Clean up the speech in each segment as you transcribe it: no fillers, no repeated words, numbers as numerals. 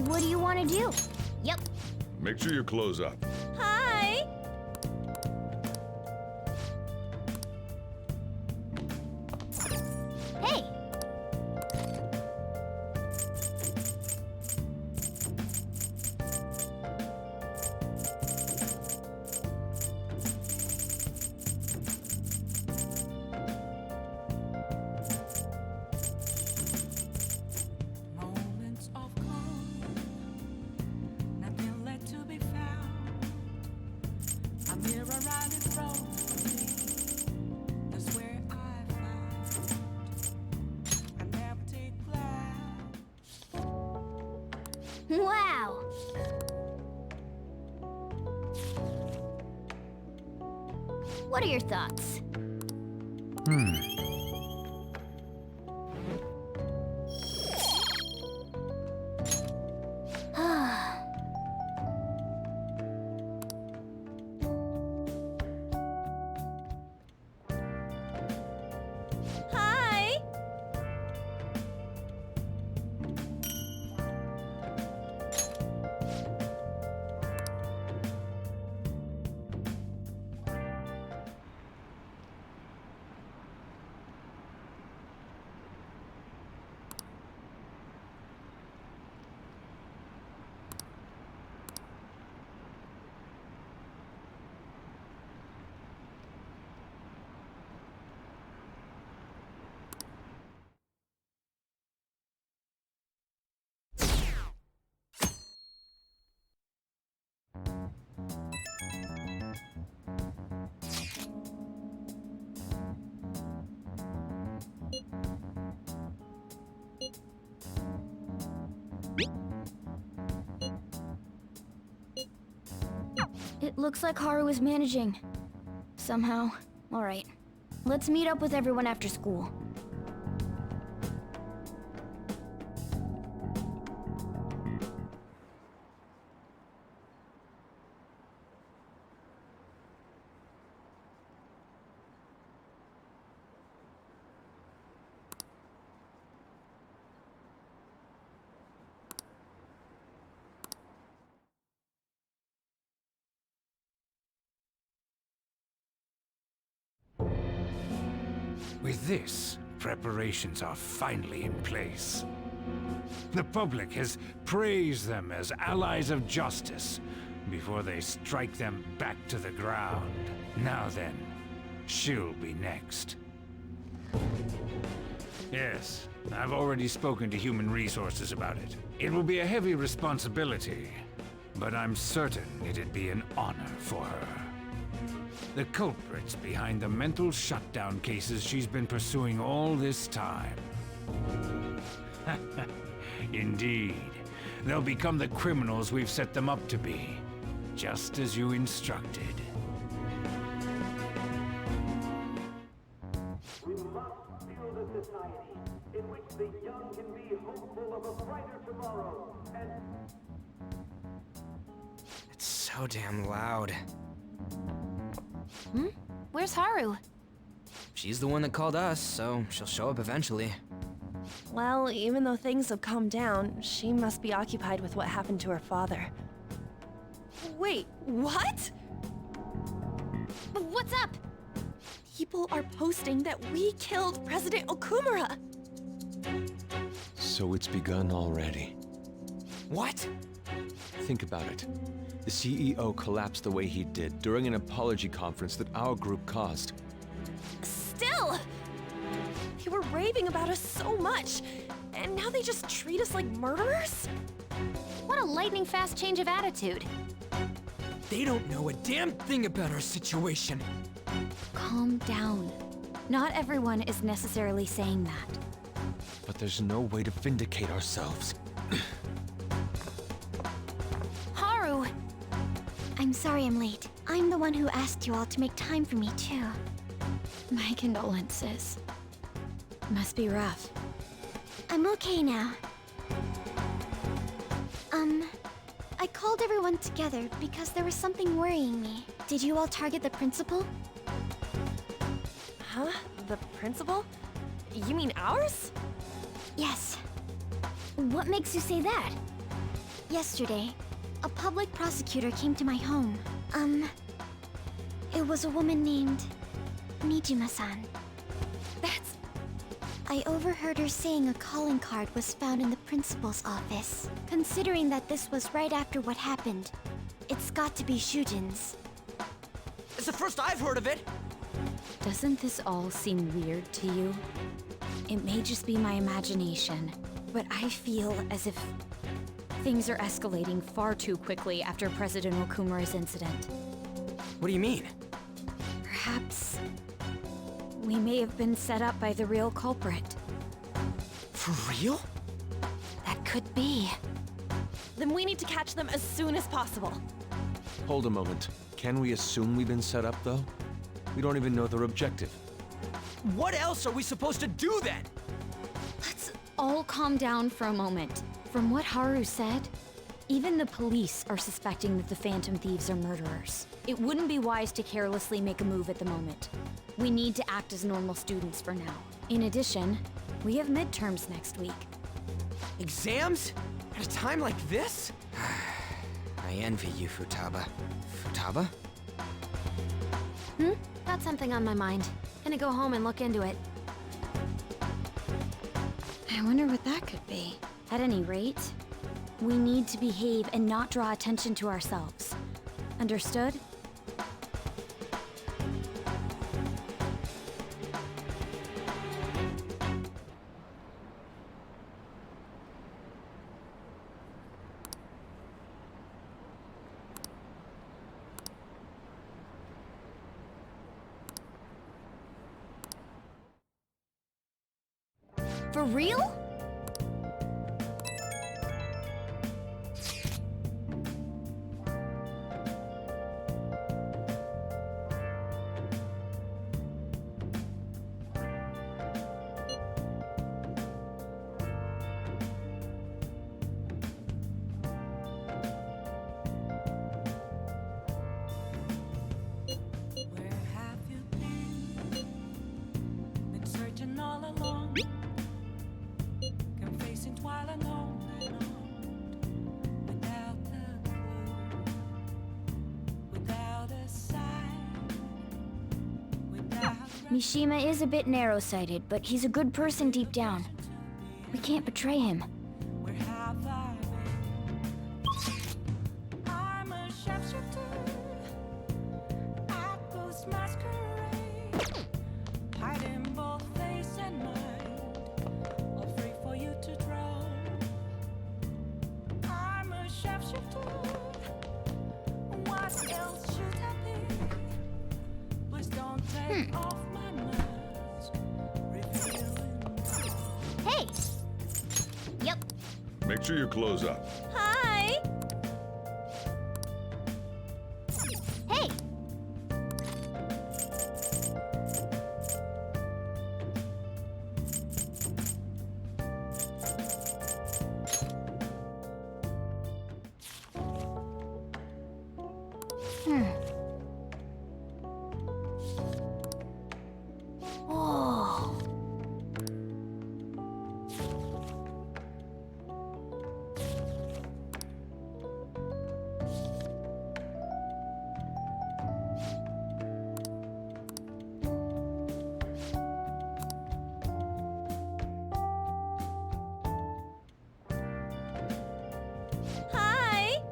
What do you want to do? Yep. Make sure you close up. Hi! Hey! Moments of calm, nothing left to be found. A mirror right in front of me. That's where I found I never take glass. Wow! What are your thoughts? Hi! It looks like Haru is managing. Somehow. Alright. Let's meet up with everyone after school. With this, preparations are finally in place. The public has praised them as allies of justice before they strike them back to the ground. Now then, she'll be next. Yes, I've already spoken to Human Resources about it. It will be a heavy responsibility, but I'm certain it'd be an honor for her. The culprits behind the mental shutdown cases she's been pursuing all this time. Indeed, they'll become the criminals we've set them up to be, just as you instructed. We must build a society in which the young can be hopeful of a brighter tomorrow and... It's so damn loud. Where's Haru? She's the one that called us, so she'll show up eventually. Well, even though things have calmed down, she must be occupied with what happened to her father. Wait, what? What's up? People are posting that we killed President Okumura! So it's begun already. What? Think about it. The CEO collapsed the way he did during an apology conference that our group caused. Still! They were raving about us so much, and now they just treat us like murderers? What a lightning-fast change of attitude. They don't know a damn thing about our situation. Calm down. Not everyone is necessarily saying that. But there's no way to vindicate ourselves. Haru! I'm sorry I'm late. I'm the one who asked you all to make time for me, too. My condolences. Must be rough. I'm okay now. I called everyone together because there was something worrying me. Did you all target the principal? Huh? The principal? You mean ours? Yes. What makes you say that? Yesterday, a public prosecutor came to my home. It was a woman named Nijima-san. That's... I overheard her saying a calling card was found in the principal's office. Considering that this was right after what happened, it's got to be Shujin's. It's the first I've heard of it. Doesn't this all seem weird to you? It may just be my imagination, but I feel as if things are escalating far too quickly after President Okumura's incident. What do you mean? Perhaps we may have been set up by the real culprit. For real? That could be. Then we need to catch them as soon as possible. Hold a moment. Can we assume we've been set up, though? We don't even know their objective. What else are we supposed to do then? Let's all calm down for a moment. From what Haru said, even the police are suspecting that the Phantom Thieves are murderers. It wouldn't be wise to carelessly make a move at the moment. We need to act as normal students for now. In addition, we have midterms next week. Exams? At a time like this? I envy you, Futaba. Futaba? Got something on my mind. Gonna go home and look into it. I wonder what that could be. At any rate, we need to behave and not draw attention to ourselves. Understood? For real? Where have you been? Been searching all along, confessing while alone and on, without a clue, without a sign, without Mishima is a bit narrow-sighted, but he's a good person deep down. We can't betray him. where have I been? I'm a sharpshooter at Ghost Masquerade, hiding both face and mind, all free for you to draw. I'm a sharpshooter. What else should I be? Please don't take off my mask, revealing Hey! Yep. Make sure you close up. Hi! Hey! Whoa. Hi!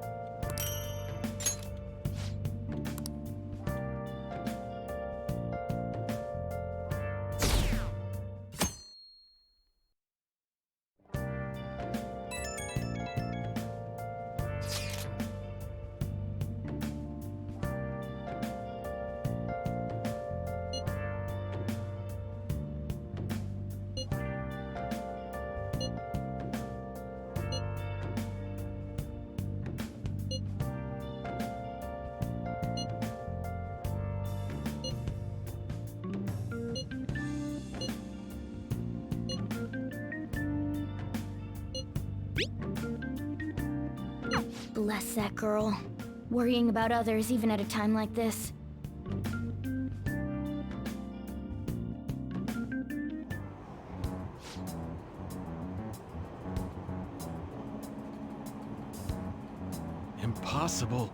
Bless that girl. Worrying about others even at a time like this. Impossible.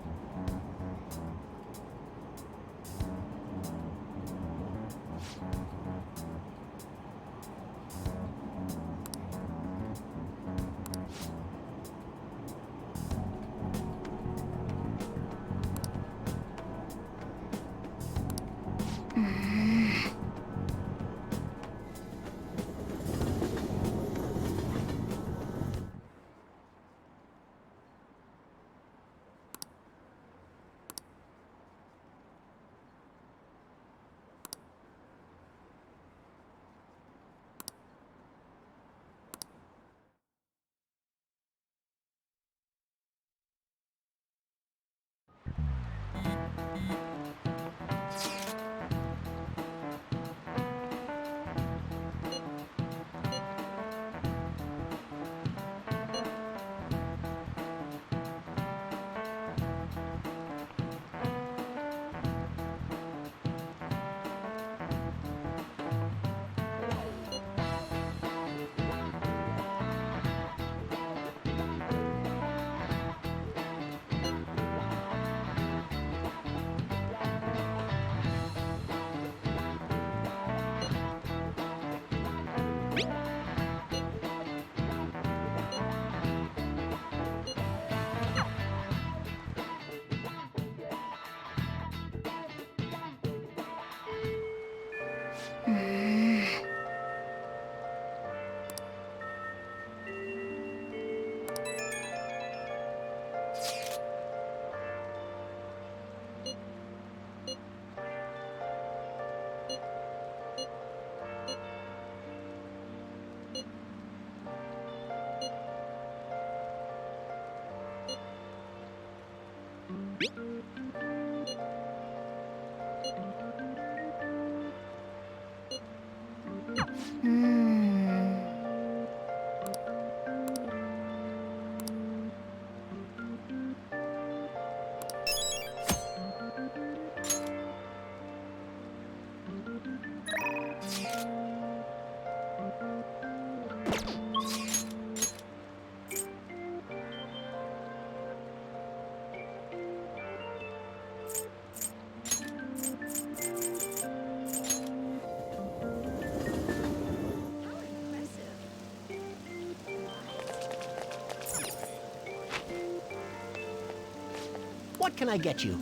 What can I get you?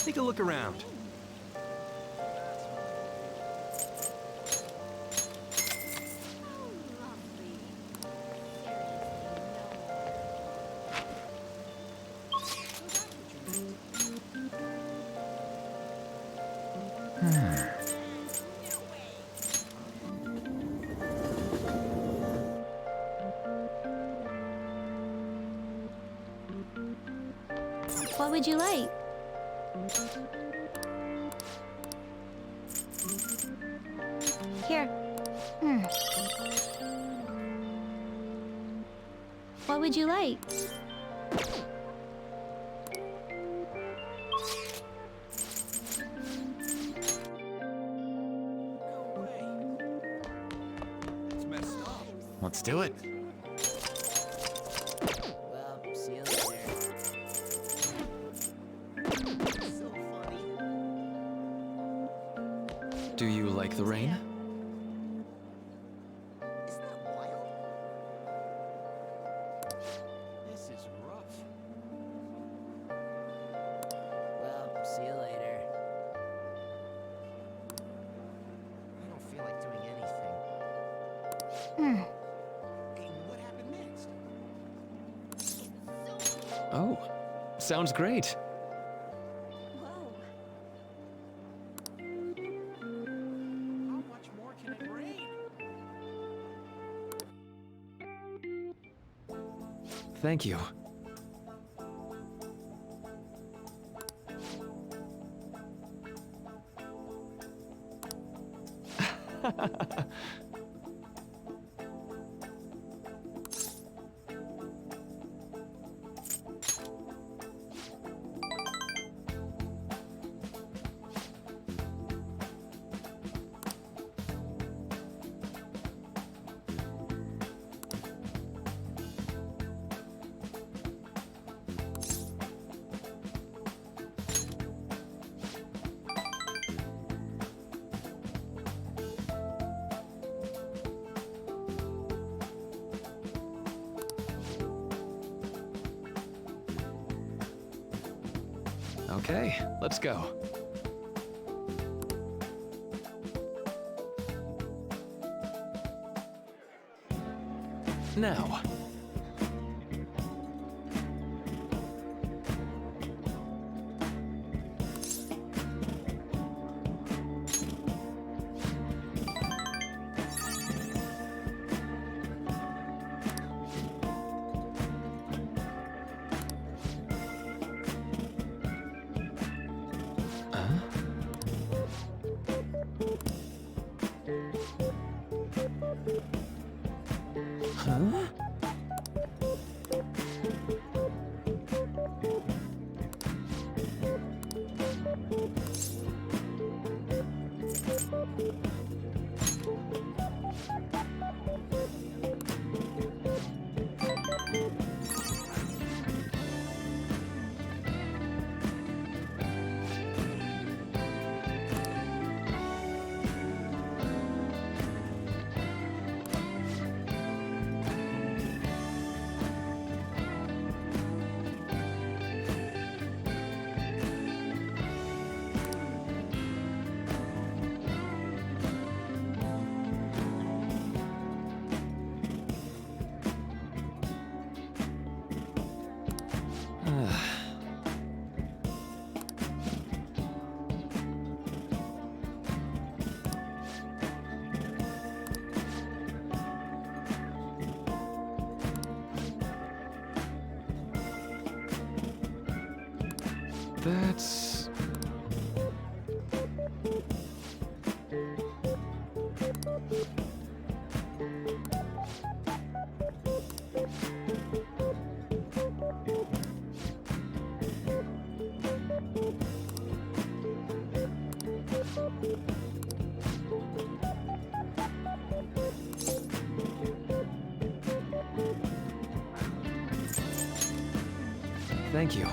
Take a look around. What would you like? Here. What would you like? Let's do it. Well, see you later. So funny. Do you like the rain? Isn't that wild? This is rough. Well, see you later. I don't feel like doing anything. Okay, what happened next? Oh, sounds great. How much more can it rain? Thank you. Okay, let's go. Now. Huh? That's... Thank you.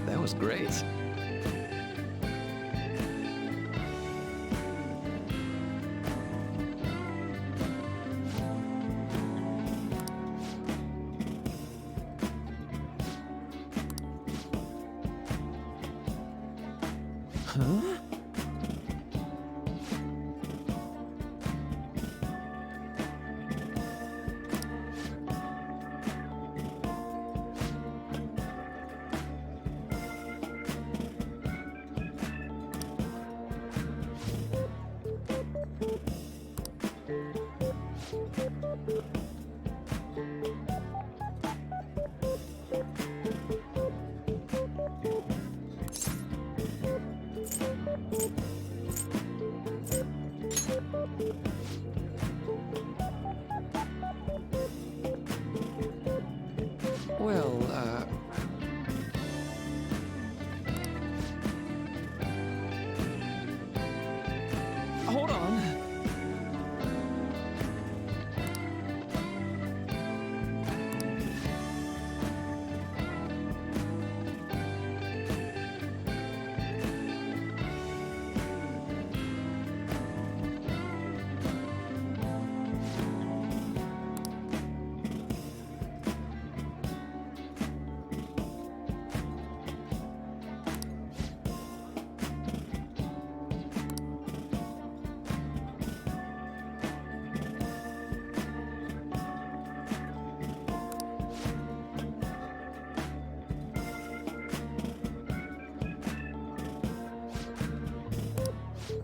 That was great. Huh?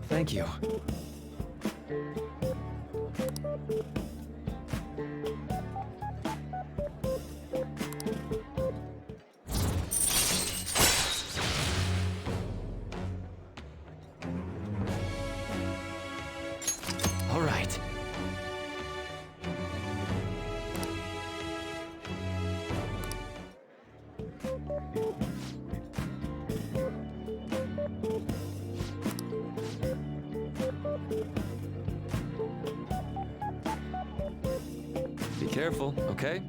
Thank you. All right. Be careful, okay?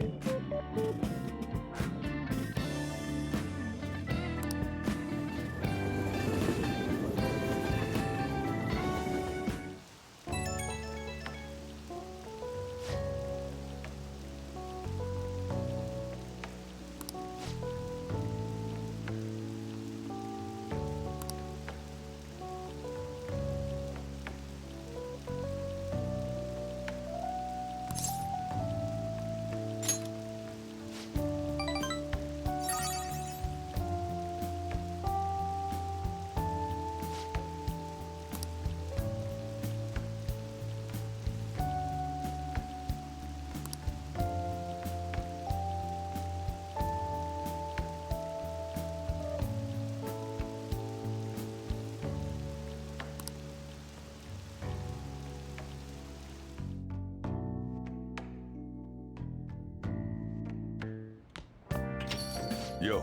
Yo.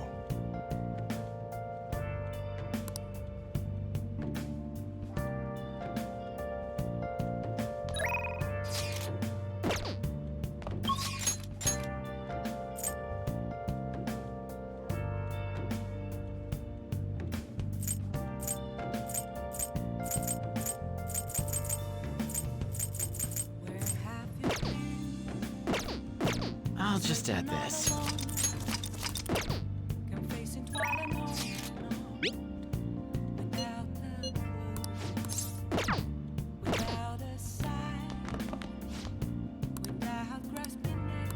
Where have you been? I'll just add this. Confessing while I'm on without the clue, without a sign, without grasping it.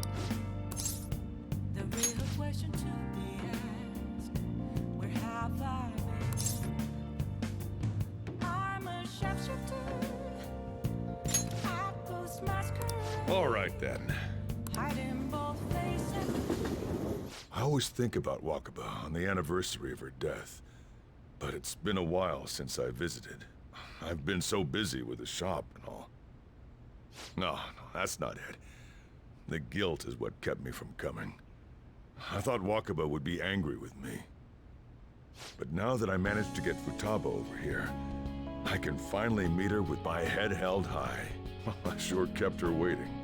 The real question to be asked: where have I been? I'm a sharpshooter. I post masquerade. All right then. Hiding both faces. I always think about Wakaba on the anniversary of her death, but it's been a while since I visited. I've been so busy with the shop and all. No, that's not it. The guilt is what kept me from coming. I thought Wakaba would be angry with me. But now that I managed to get Futaba over here, I can finally meet her with my head held high. I sure kept her waiting.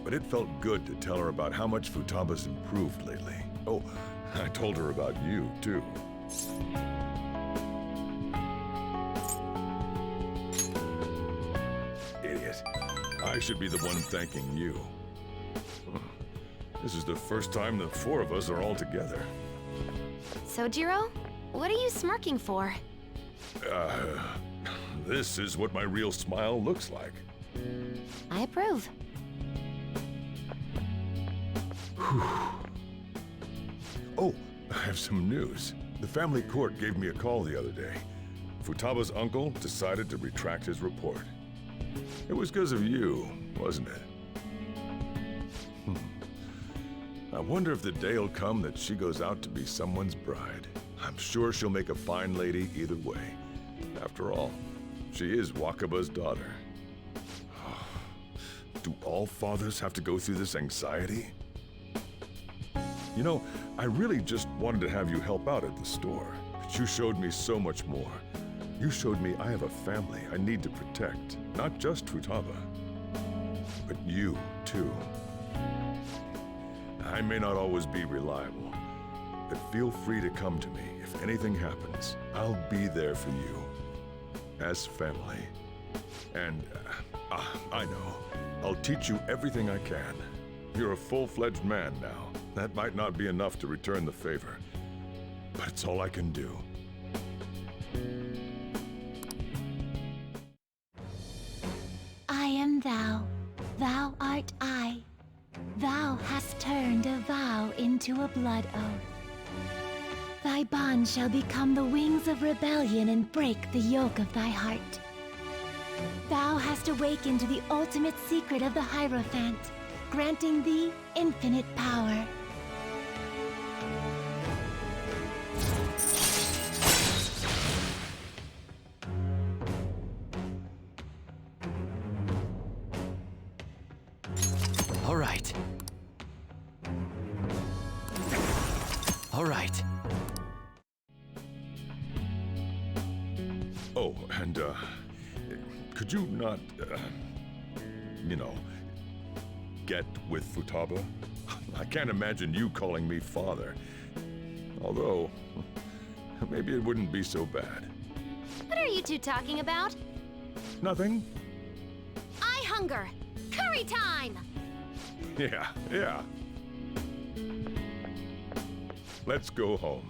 But it felt good to tell her about how much Futaba's improved lately. Oh, I told her about you, too. Idiot. I should be the one thanking you. This is the first time the four of us are all together. Sojiro, what are you smirking for? This is what my real smile looks like. I approve. Oh, I have some news. The family court gave me a call the other day. Futaba's uncle decided to retract his report. It was because of you, wasn't it? I wonder if the day'll come that she goes out to be someone's bride. I'm sure she'll make a fine lady either way. After all, she is Wakaba's daughter. Do all fathers have to go through this anxiety? You know, I really just wanted to have you help out at the store, but you showed me so much more. You showed me I have a family I need to protect, not just Futaba, but you, too. I may not always be reliable, but feel free to come to me if anything happens. I'll be there for you, as family. And, I know, I'll teach you everything I can. You're a full-fledged man now. That might not be enough to return the favor, but it's all I can do. I am thou, thou art I. Thou hast turned a vow into a blood oath. Thy bond shall become the wings of rebellion and break the yoke of thy heart. Thou hast awakened the ultimate secret of the Hierophant, granting thee infinite power. All right. All right. Oh, and, could you not, you know, get with Futaba? I can't imagine you calling me father. Although, maybe it wouldn't be so bad. What are you two talking about? Nothing? I hunger! Curry time! Yeah. Let's go home.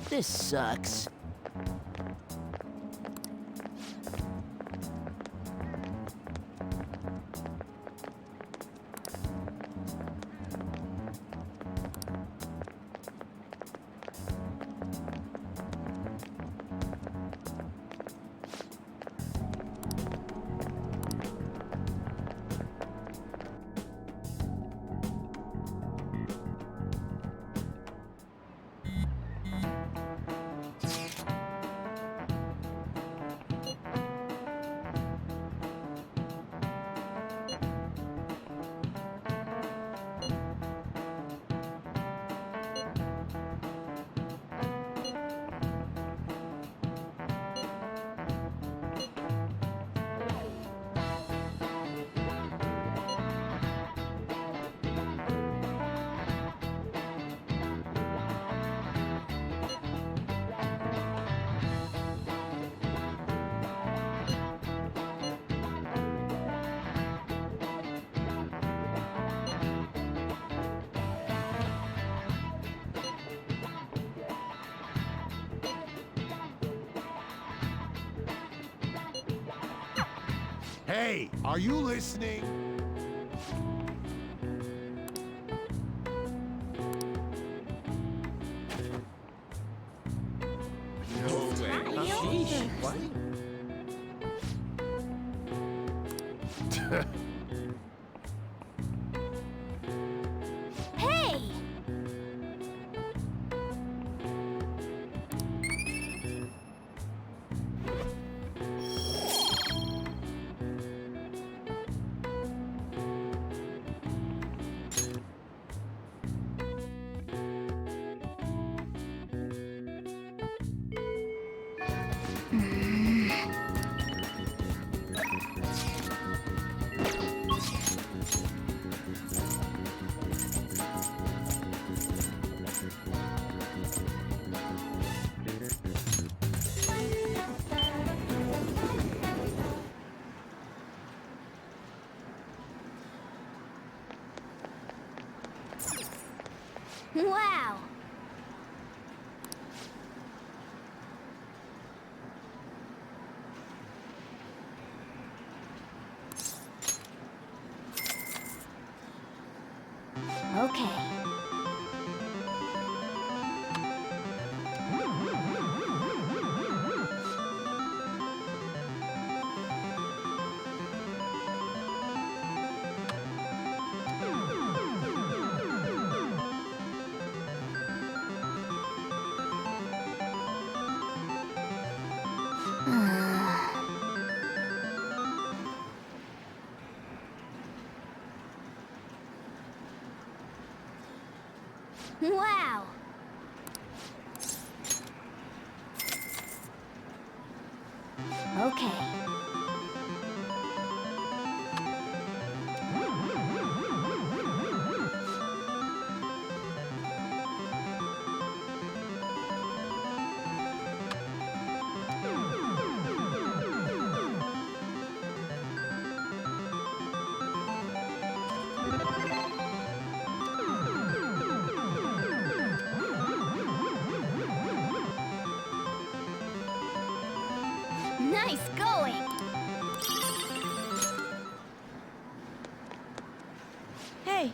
This sucks. Hey, are you listening? No way. Sheesh. What? Hey! Wow! Okay. Wow! Okay. Nice going! Hey,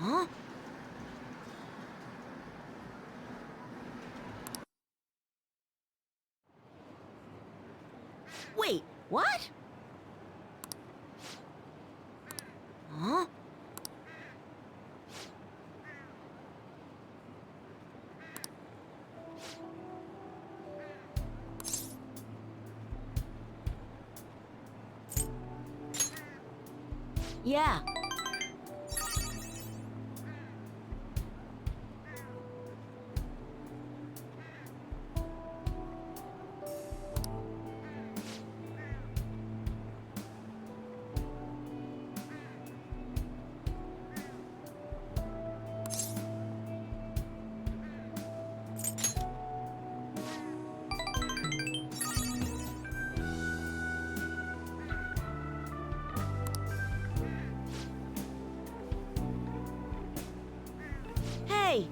Huh? Wait, what? Huh? yeah. Hey,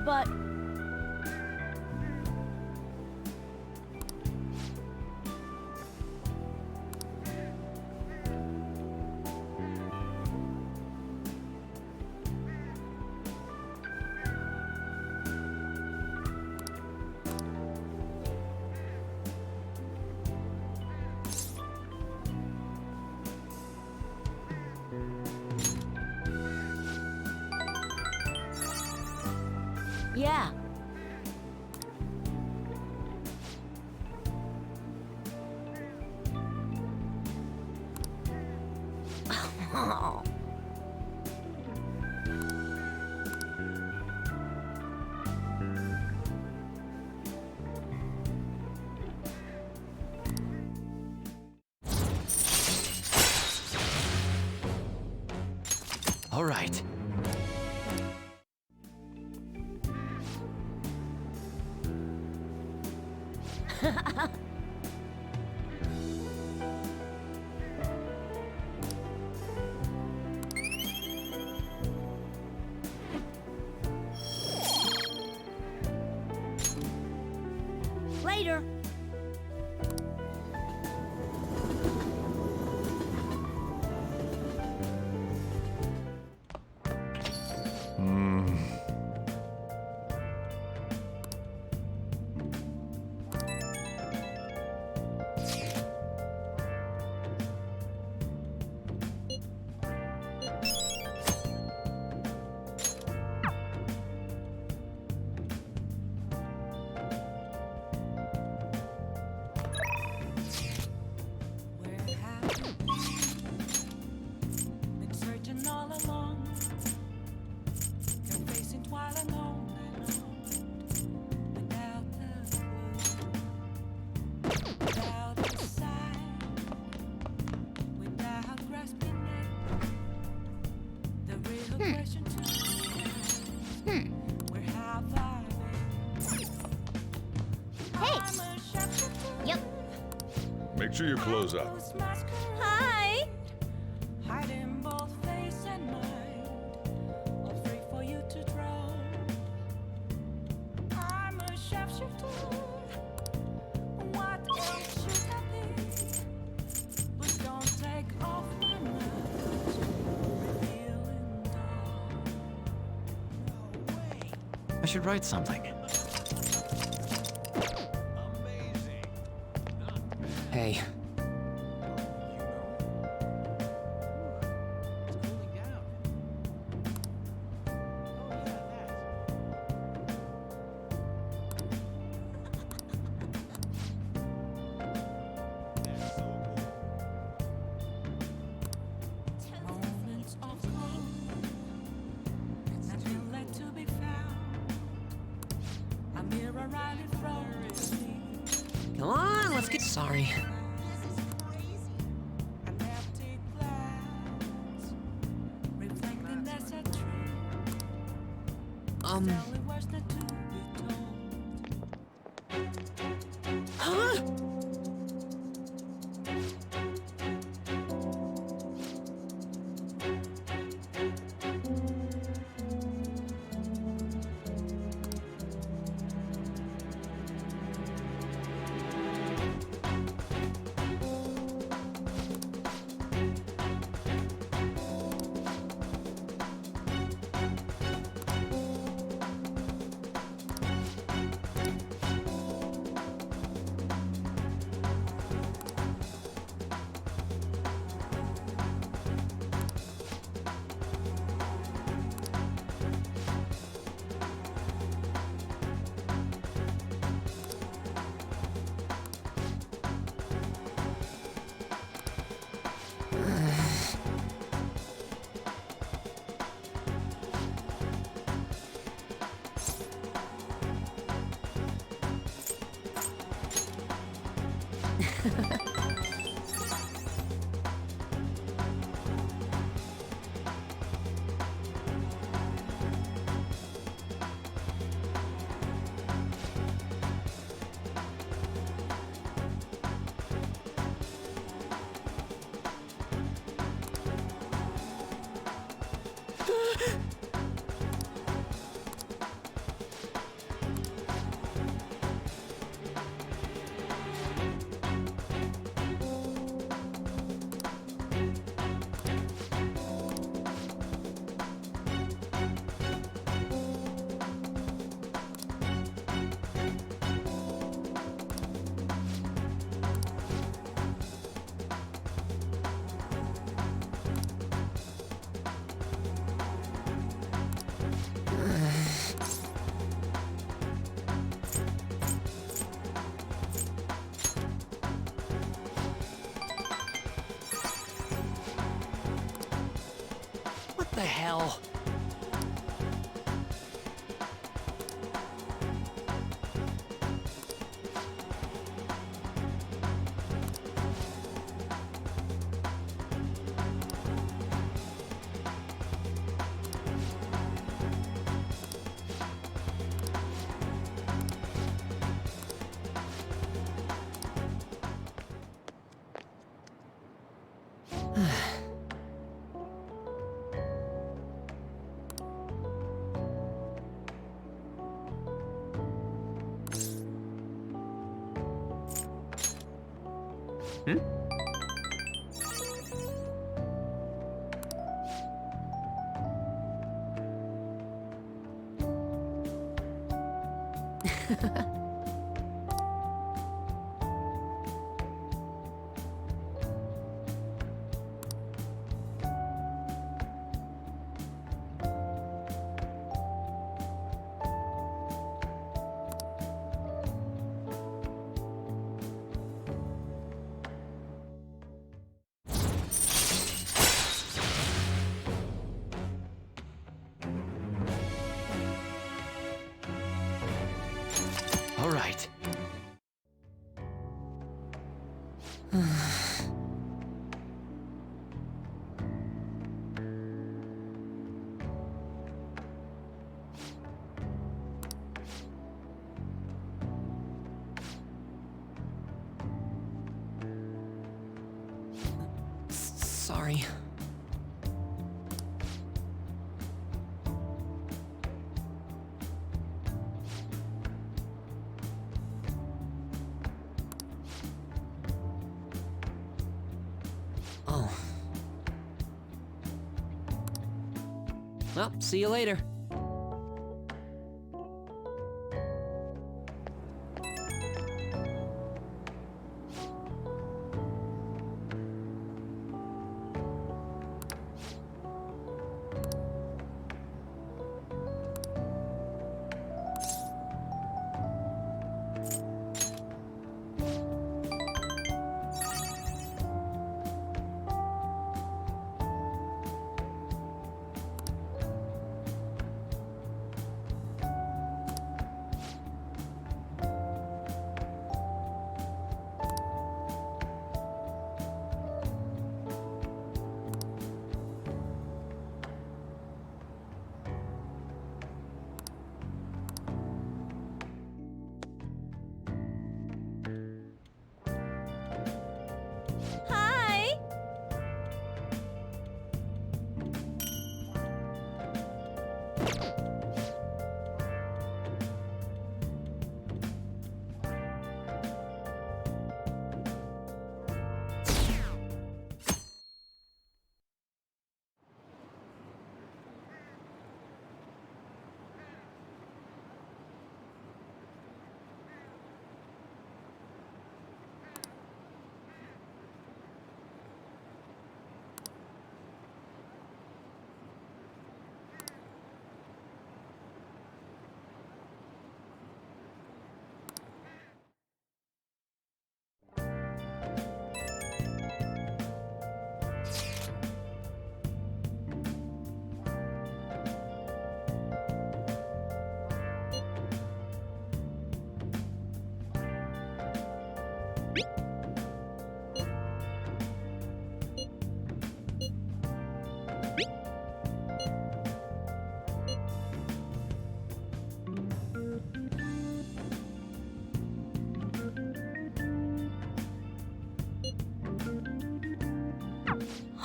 but yeah. Oh. All right. Later. Where have you been searching all along? Kept facing while alone without a clue, without a sign, without grasping it. The real question to me is, where have I been? Hey! I'm a shepherd. Yep. Make sure your clothes up. Hi. Hiding both face and mind, all free for you to draw. I'm a shapeshifter. What else should I be? But don't take off my mask, revealing dawn. I should write something. Hey, right in front of me. Come on, let's get. Sorry. An empty glass, reflecting that's a tree. Only words not to be told. Huh? What the hell? All right. Sorry. Oh. Well, see you later.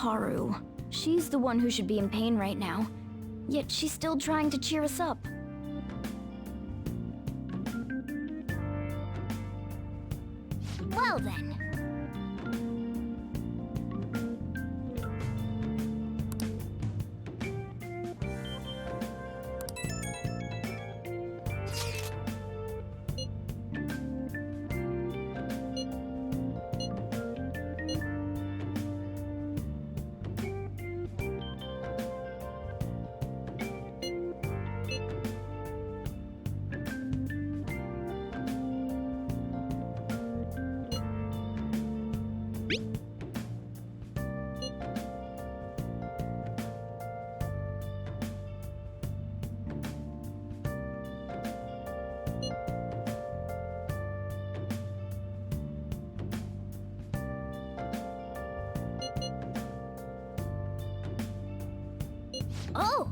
Haru. She's the one who should be in pain right now. Yet she's still trying to cheer us up. Well then. Oh!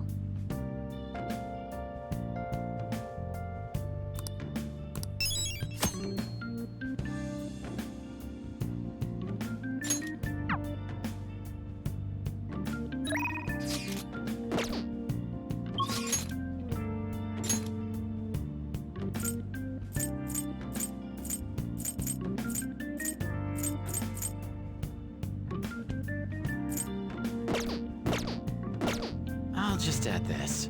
I'll just add this.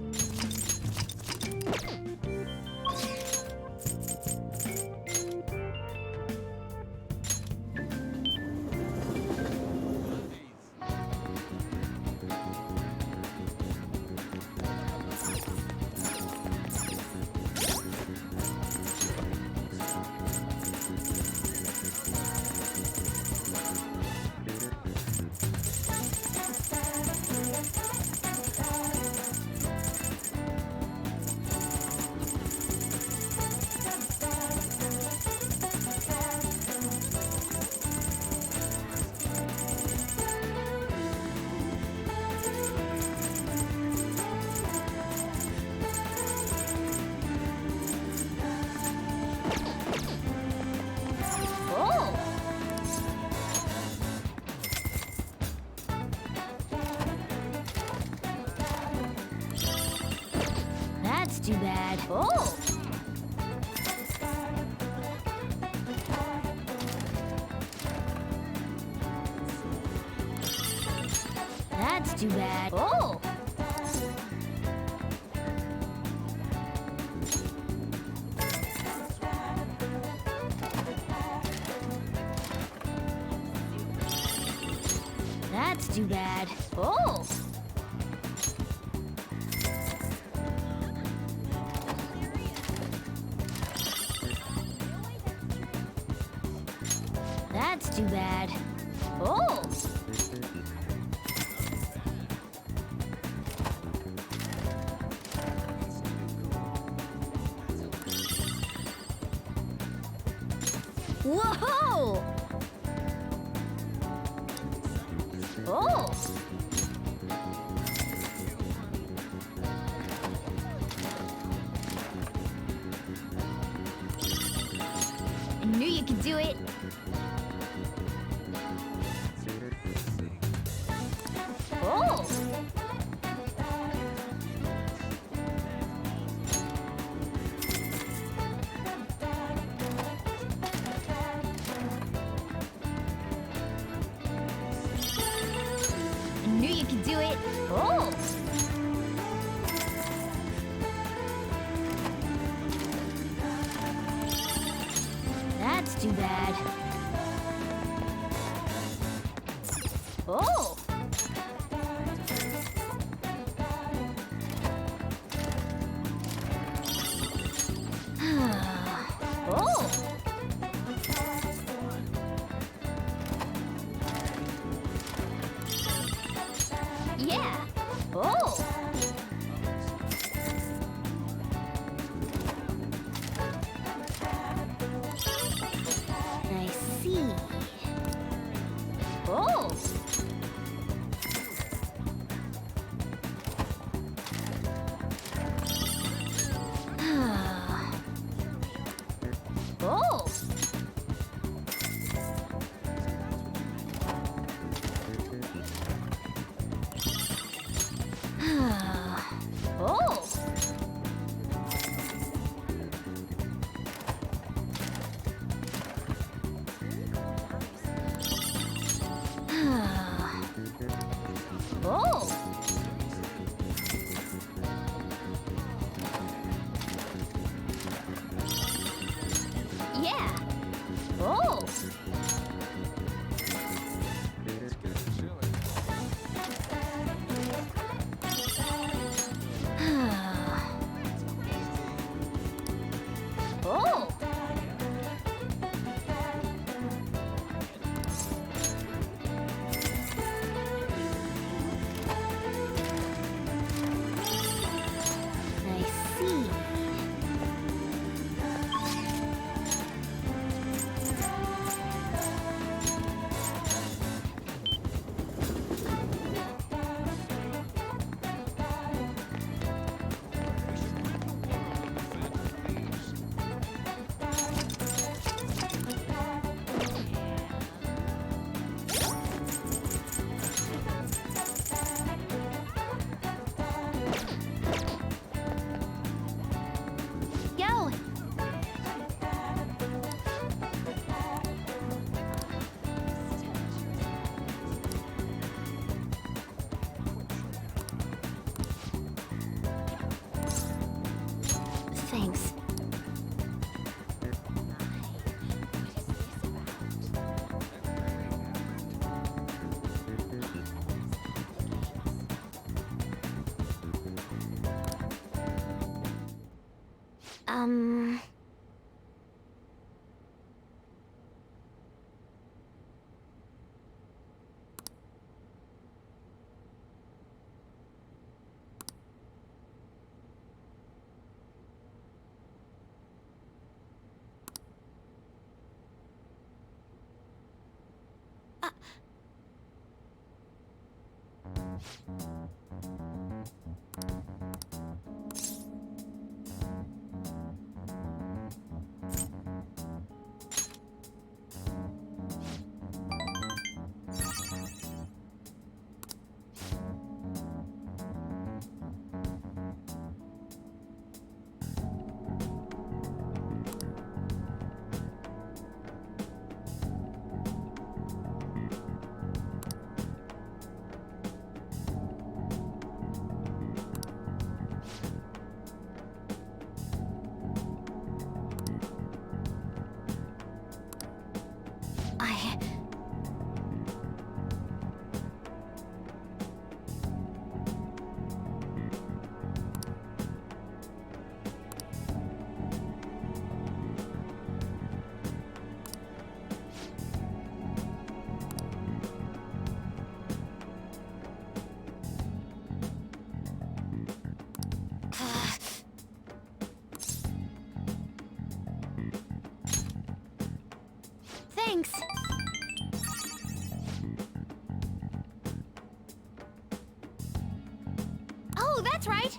That's too bad. Oh! That's too bad. Oh! That's too bad. Oh! That's too bad. Oh! Whoa! Oh! I knew you could do it. Oh! I knew you could do it. Oh! That's too bad. Oh! Oh! Yeah! Oh! I see. Oh! Oh! I see. Yo! Thanks. Thanks. Oh, that's right.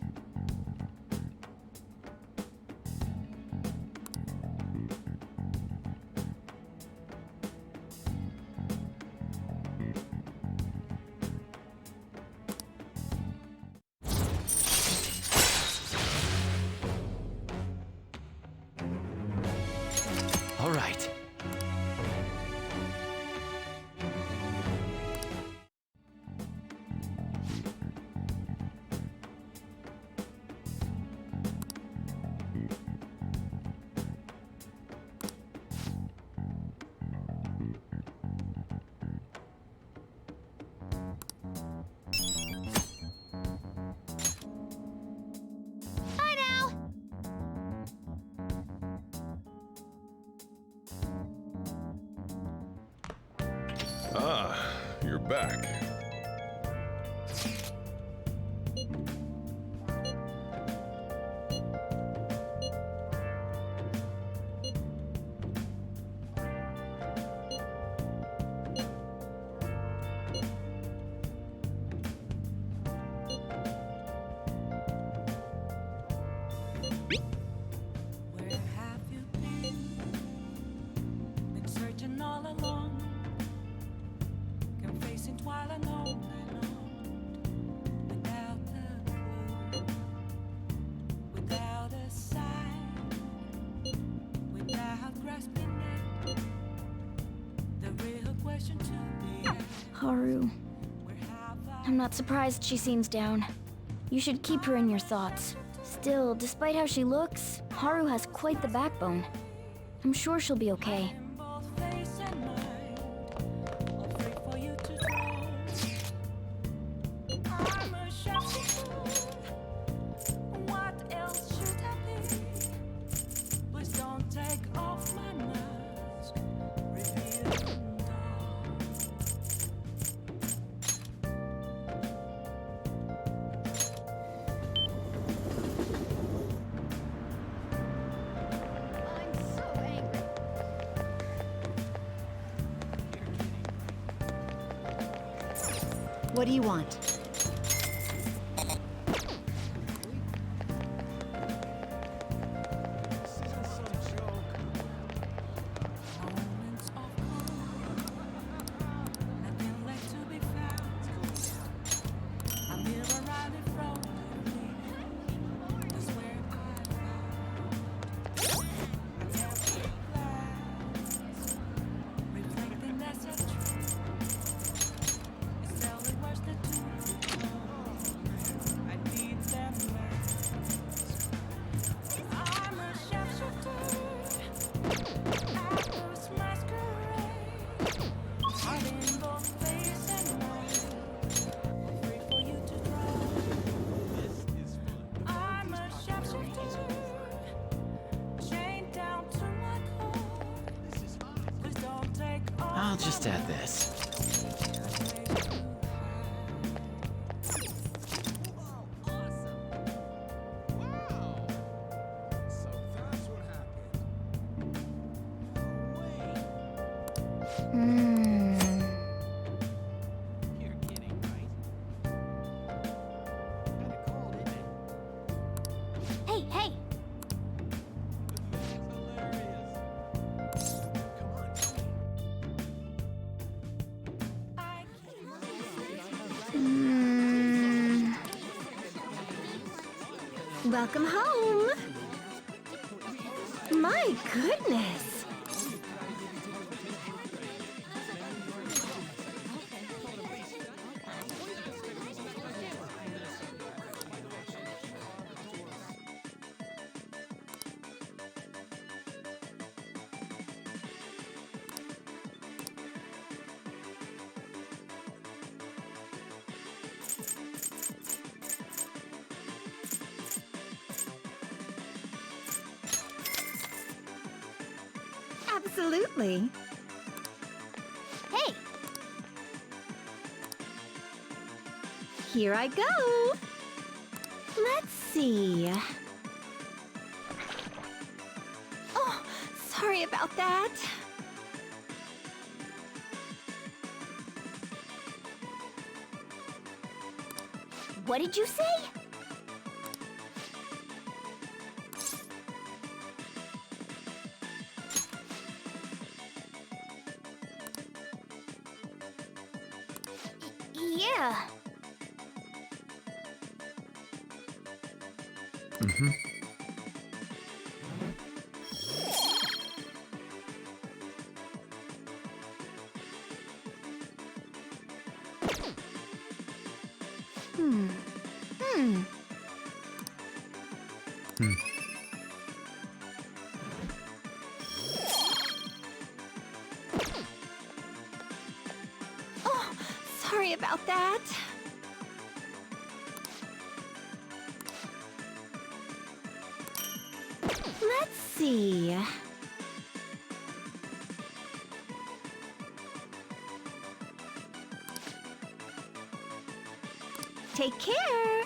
All right. Bye now! Ah, you're back. Where have you been? Been searching all along, confessing while alone and on, without a clue, without a sign, without grasping it. The real question to be asked, Haru, where have I I'm not surprised she seems down. You should keep her in your thoughts. Still, despite how she looks, Haru has quite the backbone. I'm sure she'll be okay. in both faces? What do you want? Moments of calm, nothing left to be found. A mirror right in front of me, that's where I found. Every glass, reflecting that's a truth. It's telling what's the truth. I need them last. I'm a shapeshifter. Actors masquerade, hiding both face and mind, free for you to try. I'm a shapeshifter, chained down to my core. Please don't take all I'll just add this. You're kidding, right? Kinda cold, isn't it? Hey, hey! Welcome home. My goodness. Absolutely. Hey! Here I go. Let's see. Oh, sorry about that. What did you say? Yeah. Oh, sorry about that. Let's see. Take care.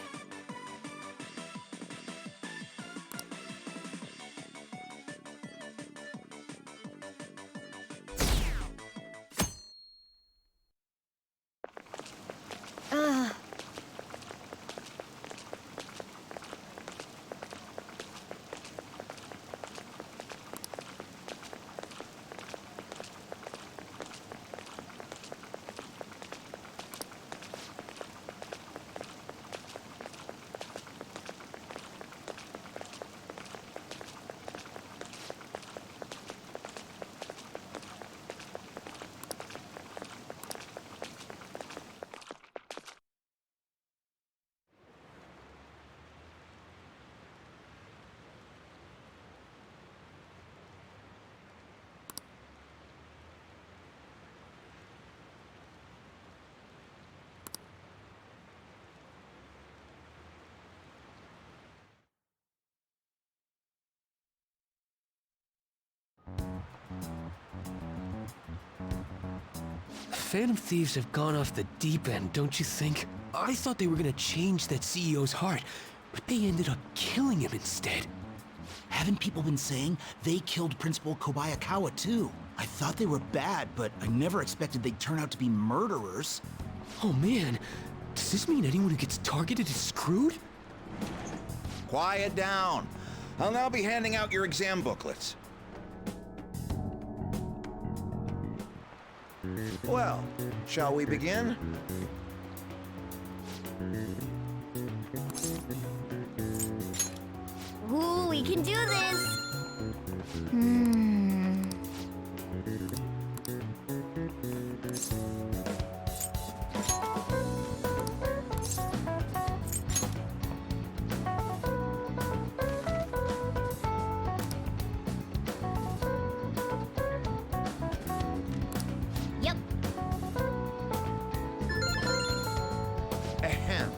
Phantom Thieves have gone off the deep end, don't you think? I thought they were gonna change that CEO's heart, but they ended up killing him instead. Haven't people been saying they killed Principal Kobayakawa too? I thought they were bad, but I never expected they'd turn out to be murderers. Oh man, does this mean anyone who gets targeted is screwed? Quiet down. I'll now be handing out your exam booklets. Well, shall we begin? Ooh, we can do this! Yep. Ahem.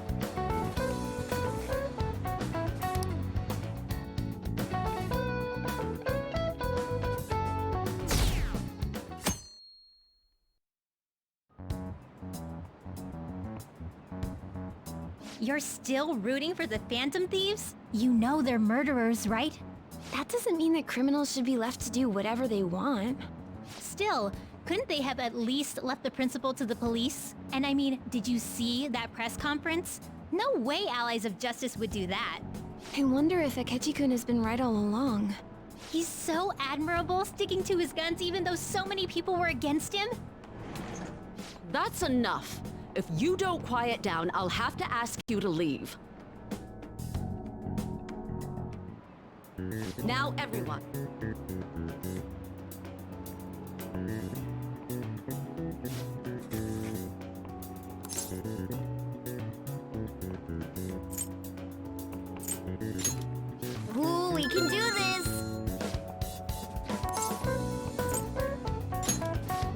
You're still rooting for the Phantom Thieves? You know they're murderers, right? That doesn't mean that criminals should be left to do whatever they want. Still, couldn't they have at least left the principal to the police? And I mean, did you see that press conference? No way Allies of Justice would do that. I wonder if Akechi-kun has been right all along. He's so admirable, sticking to his guns even though so many people were against him. That's enough. If you don't quiet down, I'll have to ask you to leave. Now, everyone. Ooh, we can do this!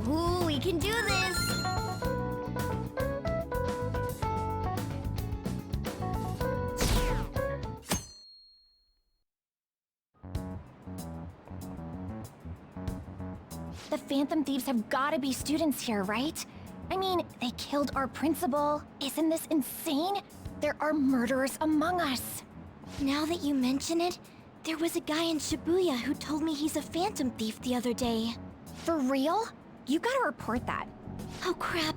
Ooh, we can do this! The Phantom Thieves have gotta be students here, right? I mean, they killed our principal. Isn't this insane? There are murderers among us. Now that you mention it, there was a guy in Shibuya who told me he's a Phantom Thief the other day. For real? You gotta report that. Oh crap,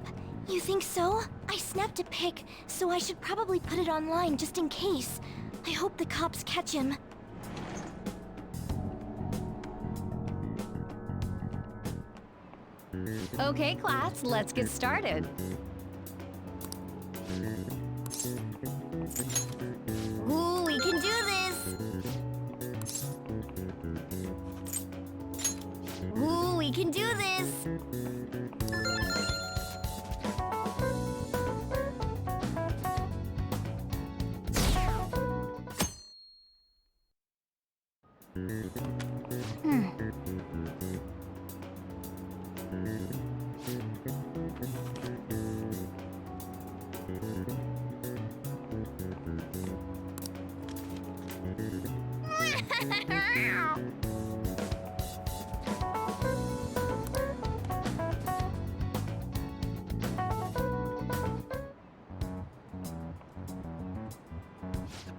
you think so? I snapped a pic, so I should probably put it online just in case. I hope the cops catch him. Okay, class, let's get started. Ooh, we can do this! Ooh, we can do this!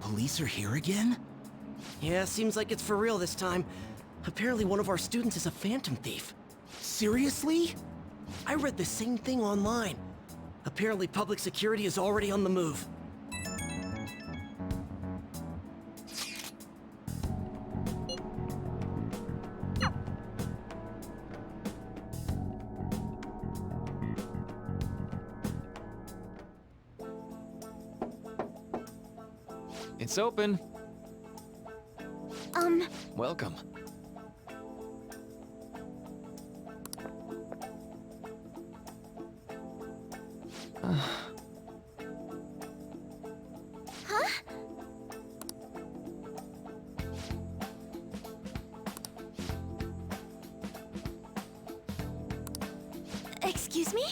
Police are here again? Yeah, seems like it's for real this time. Apparently one of our students is a Phantom Thief. Seriously? I read the same thing online. Apparently public security is already on the move. It's open. Welcome. Huh? Excuse me?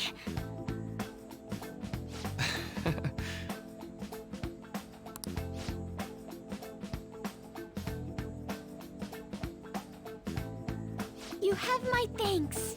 You have my thanks.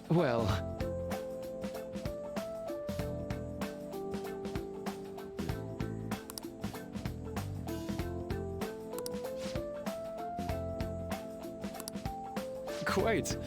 Well... Quite.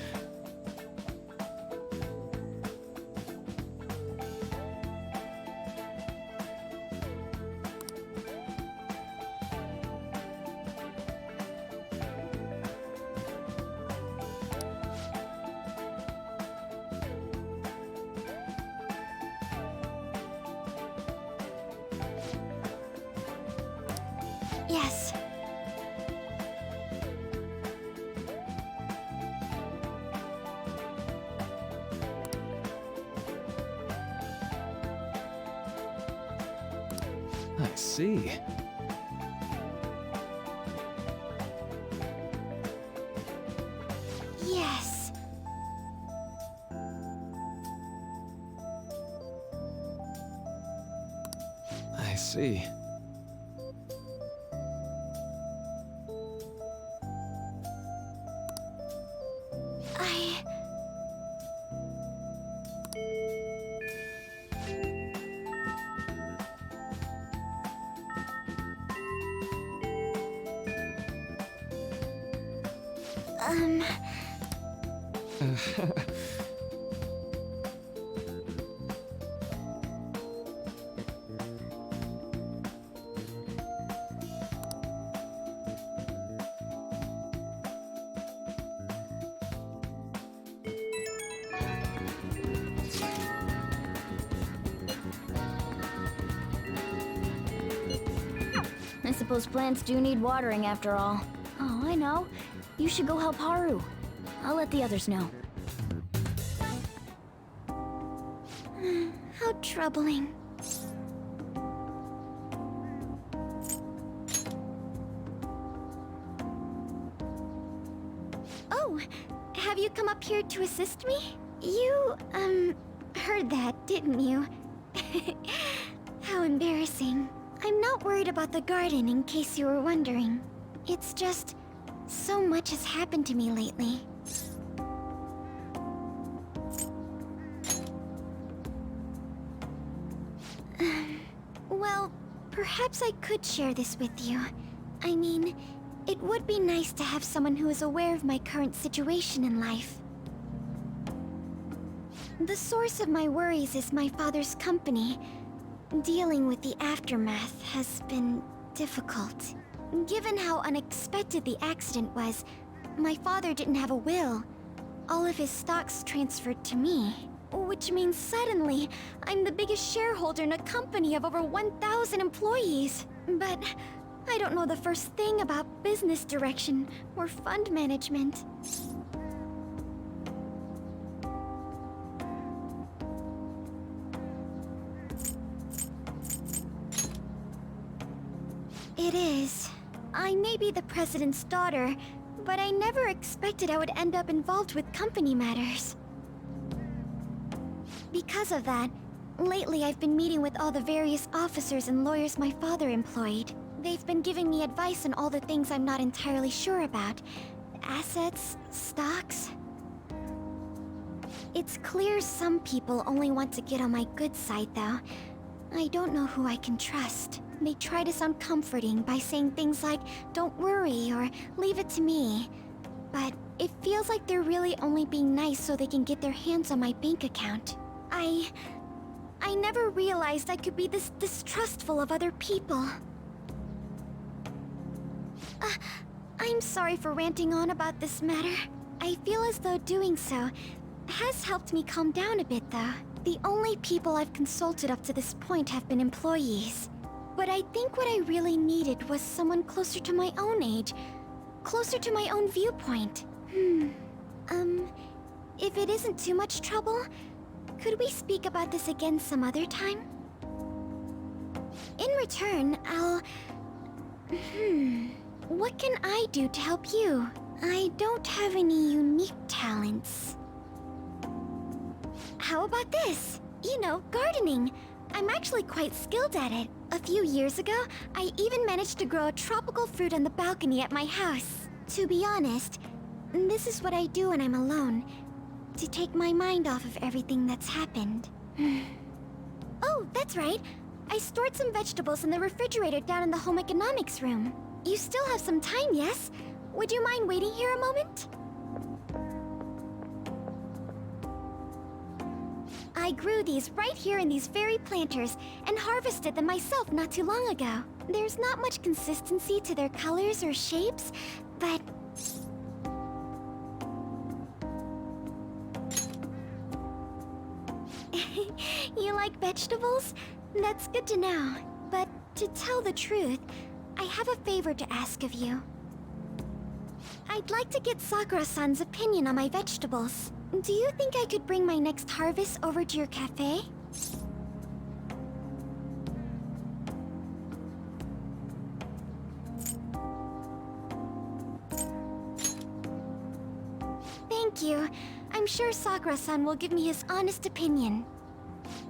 Yes. I see. Yes. I see. I suppose plants do need watering after all. Oh, I know. You should go help Haru. I'll let the others know. How troubling. Oh, have you come up here to assist me? You, heard that, didn't you? How embarrassing. I'm not worried about the garden, in case you were wondering. It's just, so much has happened to me lately. Well, perhaps I could share this with you. I mean, it would be nice to have someone who is aware of my current situation in life. The source of my worries is my father's company. Dealing with the aftermath has been difficult. Given how unexpected the accident was, my father didn't have a will. All of his stocks transferred to me. Which means suddenly, I'm the biggest shareholder in a company of over 1,000 employees. But I don't know the first thing about business direction or fund management. It is. I may be the president's daughter, but I never expected I would end up involved with company matters. Because of that, lately I've been meeting with all the various officers and lawyers my father employed. They've been giving me advice on all the things I'm not entirely sure about. Assets, stocks. It's clear some people only want to get on my good side, though. I don't know who I can trust. They try to sound comforting by saying things like, "Don't worry," or "Leave it to me." But it feels like they're really only being nice so they can get their hands on my bank account. I never realized I could be this distrustful of other people. I'm sorry for ranting on about this matter. I feel as though doing so has helped me calm down a bit, though. The only people I've consulted up to this point have been employees. But I think what I really needed was someone closer to my own age, closer to my own viewpoint. If it isn't too much trouble, could we speak about this again some other time? In return, what can I do to help you? I don't have any unique talents. How about this? You know, gardening. I'm actually quite skilled at it. A few years ago, I even managed to grow a tropical fruit on the balcony at my house. To be honest, this is what I do when I'm alone. to take my mind off of everything that's happened. Oh, that's right. I stored some vegetables in the refrigerator down in the home economics room. You still have some time, yes? Would you mind waiting here a moment? I grew these right here in these very planters and harvested them myself not too long ago. There's not much consistency to their colors or shapes, but... You like vegetables? That's good to know. But to tell the truth, I have a favor to ask of you. I'd like to get Sakura-san's opinion on my vegetables. Do you think I could bring my next harvest over to your cafe? Thank you. I'm sure Sakura-san will give me his honest opinion.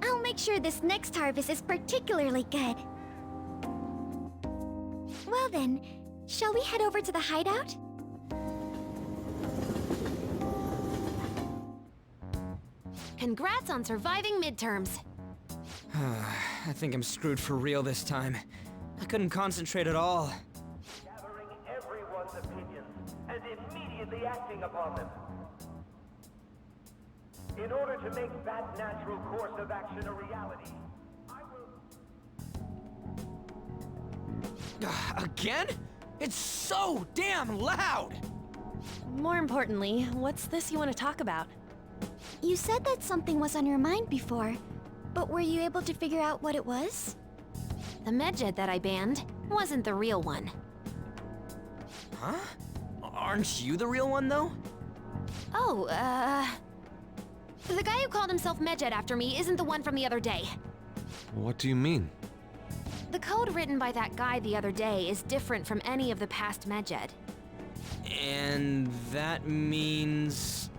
I'll make sure this next harvest is particularly good. Well then, shall we head over to the hideout? Congrats on surviving midterms. I think I'm screwed for real this time. I couldn't concentrate at all. Gathering everyone's opinions and immediately acting upon them. In order to make that natural course of action a reality, I will... Again? It's so damn loud! More importantly, what's this you want to talk about? You said that something was on your mind before, but were you able to figure out what it was? The Medjed that I banned wasn't the real one. Huh? Aren't you the real one, though? Oh, the guy who called himself Medjed after me isn't the one from the other day. What do you mean? The code written by that guy the other day is different from any of the past Medjed. And that means...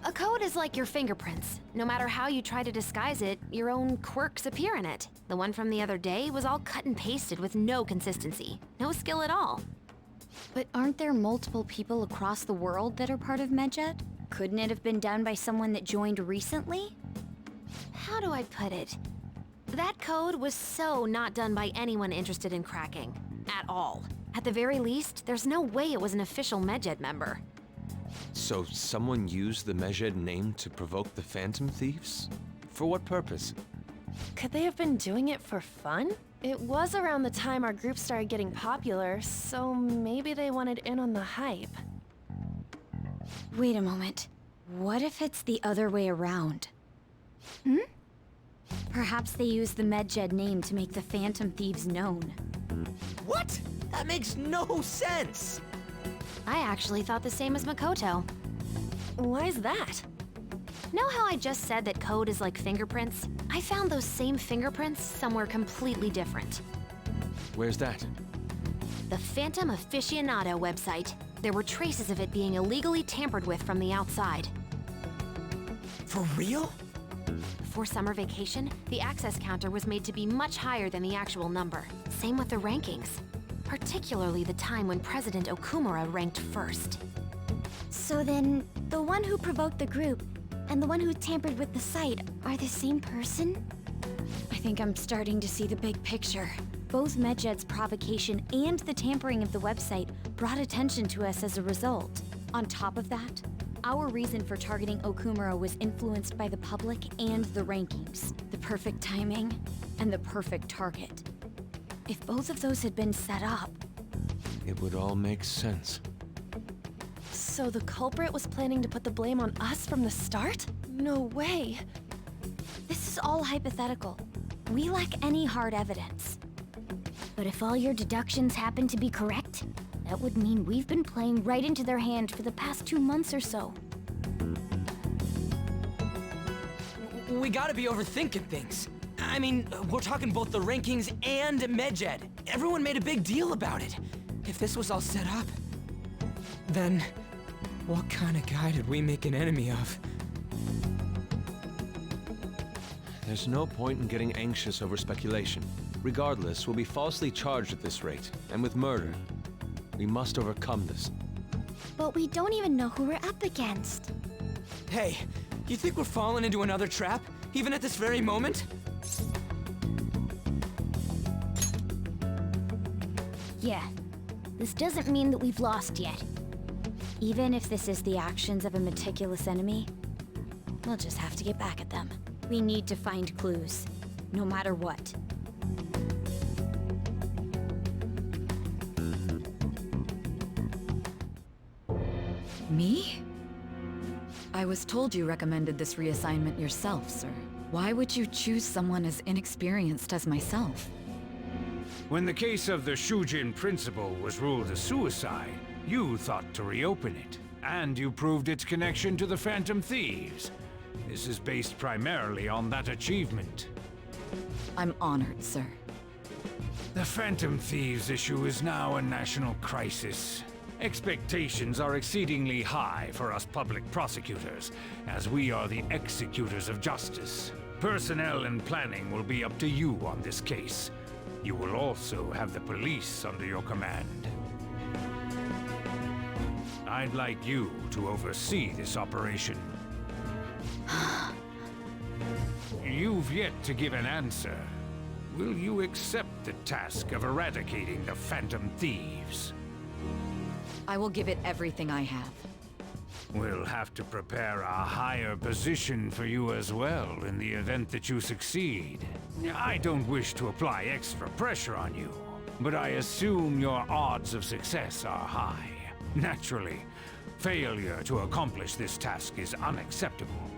A code is like your fingerprints. No matter how you try to disguise it, your own quirks appear in it. The one from the other day was all cut and pasted with no consistency. No skill at all. But aren't there multiple people across the world that are part of Medjed? Couldn't it have been done by someone that joined recently? How do I put it? That code was so not done by anyone interested in cracking. At all. At the very least, there's no way it was an official Medjed member. So someone used the Medjed name to provoke the Phantom Thieves? For what purpose? Could they have been doing it for fun? It was around the time our group started getting popular, so maybe they wanted in on the hype. Wait a moment. What if it's the other way around? Perhaps they used the Medjed name to make the Phantom Thieves known. What? That makes no sense! I actually thought the same as Makoto. Why's that? Know how I just said that code is like fingerprints? I found those same fingerprints somewhere completely different. Where's that? The Phantom Aficionado website. There were traces of it being illegally tampered with from the outside. For real? Before summer vacation, the access counter was made to be much higher than the actual number. Same with the rankings. Particularly the time when President Okumura ranked first. So then, the one who provoked the group and the one who tampered with the site are the same person? I think I'm starting to see the big picture. Both Medjed's provocation and the tampering of the website brought attention to us as a result. On top of that, our reason for targeting Okumura was influenced by the public and the rankings, the perfect timing, and the perfect target. If both of those had been set up... It would all make sense. So the culprit was planning to put the blame on us from the start? No way. This is all hypothetical. We lack any hard evidence. But if all your deductions happen to be correct, that would mean we've been playing right into their hand for the past 2 months or so. We gotta be overthinking things. I mean, we're talking both the rankings and Medjed. Everyone made a big deal about it. If this was all set up, then what kind of guy did we make an enemy of? There's no point in getting anxious over speculation. Regardless, we'll be falsely charged at this rate, and with murder. We must overcome this. But we don't even know who we're up against. Hey, you think we're falling into another trap, even at this very moment? Yeah. This doesn't mean that we've lost yet. Even if this is the actions of a meticulous enemy, we'll just have to get back at them. We need to find clues, no matter what. Me? I was told you recommended this reassignment yourself, sir. Why would you choose someone as inexperienced as myself? When the case of the Shujin principal was ruled a suicide, you thought to reopen it, and you proved its connection to the Phantom Thieves. This is based primarily on that achievement. I'm honored, sir. The Phantom Thieves issue is now a national crisis. Expectations are exceedingly high for us public prosecutors, as we are the executors of justice. Personnel and planning will be up to you on this case. You will also have the police under your command. I'd like you to oversee this operation. You've yet to give an answer. Will you accept the task of eradicating the Phantom Thieves? I will give it everything I have. We'll have to prepare a higher position for you as well in the event that you succeed. I don't wish to apply extra pressure on you, but I assume your odds of success are high. Naturally, failure to accomplish this task is unacceptable.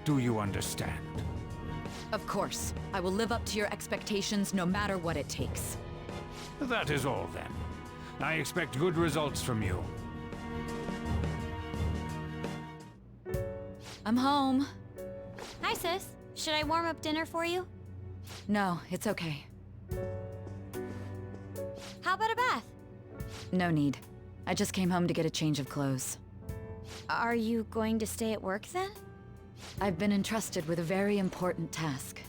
Do you understand? Of course. I will live up to your expectations no matter what it takes. That is all then. I expect good results from you. I'm home. Hi, sis. Should I warm up dinner for you? No, it's okay. How about a bath? No need. I just came home to get a change of clothes. Are you going to stay at work then? I've been entrusted with a very important task.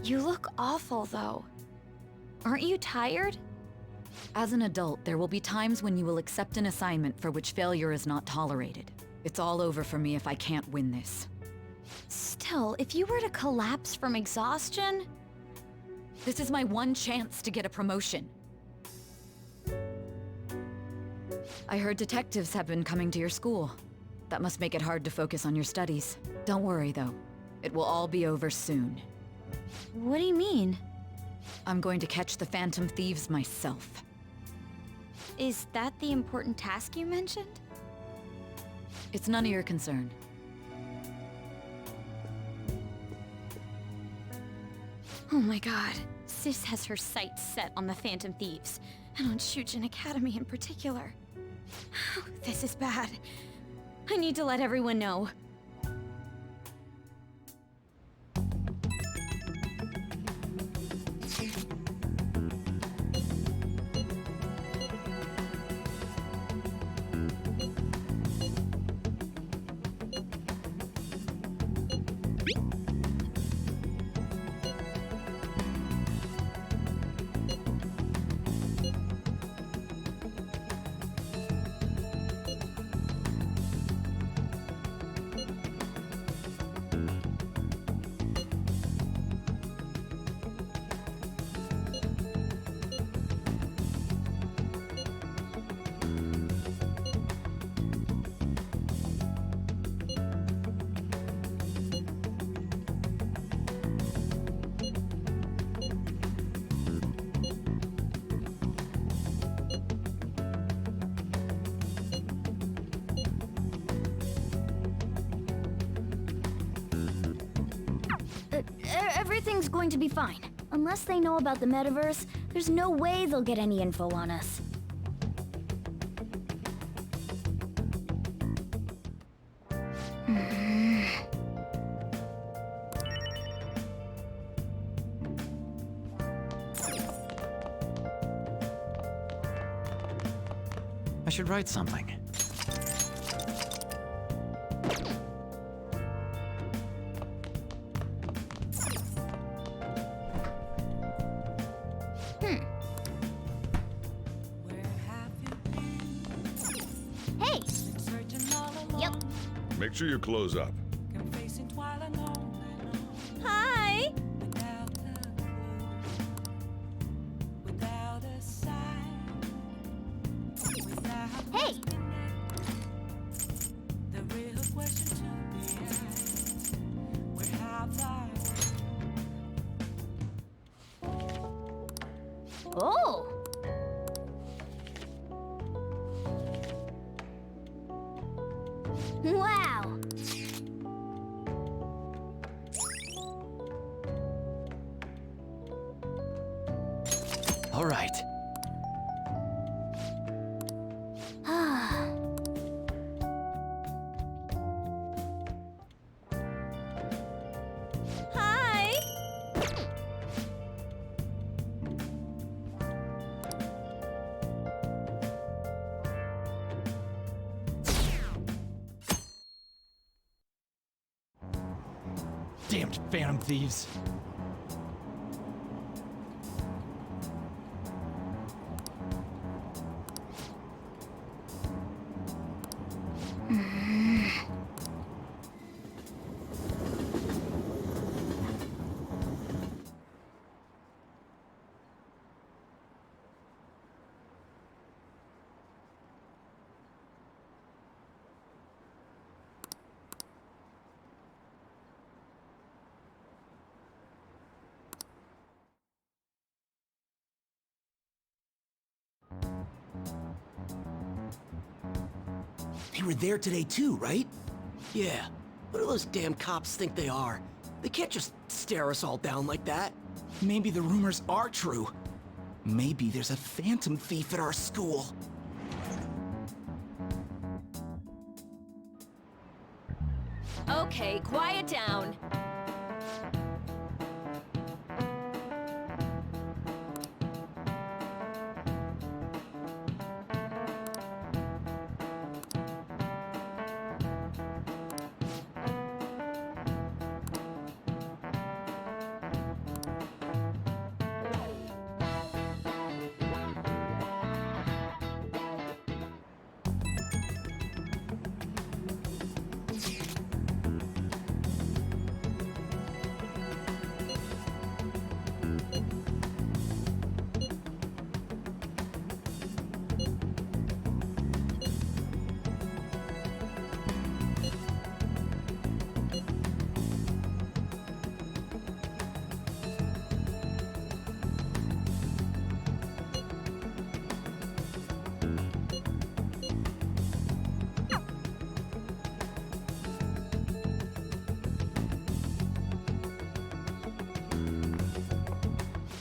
You look awful, though. Aren't you tired? As an adult, there will be times when you will accept an assignment for which failure is not tolerated. It's all over for me if I can't win this. Still, if you were to collapse from exhaustion... This is my one chance to get a promotion. I heard detectives have been coming to your school. That must make it hard to focus on your studies. Don't worry, though. It will all be over soon. What do you mean? I'm going to catch the Phantom Thieves myself. Is that the important task you mentioned? It's none of your concern. Oh my god. Sis has her sights set on the Phantom Thieves, and on Shujin Academy in particular. This is bad. I need to let everyone know. Everything's going to be fine. Unless they know about the metaverse, there's no way they'll get any info on us. I should write something. Hey! Yep. Make sure you close up. Confessing while alone and Hi! without a clue, without a sign, without Hey! the real question to be asked: where have I? Oh! Wow! All right. Hi! Damned Phantom Thieves. They were there today too, right? Yeah. What do those damn cops think they are? They can't just stare us all down like that. Maybe the rumors are true. Maybe there's a Phantom Thief at our school. Okay, quiet down.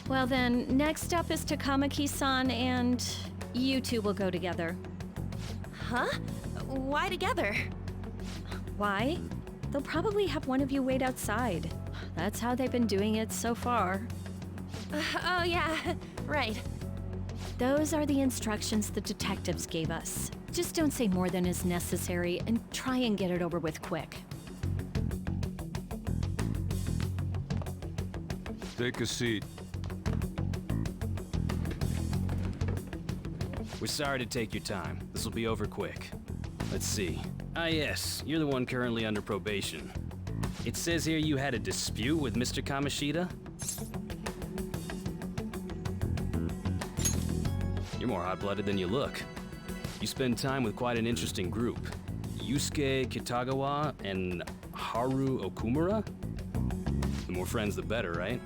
Well then, next up is Takamaki-san, and you two will go together. Huh? Why together? Why? They'll probably have one of you wait outside. That's how they've been doing it so far. Oh yeah, right. Those are the instructions the detectives gave us. Just don't say more than is necessary and try and get it over with quick. Take a seat. We're sorry to take your time. This will be over quick. Let's see. Ah yes, you're the one currently under probation. It says here you had a dispute with Mr. Kamoshida? You're more hot-blooded than you look. You spend time with quite an interesting group. Yusuke Kitagawa and Haru Okumura? The more friends, the better, right?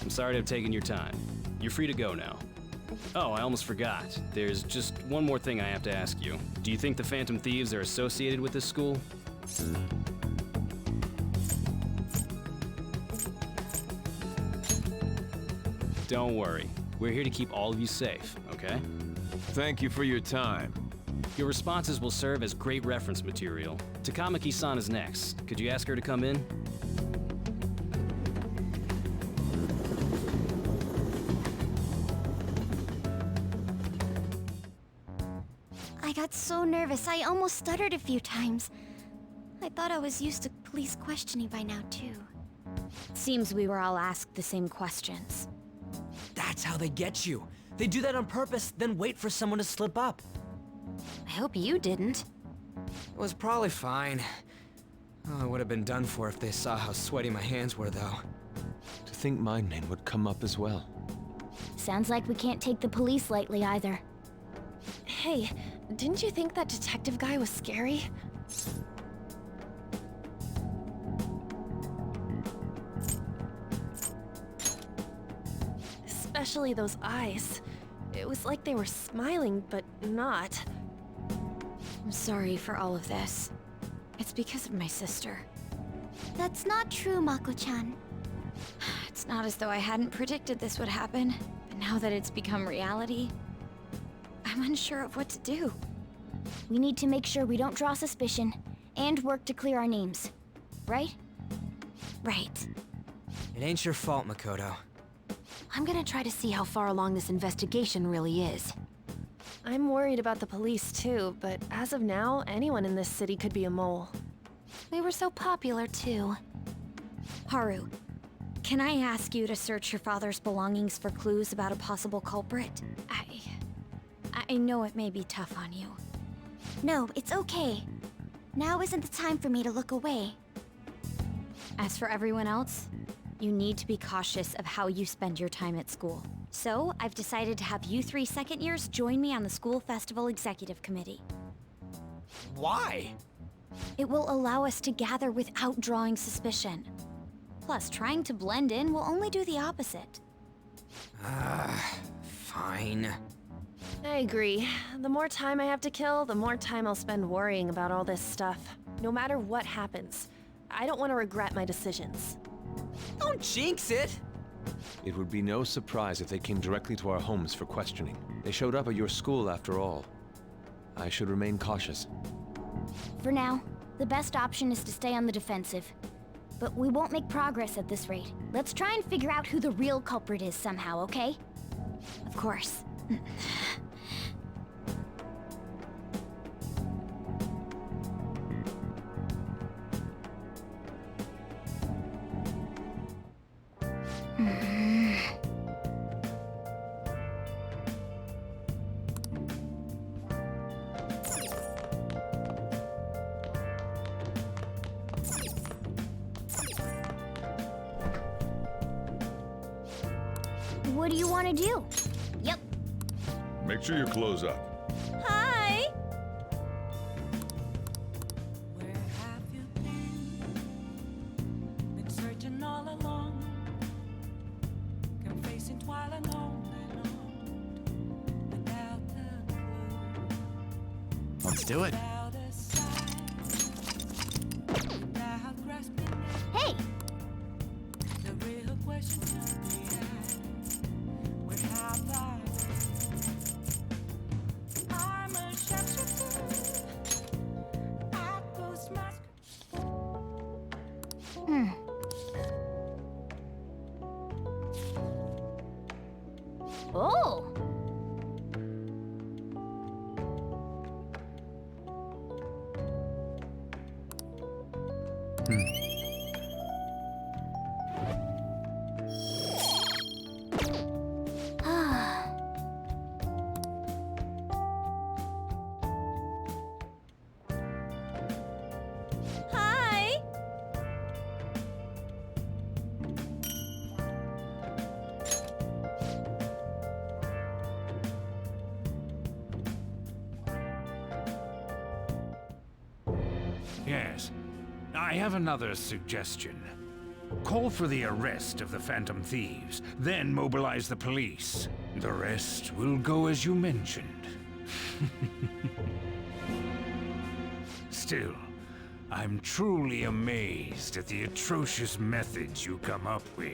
I'm sorry to have taken your time. You're free to go now. Oh, I almost forgot. There's just one more thing I have to ask you. Do you think the Phantom Thieves are associated with this school? Don't worry. We're here to keep all of you safe, okay? Thank you for your time. Your responses will serve as great reference material. Takamaki-san is next. Could you ask her to come in? I got so nervous, I almost stuttered a few times. I thought I was used to police questioning by now, too. Seems we were all asked the same questions. That's how they get you. They do that on purpose, then wait for someone to slip up. I hope you didn't. It was probably fine. Oh, I would have been done for if they saw how sweaty my hands were, though. To think my name would come up as well. Sounds like we can't take the police lightly either. Hey, didn't you think that detective guy was scary? Especially those eyes. It was like they were smiling, but not. I'm sorry for all of this. It's because of my sister. That's not true, Mako-chan. It's not as though I hadn't predicted this would happen, but now that it's become reality, I'm unsure of what to do. We need to make sure we don't draw suspicion, and work to clear our names. Right? Right. It ain't your fault, Makoto. I'm gonna try to see how far along this investigation really is. I'm worried about the police too, but as of now, anyone in this city could be a mole. We were so popular too. Haru, can I ask you to search your father's belongings for clues about a possible culprit? I know it may be tough on you. No, it's okay. Now isn't the time for me to look away. As for everyone else, you need to be cautious of how you spend your time at school. So, I've decided to have you 3 second years join me on the School Festival Executive Committee. Why? It will allow us to gather without drawing suspicion. Plus, trying to blend in will only do the opposite. Fine. I agree. The more time I have to kill, the more time I'll spend worrying about all this stuff. No matter what happens. I don't want to regret my decisions. Don't jinx it! It would be no surprise if they came directly to our homes for questioning. They showed up at your school after all. I should remain cautious. For now, the best option is to stay on the defensive. But we won't make progress at this rate. Let's try and figure out who the real culprit is somehow, okay? Of course. What do you want to do? Yep. Make sure you close up. Hi! Where have you been searching all along, confessing while alone and on, without a clue, Let's do it. without a sign, without grasping at Hey! the real question to be asked. Where have I been? I'm a sharpshooter. I post my Oh! Hi! Yes. I have another suggestion. Call for the arrest of the Phantom Thieves, then mobilize the police. The rest will go as you mentioned. Still, I'm truly amazed at the atrocious methods you come up with.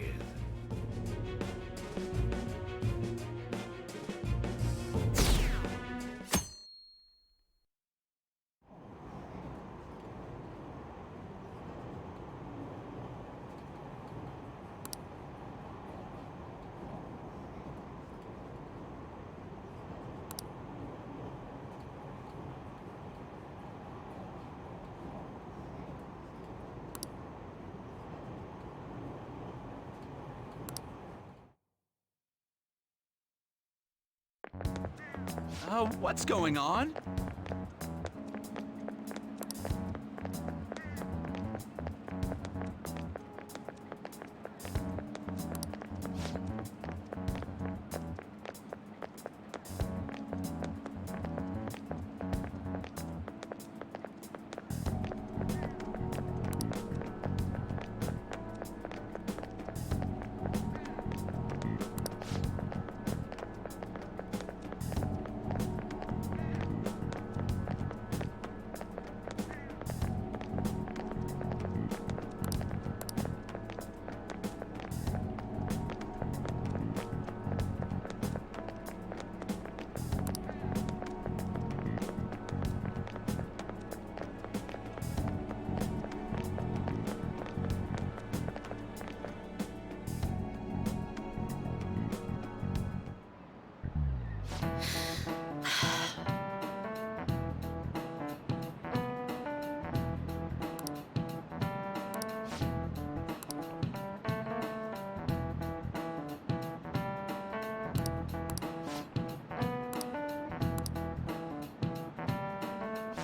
What's going on?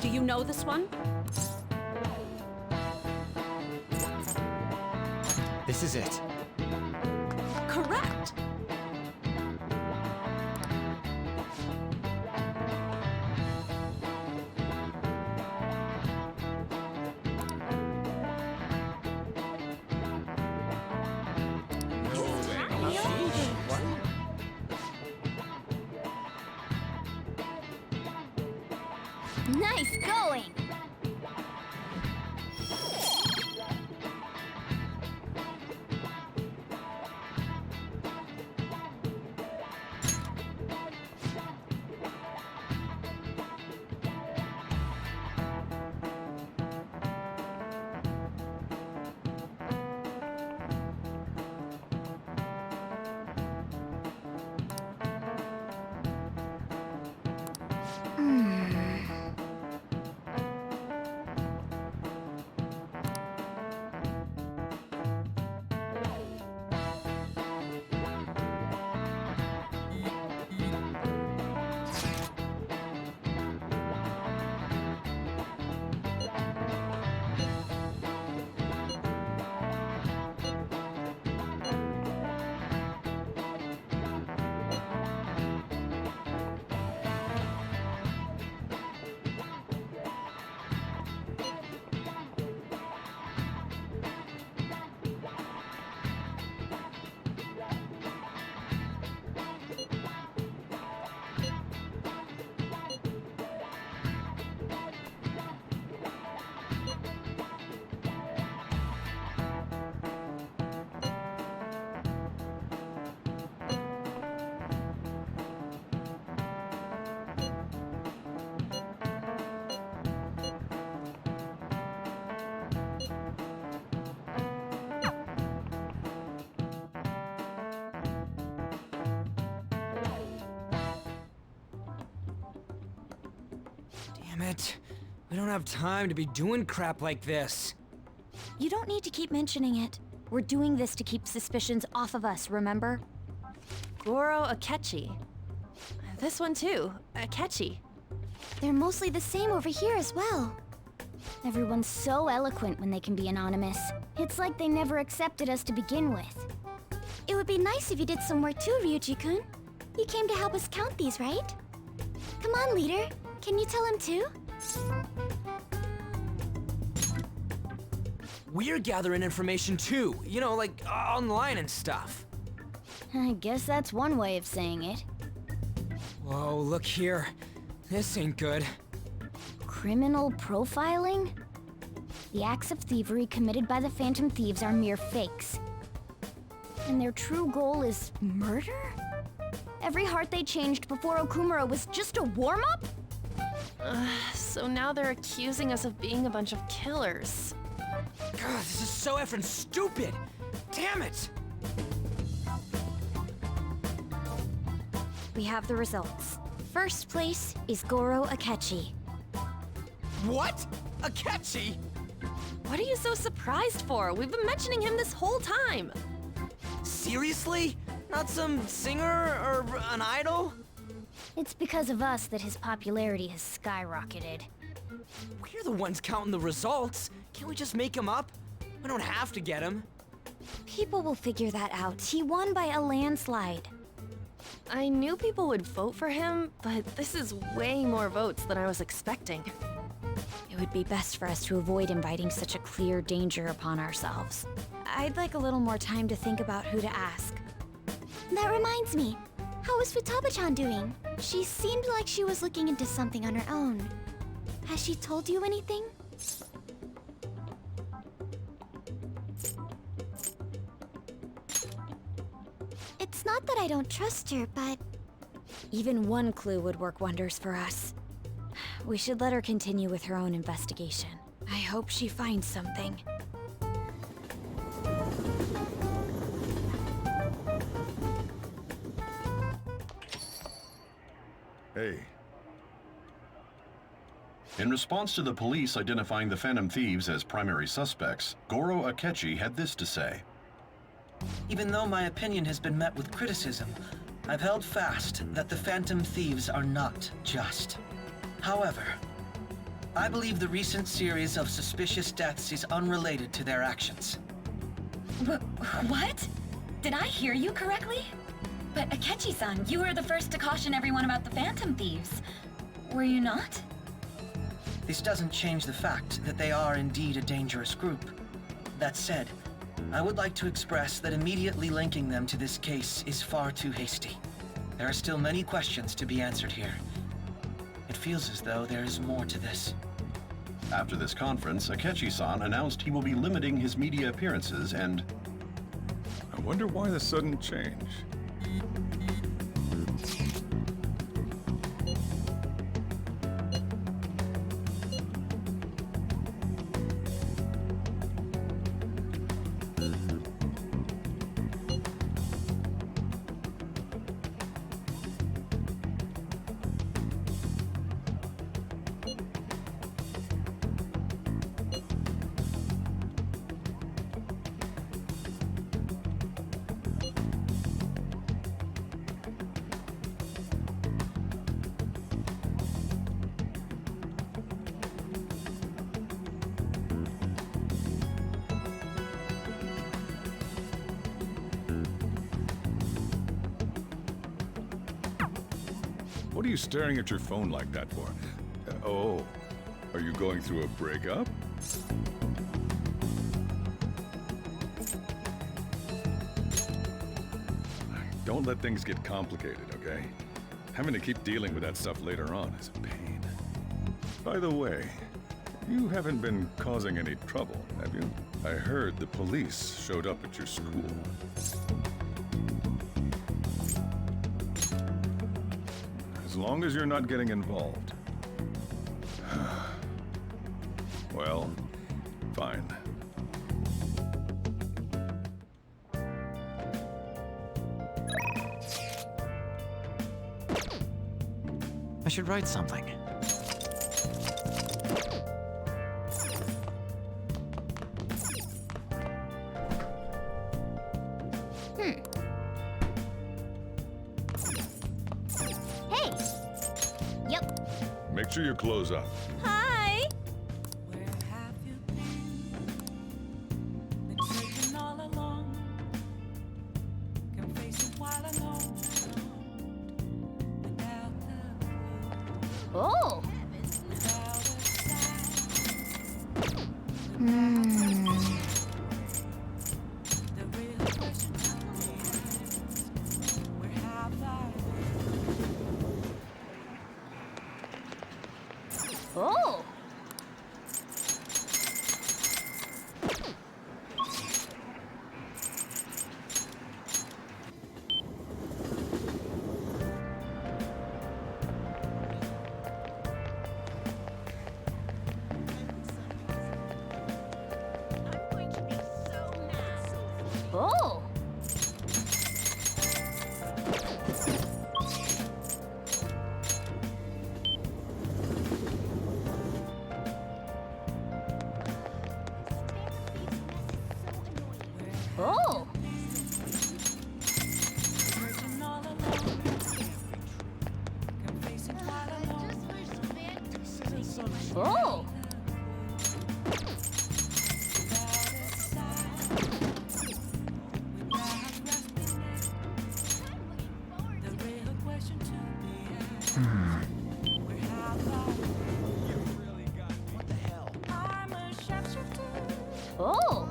Do you know this one? This is it. Correct! Nice going! Damn it. We don't have time to be doing crap like this. You don't need to keep mentioning it. We're doing this to keep suspicions off of us, remember? Goro Akechi. This one too, Akechi. They're mostly the same over here as well. Everyone's so eloquent when they can be anonymous. It's like they never accepted us to begin with. It would be nice if you did some work too, Ryuji-kun. You came to help us count these, right? Come on, leader. Can you tell him too? We're gathering information too, you know, like online and stuff. I guess that's one way of saying it. Whoa, look here. This ain't good. Criminal profiling? The acts of thievery committed by the Phantom Thieves are mere fakes. And their true goal is murder? Every heart they changed before Okumura was just a warm-up? So now they're accusing us of being a bunch of killers. God, this is so effing stupid! Damn it! We have the results. First place is Goro Akechi. What? Akechi? What are you so surprised for? We've been mentioning him this whole time. Seriously? Not some singer or an idol? It's because of us that his popularity has skyrocketed. We're the ones counting the results. Can't we just make him up? We don't have to get him. People will figure that out. He won by a landslide. I knew people would vote for him, but this is way more votes than I was expecting. It would be best for us to avoid inviting such a clear danger upon ourselves. I'd like a little more time to think about who to ask. That reminds me. How is Futaba-chan doing? She seemed like she was looking into something on her own. Has she told you anything? It's not that I don't trust her, but... Even one clue would work wonders for us. We should let her continue with her own investigation. I hope she finds something. Hey. In response to the police identifying the Phantom Thieves as primary suspects, Goro Akechi had this to say. Even though my opinion has been met with criticism, I've held fast that the Phantom Thieves are not just. However, I believe the recent series of suspicious deaths is unrelated to their actions. What? Did I hear you correctly? But Akechi-san, you were the first to caution everyone about the Phantom Thieves. Were you not? This doesn't change the fact that they are indeed a dangerous group. That said, I would like to express that immediately linking them to this case is far too hasty. There are still many questions to be answered here. It feels as though there is more to this. After this conference, Akechi-san announced he will be limiting his media appearances and... I wonder why the sudden change. What are you staring at your phone like that for? Oh, are you going through a breakup? Don't let things get complicated, okay? Having to keep dealing with that stuff later on is a pain. By the way, you haven't been causing any trouble, have you? I heard the police showed up at your school. As long as you're not getting involved. Well, fine. I should write something. Hey! Yep. Make sure your clothes up. Hi! Taken all along, can face it while alone. Oh! Oh! Oh! Oh! Oh! Oh! Oh!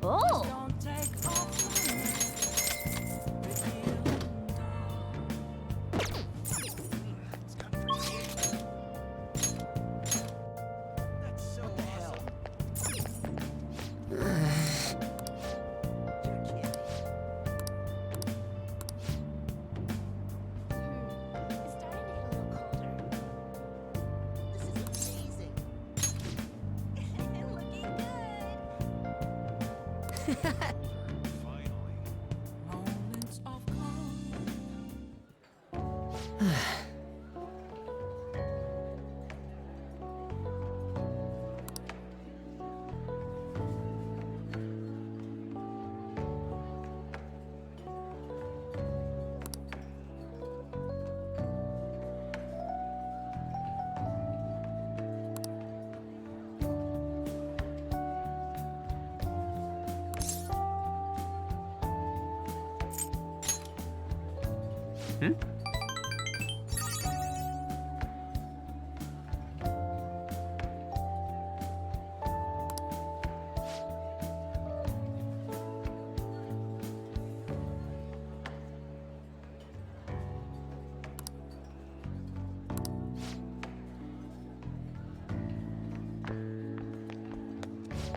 Oh!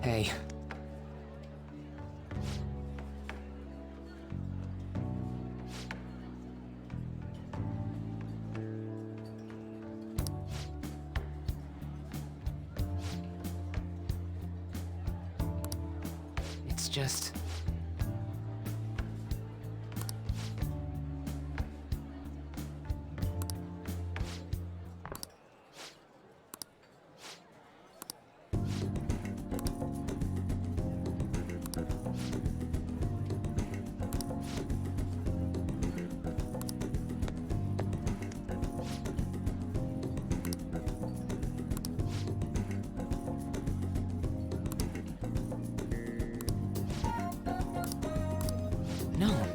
Hey. It's just...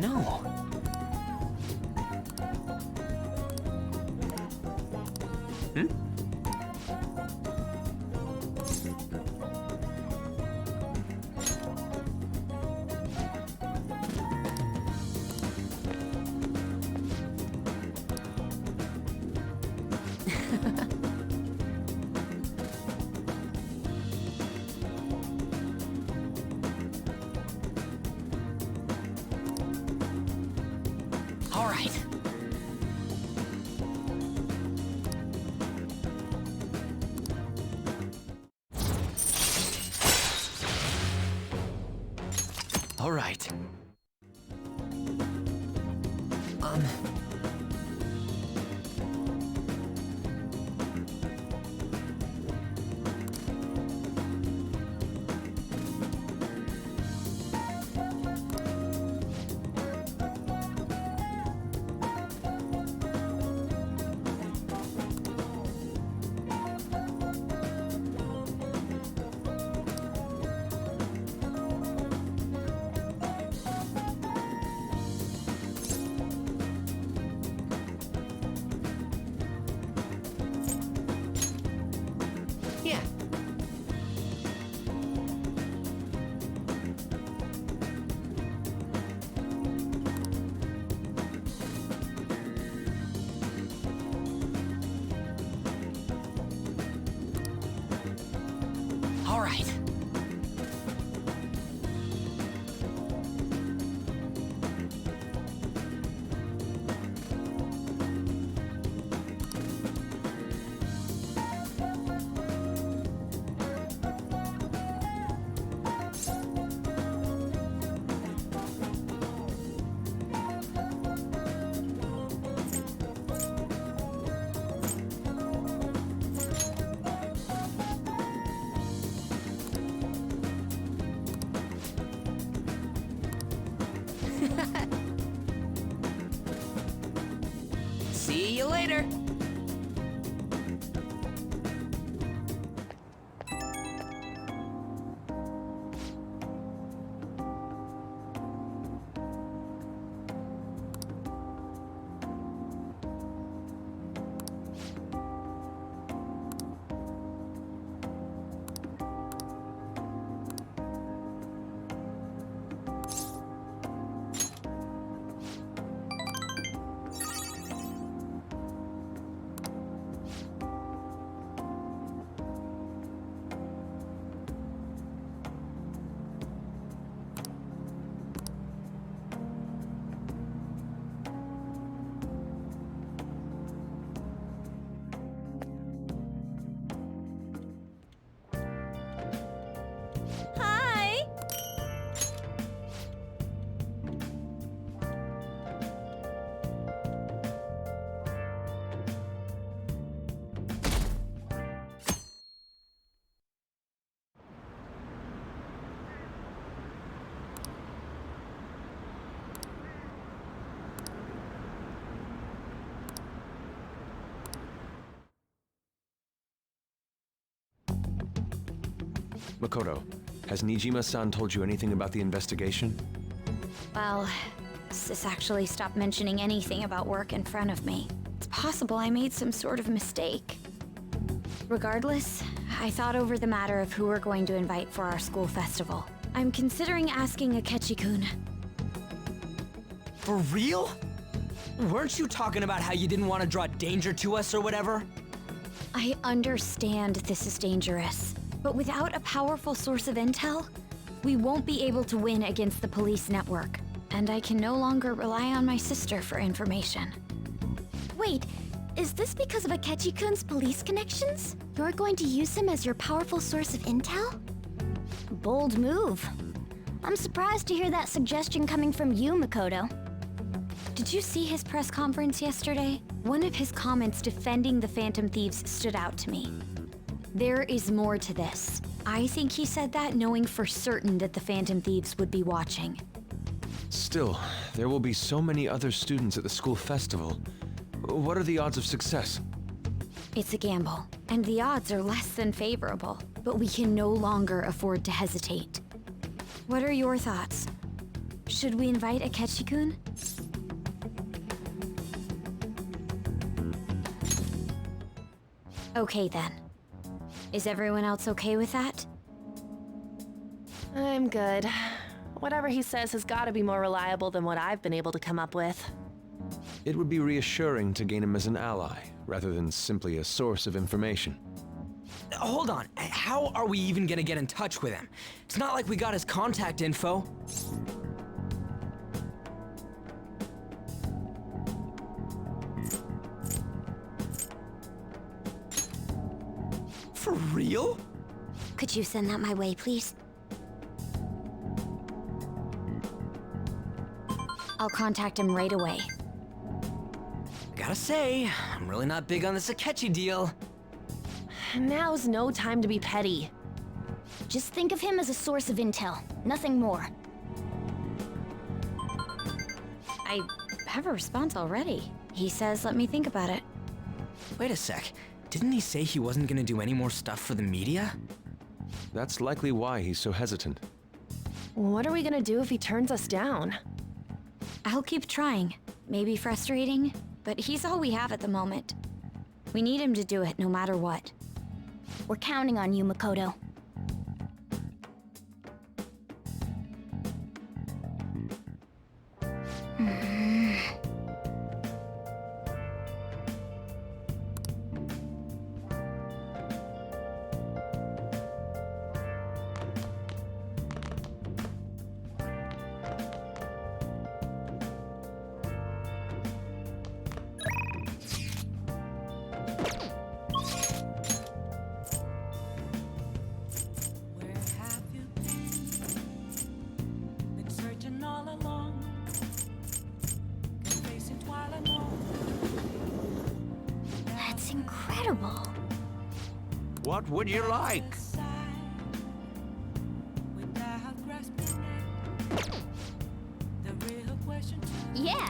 No. All right. All right. Yeah. All right. See you later. Hi! Makoto, has Nijima-san told you anything about the investigation? Well, Justice actually stopped mentioning anything about work in front of me. It's possible I made some sort of mistake. Regardless, I thought over the matter of who we're going to invite for our school festival. I'm considering asking Akechi-kun. For real? Weren't you talking about how you didn't want to draw danger to us or whatever? I understand this is dangerous, but without a powerful source of intel, we won't be able to win against the police network, and I can no longer rely on my sister for information. Wait, is this because of Akechi-kun's police connections? You're going to use him as your powerful source of intel? Bold move. I'm surprised to hear that suggestion coming from you, Makoto. Did you see his press conference yesterday? One of his comments defending the Phantom Thieves stood out to me. There is more to this. I think he said that knowing for certain that the Phantom Thieves would be watching. Still, there will be so many other students at the school festival. What are the odds of success? It's a gamble, and the odds are less than favorable, but we can no longer afford to hesitate. What are your thoughts? Should we invite Akechi-kun? Okay then. Is everyone else okay with that? I'm good. Whatever he says has got to be more reliable than what I've been able to come up with. It would be reassuring to gain him as an ally, rather than simply a source of information. Hold on, how are we even gonna get in touch with him? It's not like we got his contact info. For real? Could you send that my way, please? I'll contact him right away. Gotta say, I'm really not big on this Akechi deal. Now's no time to be petty. Just think of him as a source of intel, nothing more. I have a response already. He says let me think about it. Wait a sec. Didn't he say he wasn't gonna do any more stuff for the media? That's likely why he's so hesitant. What are we gonna do if he turns us down? I'll keep trying. Maybe frustrating, but he's all we have at the moment. We need him to do it no matter what. We're counting on you, Makoto. That's incredible. What would you like? Yeah.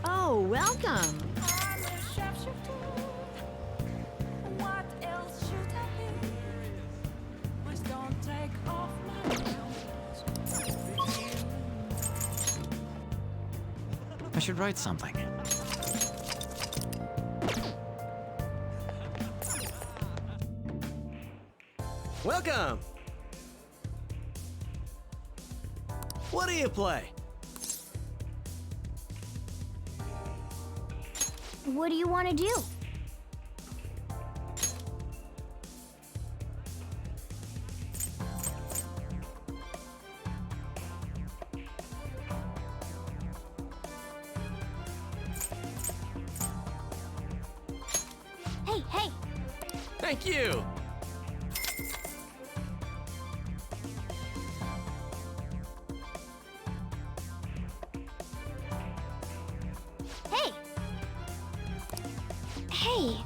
Oh, welcome. I should write something. Welcome! What do you play? What do you want to do? Hey, hey! Thank you! Hey! Hey!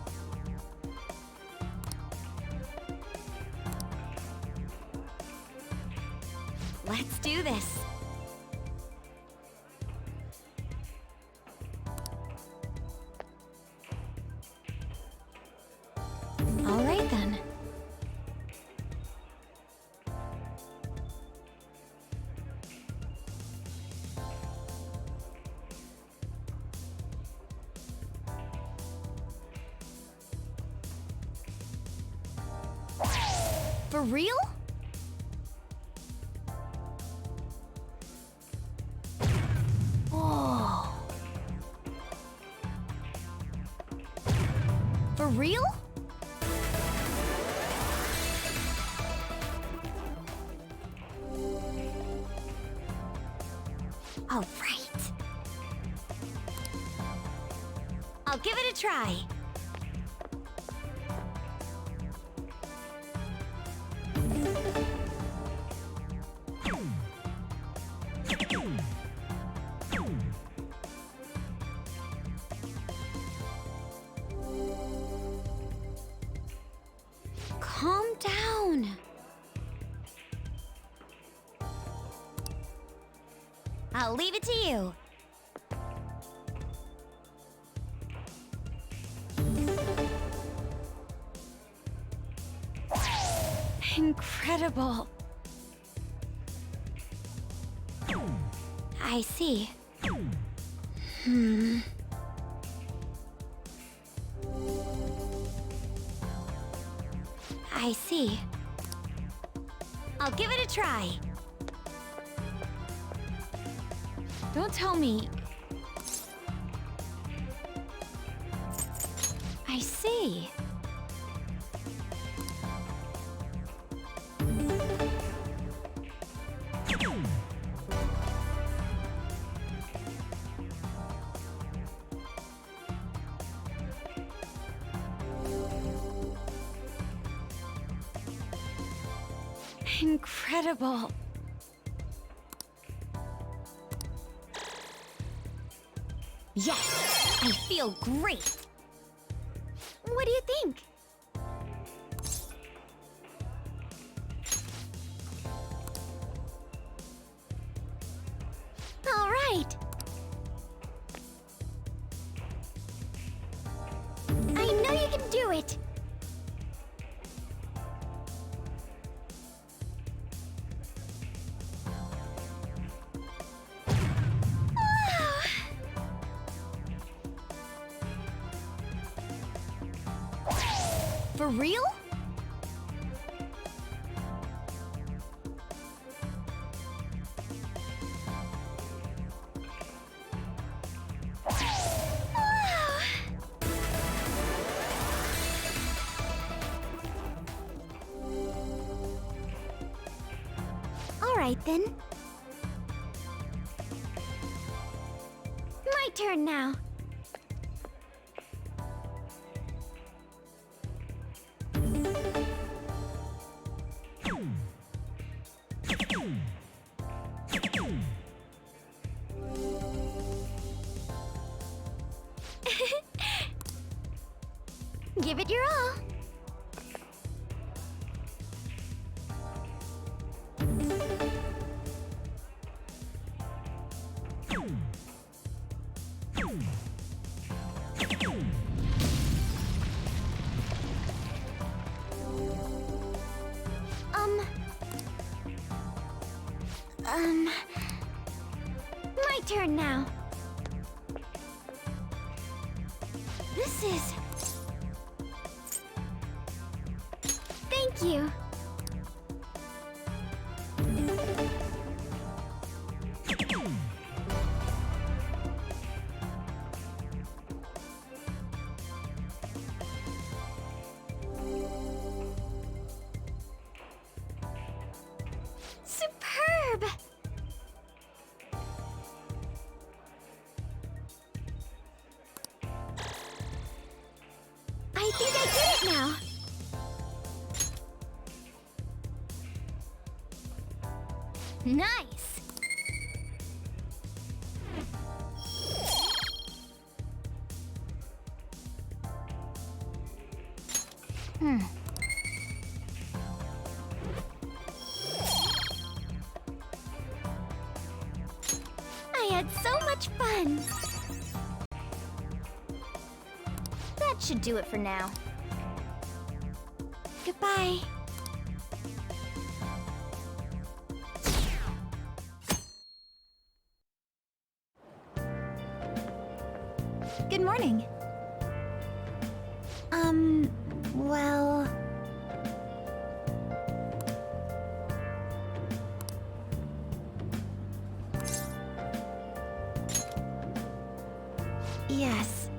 Let's do this. For real? Whoa. For real? All right. I'll give it a try. Calm down. I'll leave it to you. Incredible. I see. I see. I'll give it a try. Don't tell me. I see. Incredible. Yes, I feel great. What do you think? All right. I know you can do it. For real? All right then. My turn now. Give it your all. My turn now. This is... Thank you. Superb! I think I get it now. Nice! I had so much fun! That should do it for now. Goodbye. Good morning. Well... Yes.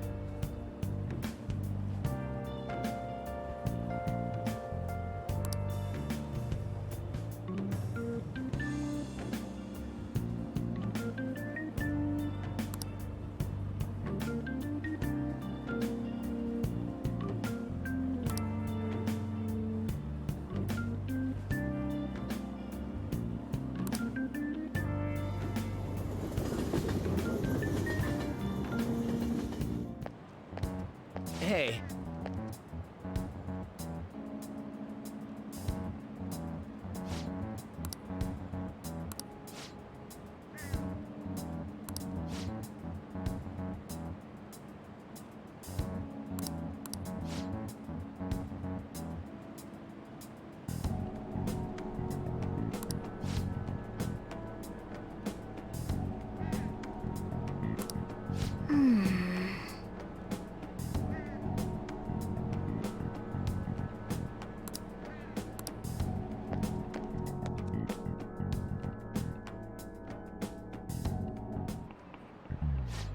Hey.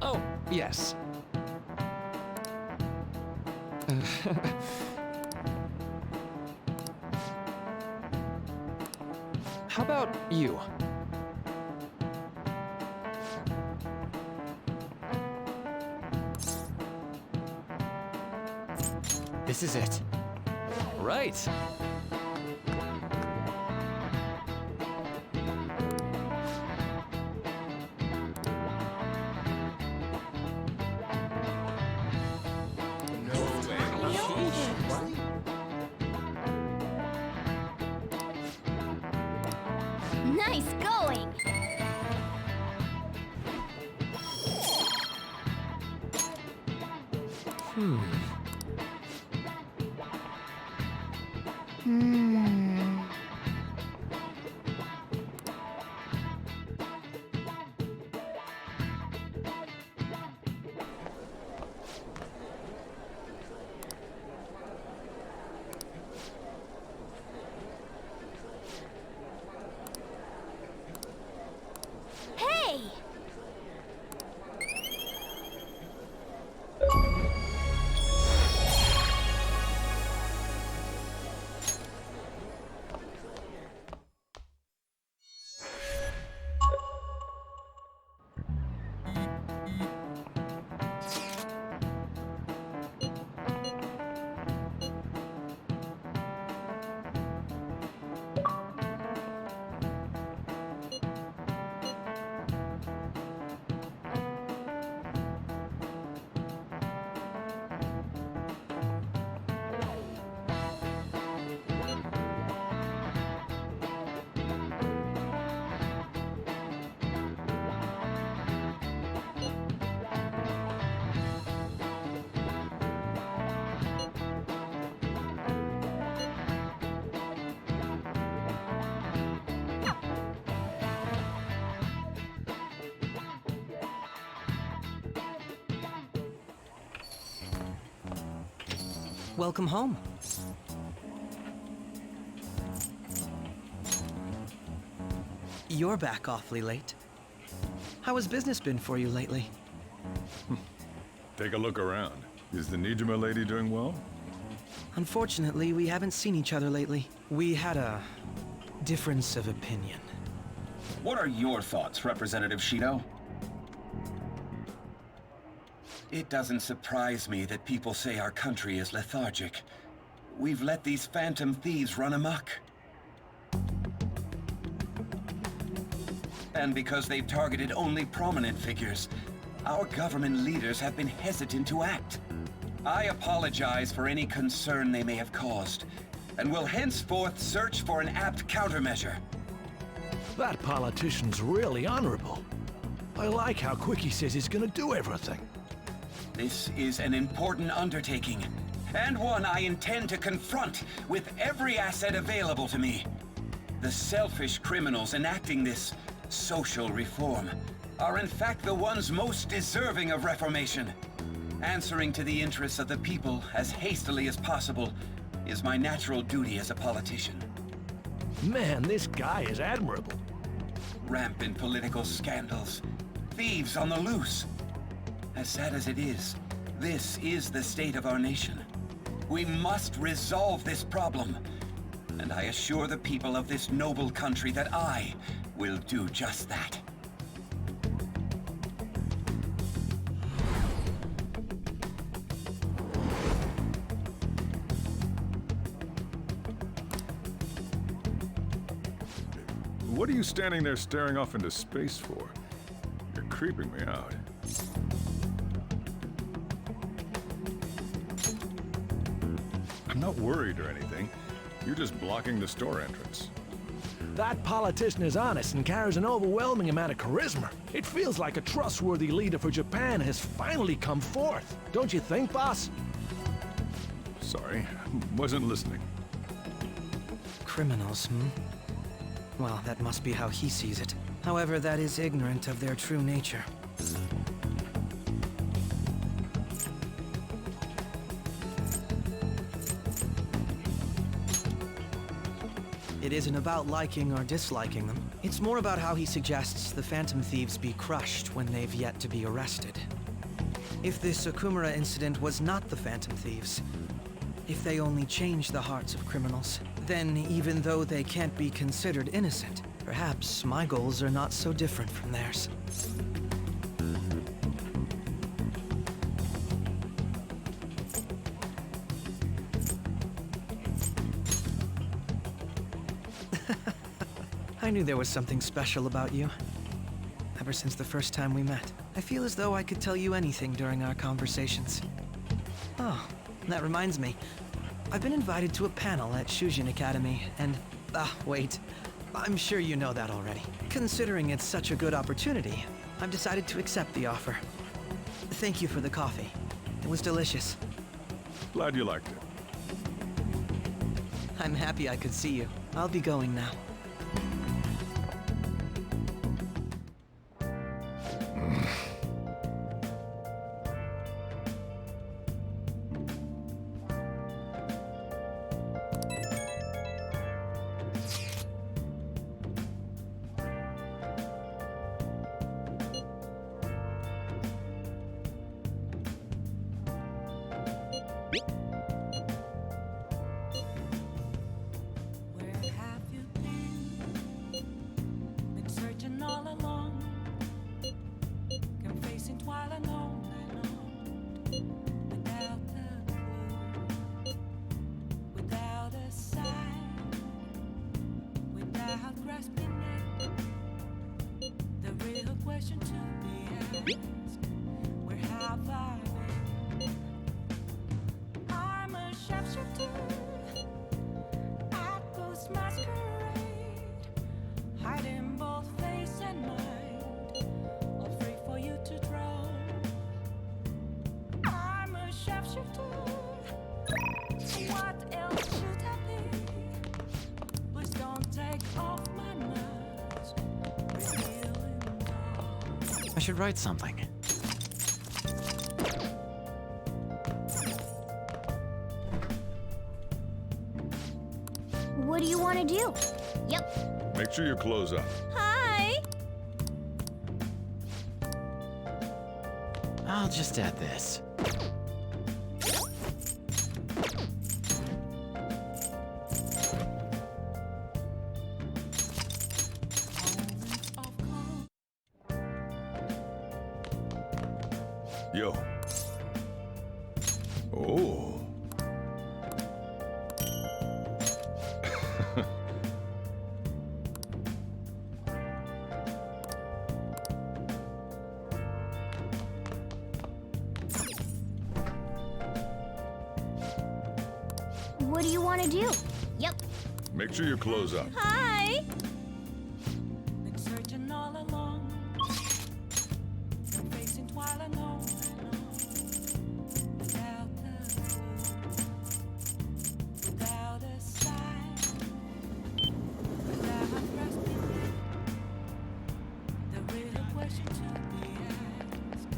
Oh, yes. How about you? This is it. Right. Nice going! Hey! Welcome home. You're back awfully late. How has business been for you lately? Take a look around. Is the Nijima lady doing well? Unfortunately, we haven't seen each other lately. We had a difference of opinion. What are your thoughts, Representative Shido? It doesn't surprise me that people say our country is lethargic. We've let these phantom thieves run amok. And because they've targeted only prominent figures, our government leaders have been hesitant to act. I apologize for any concern they may have caused, and will henceforth search for an apt countermeasure. That politician's really honorable. I like how quick he says he's gonna do everything. This is an important undertaking, and one I intend to confront with every asset available to me. The selfish criminals enacting this social reform are in fact the ones most deserving of reformation. Answering to the interests of the people as hastily as possible is my natural duty as a politician. Man, this guy is admirable. Rampant political scandals, thieves on the loose. As sad as it is, this is the state of our nation. We must resolve this problem. And I assure the people of this noble country that I will do just that. What are you standing there staring off into space for? You're creeping me out. I'm not worried or anything. You're just blocking the store entrance. That politician is honest and carries an overwhelming amount of charisma. It feels like a trustworthy leader for Japan has finally come forth. Don't you think, boss? Sorry, wasn't listening. Criminals, Well, that must be how he sees it. However, that is ignorant of their true nature. It isn't about liking or disliking them. It's more about how he suggests the Phantom Thieves be crushed when they've yet to be arrested. If this Okumura incident was not the Phantom Thieves, if they only change the hearts of criminals, then even though they can't be considered innocent, perhaps my goals are not so different from theirs. I knew there was something special about you. Ever since the first time we met, I feel as though I could tell you anything during our conversations. Oh, that reminds me. I've been invited to a panel at Shujin Academy, and... wait. I'm sure you know that already. Considering it's such a good opportunity, I've decided to accept the offer. Thank you for the coffee. It was delicious. Glad you liked it. I'm happy I could see you. I'll be going now. I should write something. What do you want to do? Yep. Make sure you close up. Hi! I'll just add this. Yo. Oh. What do you want to do? Yep. Make sure you close up. Hi! Been searching all along, been facing while I know, without the clue, without a sign, without grasping the real question to be asked.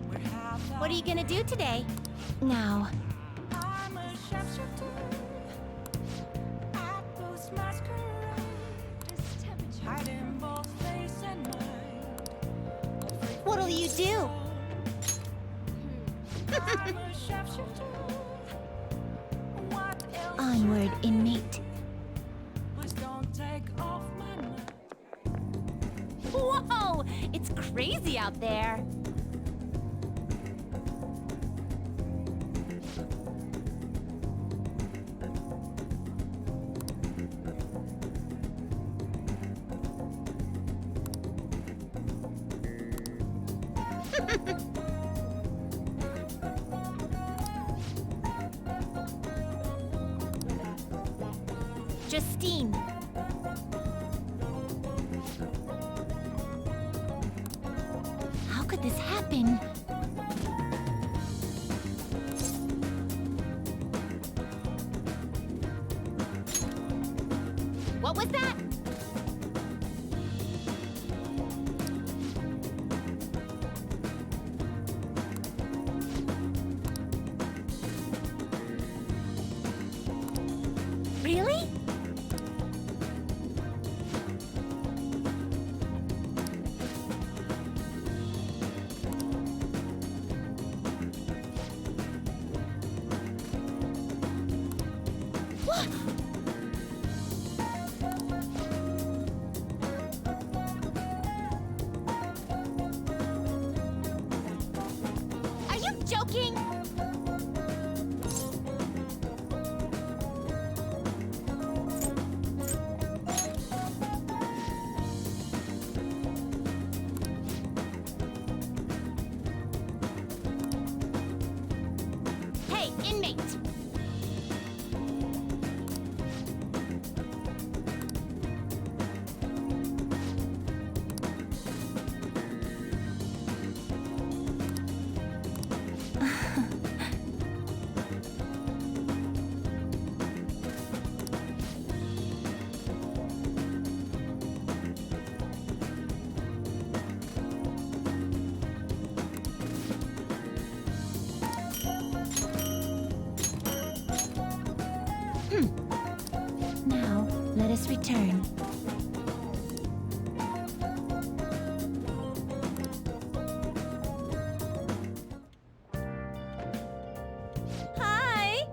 Where have What are you gonna do today? Now. I'm a sharpshooter. I post masquerade, hiding both face and mind. What'll you do? Onward, inmate. Whoa! It's crazy out there. Justine. How could this happen? What was that? Really? What? Are you joking? Hey, inmate! Now, let us return. Hi!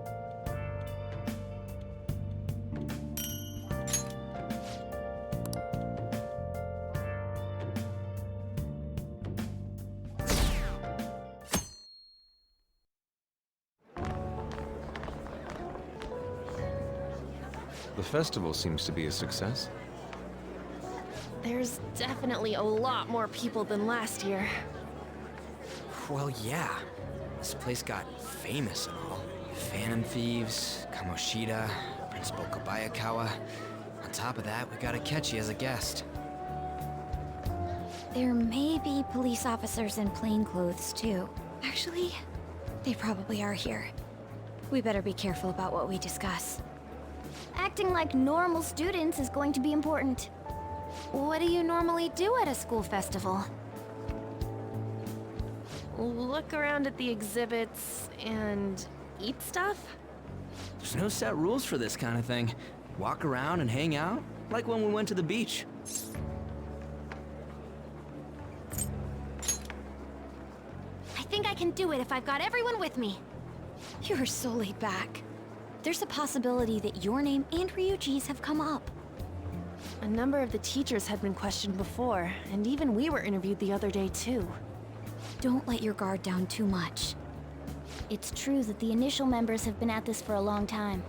The festival seems to be a success. There's definitely a lot more people than last year. Well, yeah. This place got famous and all. Phantom Thieves, Kamoshida, Principal Kobayakawa. On top of that, we got Akechi as a guest. There may be police officers in plainclothes, too. Actually, they probably are here. We better be careful about what we discuss. Acting like normal students is going to be important. What do you normally do at a school festival? Look around at the exhibits and eat stuff? There's no set rules for this kind of thing. Walk around and hang out, like when we went to the beach. I think I can do it if I've got everyone with me. You are so laid back. There's a possibility that your name and Ryuji's have come up. A number of the teachers had been questioned before, and even we were interviewed the other day too. Don't let your guard down too much. It's true that the initial members have been at this for a long time,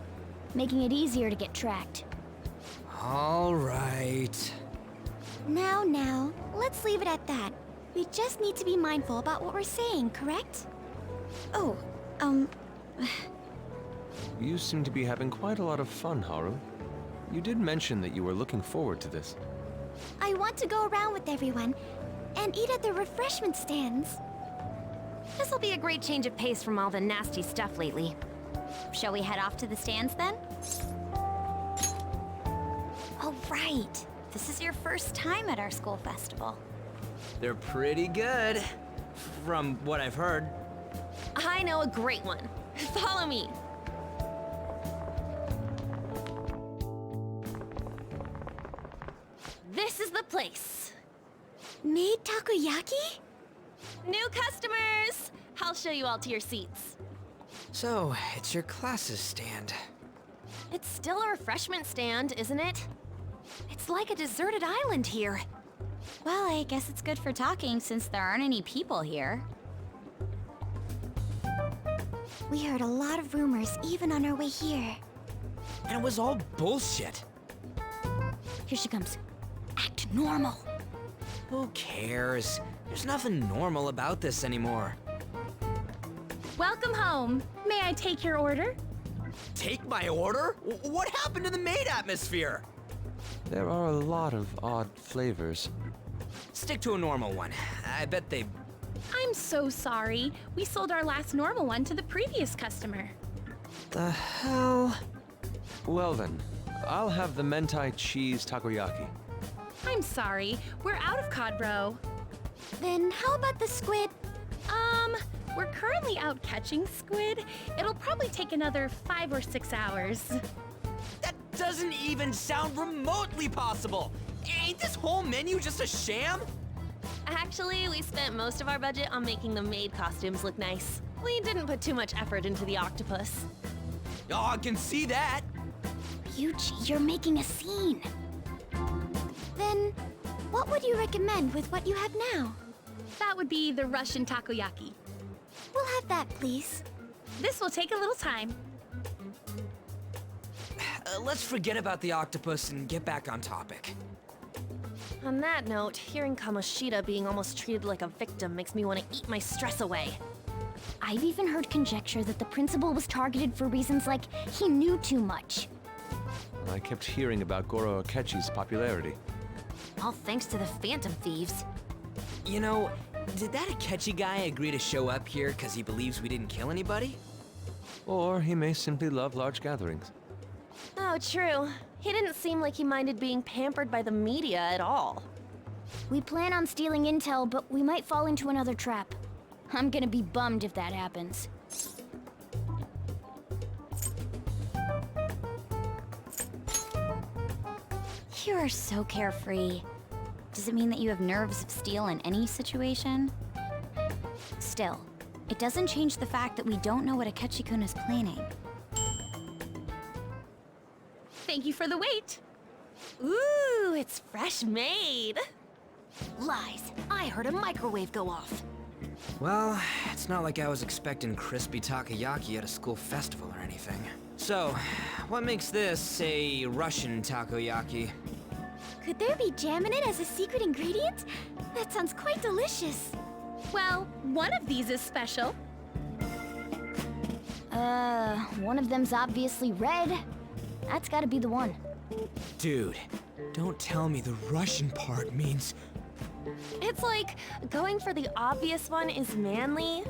making it easier to get tracked. All right. Now, let's leave it at that. We just need to be mindful about what we're saying, correct? Oh, You seem to be having quite a lot of fun, Haru. You did mention that you were looking forward to this. I want to go around with everyone and eat at the refreshment stands. This'll be a great change of pace from all the nasty stuff lately. Shall we head off to the stands then? Oh, right. This is your first time at our school festival. They're pretty good, from what I've heard. I know a great one. Follow me. This is the place. Made takoyaki? New customers! I'll show you all to your seats. So, it's your class's stand. It's still a refreshment stand, isn't it? It's like a deserted island here. Well, I guess it's good for talking since there aren't any people here. We heard a lot of rumors even on our way here. And it was all bullshit. Here she comes. Act normal. Who cares? There's nothing normal about this anymore. Welcome home. May I take your order? Take my order? What happened to the maid atmosphere? There are a lot of odd flavors. Stick to a normal one. I bet they... I'm so sorry. We sold our last normal one to the previous customer. The hell? Well then, I'll have the mentai cheese takoyaki. I'm sorry. We're out of cod roe. Then how about the squid? We're currently out catching squid. It'll probably take another 5 or 6 hours. That doesn't even sound remotely possible. Ain't this whole menu just a sham? Actually, we spent most of our budget on making the maid costumes look nice. We didn't put too much effort into the octopus. Oh, I can see that. Ryuji, you're making a scene. Then, what would you recommend with what you have now? That would be the Russian takoyaki. We'll have that, please. This will take a little time. Let's forget about the octopus and get back on topic. On that note, hearing Kamoshida being almost treated like a victim makes me want to eat my stress away. I've even heard conjecture that the principal was targeted for reasons like he knew too much. I kept hearing about Goro Akechi's popularity. All thanks to the Phantom Thieves. You know, did that Akechi guy agree to show up here because he believes we didn't kill anybody? Or he may simply love large gatherings. Oh, true. He didn't seem like he minded being pampered by the media at all. We plan on stealing intel, but we might fall into another trap. I'm gonna be bummed if that happens. You are so carefree. Does it mean that you have nerves of steel in any situation? Still, it doesn't change the fact that we don't know what Akechi-kun is planning. Thank you for the wait. Ooh, it's fresh made. Lies. I heard a microwave go off. Well, it's not like I was expecting crispy takoyaki at a school festival or anything. So, what makes this a Russian takoyaki? Could there be jam in it as a secret ingredient? That sounds quite delicious. Well, one of these is special. One of them's obviously red. That's gotta be the one. Dude, don't tell me the Russian part means... It's like going for the obvious one is manly.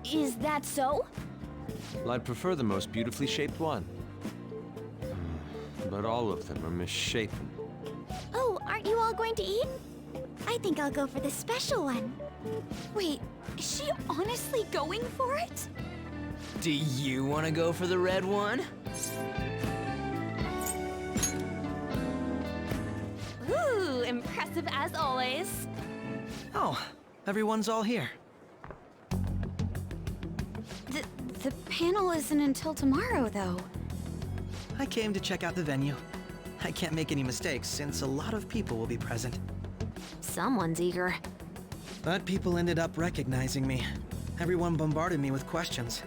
Is that so? Well, I'd prefer the most beautifully shaped one. But all of them are misshapen. Oh, aren't you all going to eat? I think I'll go for the special one. Wait, is she honestly going for it? Do you want to go for the red one? Ooh, impressive as always. Oh, everyone's all here. The panel isn't until tomorrow, though. I came to check out the venue. I can't make any mistakes since a lot of people will be present. Someone's eager. But people ended up recognizing me. Everyone bombarded me with questions.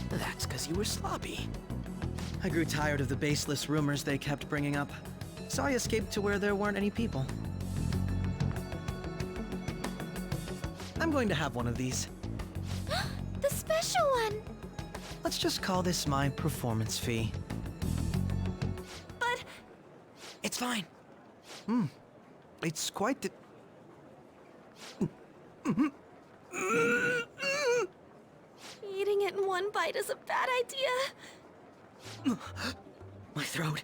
That's because you were sloppy. I grew tired of the baseless rumors they kept bringing up, so I escaped to where there weren't any people. I'm going to have one of these. The special one! Let's just call this my performance fee. But... It's fine. It's quite the... Eating it in one bite is a bad idea. My throat.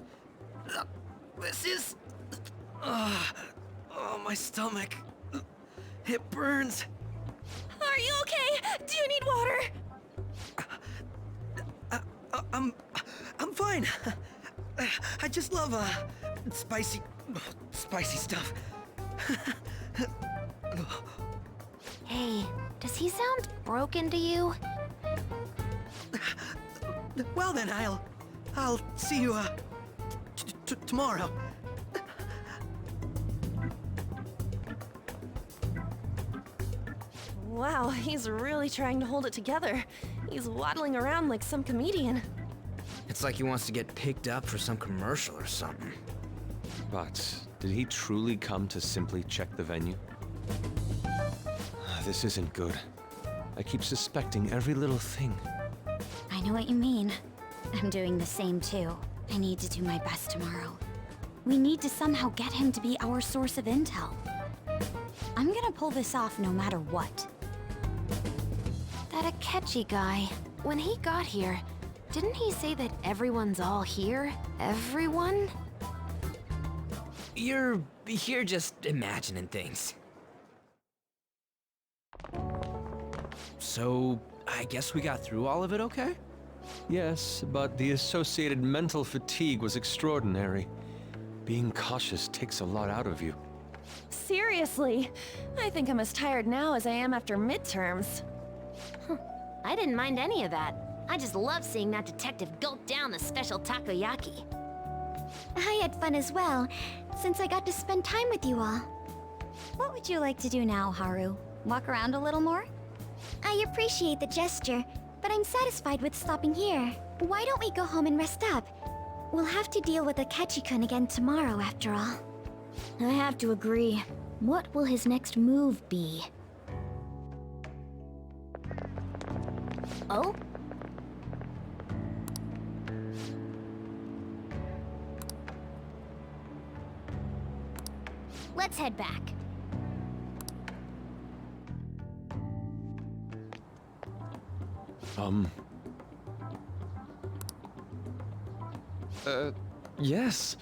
This is... oh, my stomach. It burns. Are you okay? Do you need water? I'm fine. I just love, spicy stuff. Hey, Does he sound broken to you? Well then, I'll see you, tomorrow. Wow, he's really trying to hold it together. He's waddling around like some comedian. It's like he wants to get picked up for some commercial or something. But did he truly come to simply check the venue? This isn't good. I keep suspecting every little thing. I know what you mean. I'm doing the same too. I need to do my best tomorrow. We need to somehow get him to be our source of intel. I'm gonna pull this off no matter what. That Akechi guy, when he got here, didn't he say that everyone's all here? Everyone? You're just imagining things. So, I guess we got through all of it okay? Yes, but the associated mental fatigue was extraordinary. Being cautious takes a lot out of you. Seriously, I think I'm as tired now as I am after midterms. I didn't mind any of that. I just love seeing that detective gulp down the special takoyaki. I had fun as well, since I got to spend time with you all. What would you like to do now, Haru? Walk around a little more? I appreciate the gesture, but I'm satisfied with stopping here. Why don't we go home and rest up? We'll have to deal with Akechi-kun again tomorrow, after all. I have to agree. What will his next move be? Oh? Let's head back. Yes.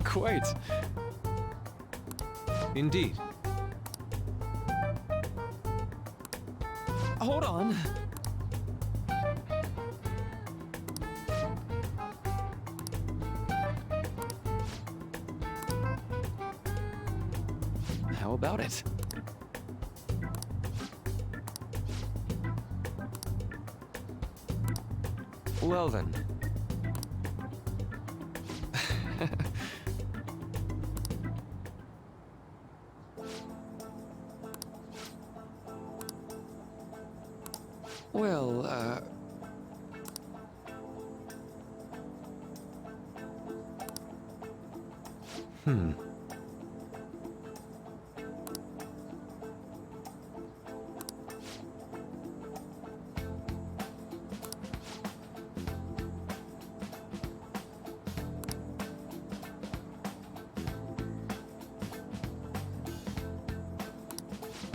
Quite. Indeed. Hold on. How about it? Well then. Well,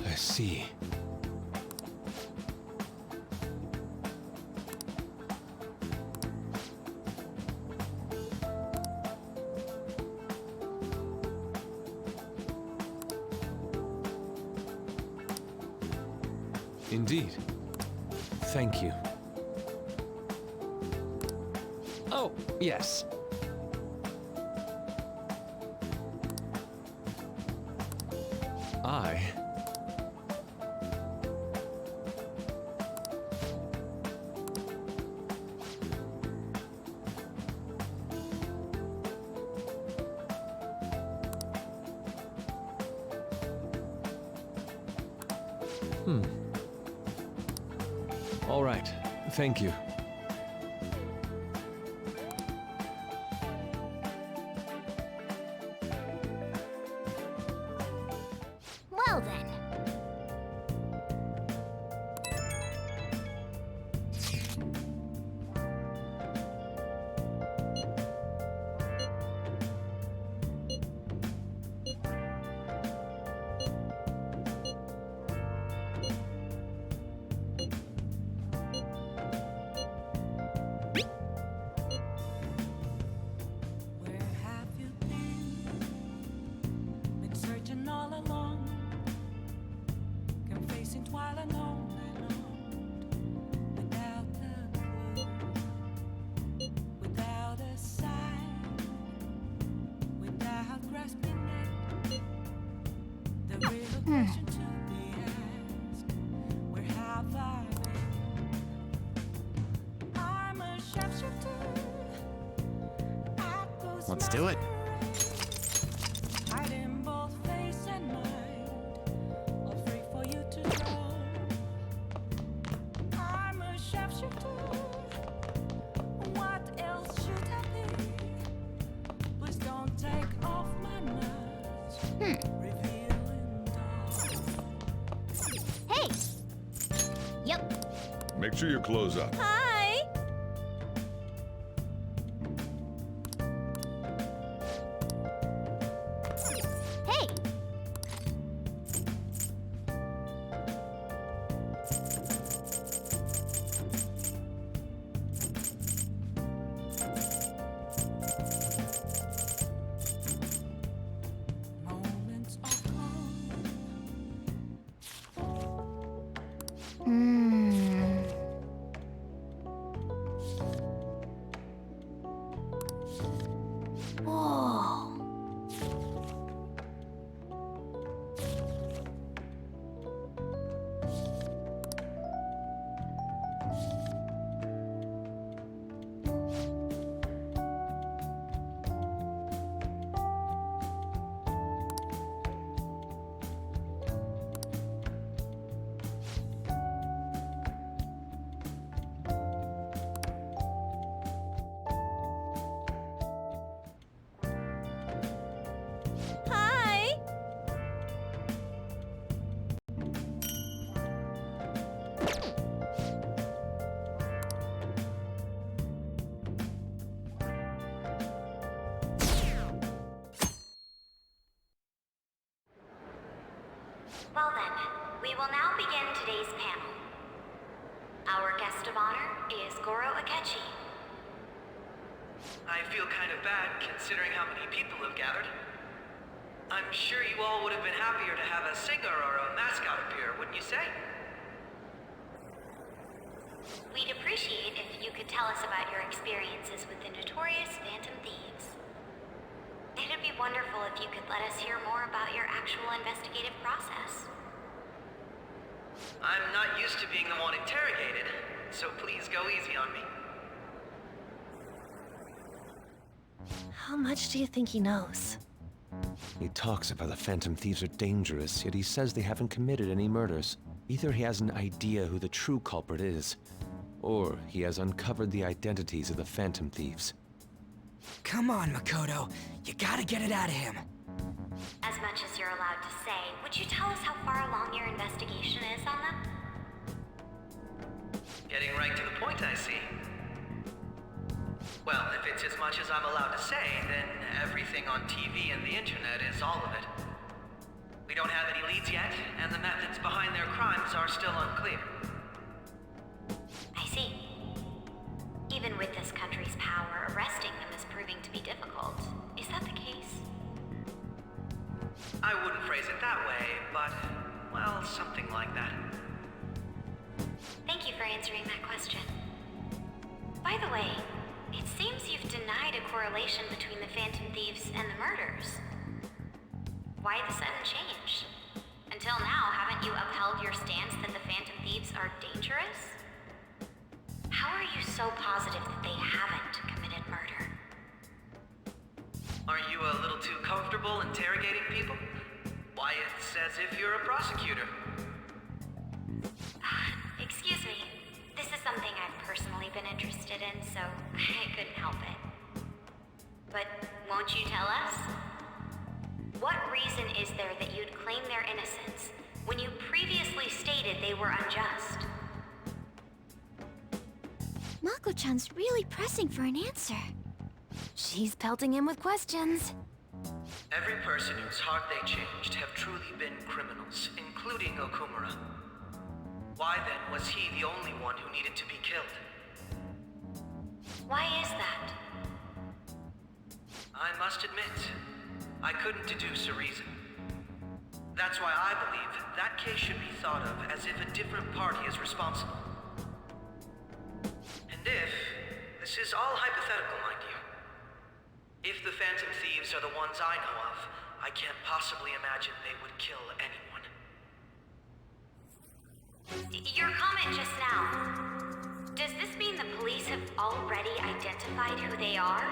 I see. Indeed. Thank you. Oh, yes. I... All right. Thank you. Well then. Where have you been? Been searching all along. question to be asked. Where have I been? I'm a sharpshooter. Let's do it. Hiding both face and mind, all free for you to draw. I'm a sharpshooter. What else should I be? Please don't take off my mask. Revealing dark. Hey! Yep. Make sure you close up. Hi! Hey! Moments of calm. Whoa. Hi! Well then, we will now begin today's panel. Our guest of honor is Goro Akechi. I feel kind of bad considering how many people have gathered. I'm sure you all would have been happier to have a singer or a mascot appear, wouldn't you say? We'd appreciate if you could tell us about your experiences with the notorious Phantom Thieves. It'd be wonderful if you could let us hear more about your actual investigative process. I'm not used to being the one interrogated, so please go easy on me. How much do you think he knows? He talks about the Phantom Thieves are dangerous, yet he says they haven't committed any murders. Either he has an idea who the true culprit is, or he has uncovered the identities of the Phantom Thieves. Come on, Makoto. You gotta get it out of him. As much as you're allowed to say, would you tell us how far along your investigation is on them? Getting right to the point, I see. Well, if it's as much as I'm allowed to say, then everything on TV and the internet is all of it. We don't have any leads yet, and the methods behind their crimes are still unclear. I see. Even with this country's power, arresting them is proving to be difficult. Is that the case? I wouldn't phrase it that way, but, well, something like that. Thank you for answering that question. By the way, it seems you've denied a correlation between the Phantom Thieves and the murders. Why the sudden change? Until now, haven't you upheld your stance that the Phantom Thieves are dangerous? How are you so positive that they haven't committed murder? Aren't you a little too comfortable interrogating people? Why, it's as if you're a prosecutor. Excuse me. This is something I've personally been interested in, so I couldn't help it. But won't you tell us? What reason is there that you'd claim their innocence when you previously stated they were unjust? Mako-chan's really pressing for an answer. She's pelting him with questions. Every person whose heart they changed have truly been criminals, including Okumura. Why then was he the only one who needed to be killed? Why is that? I must admit, I couldn't deduce a reason. That's why I believe that case should be thought of as if a different party is responsible. And if, this is all hypothetical, mind you, if the Phantom Thieves are the ones I know of, I can't possibly imagine they would kill anyone. Your comment just now. Does this mean the police have already identified who they are?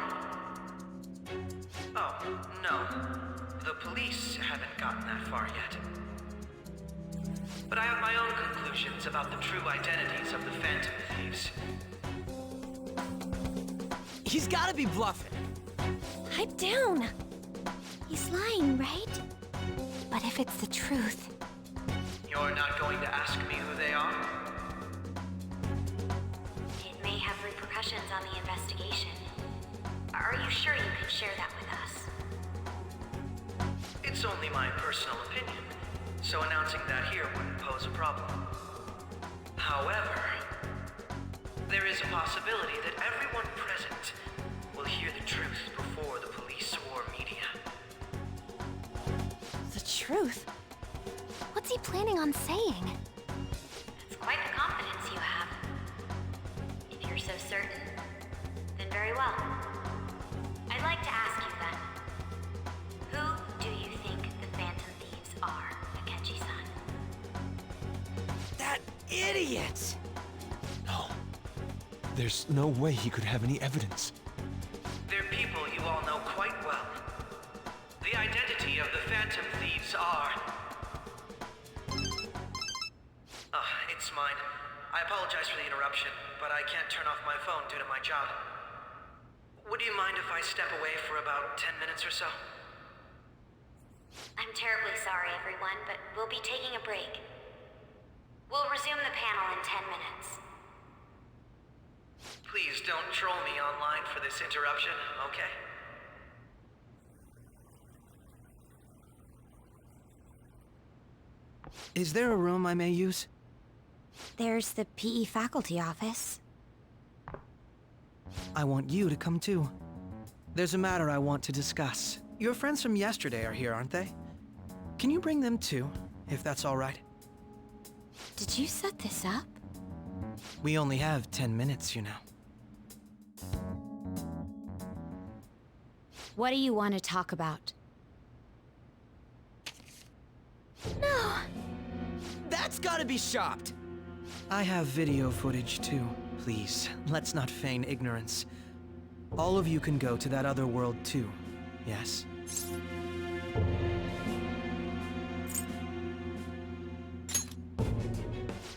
Oh, no. The police haven't gotten that far yet. But I have my own conclusions about the true identities of the Phantom Thieves. He's gotta be bluffing. Pipe down. He's lying, right? But if it's the truth... You're not going to ask me who they are? It may have repercussions on the investigation. Are you sure you can share that with us? It's only my personal opinion, so announcing that here wouldn't pose a problem. However, there is a possibility that everyone present will hear the truth before the police or media. The truth? What's he planning on saying? It's quite the confidence you have. If you're so certain, then very well. I'd like to ask you then, who do you think the Phantom Thieves are, Akechi-san? That idiot! No. There's no way he could have any evidence. They're people you all know quite well. The identity of the Phantom Thieves are... it's mine. I apologize for the interruption, but I can't turn off my phone due to my job. Would you mind if I step away for about 10 minutes or so? I'm terribly sorry, everyone, but we'll be taking a break. We'll resume the panel in 10 minutes. Please don't troll me online for this interruption, okay? Is there a room I may use? There's the PE faculty office. I want you to come too. There's a matter I want to discuss. Your friends from yesterday are here, aren't they? Can you bring them too, if that's all right? Did you set this up? We only have 10 minutes, you know. What do you want to talk about? No! That's gotta be shopped! I have video footage too. Please, let's not feign ignorance. All of you can go to that other world too, yes?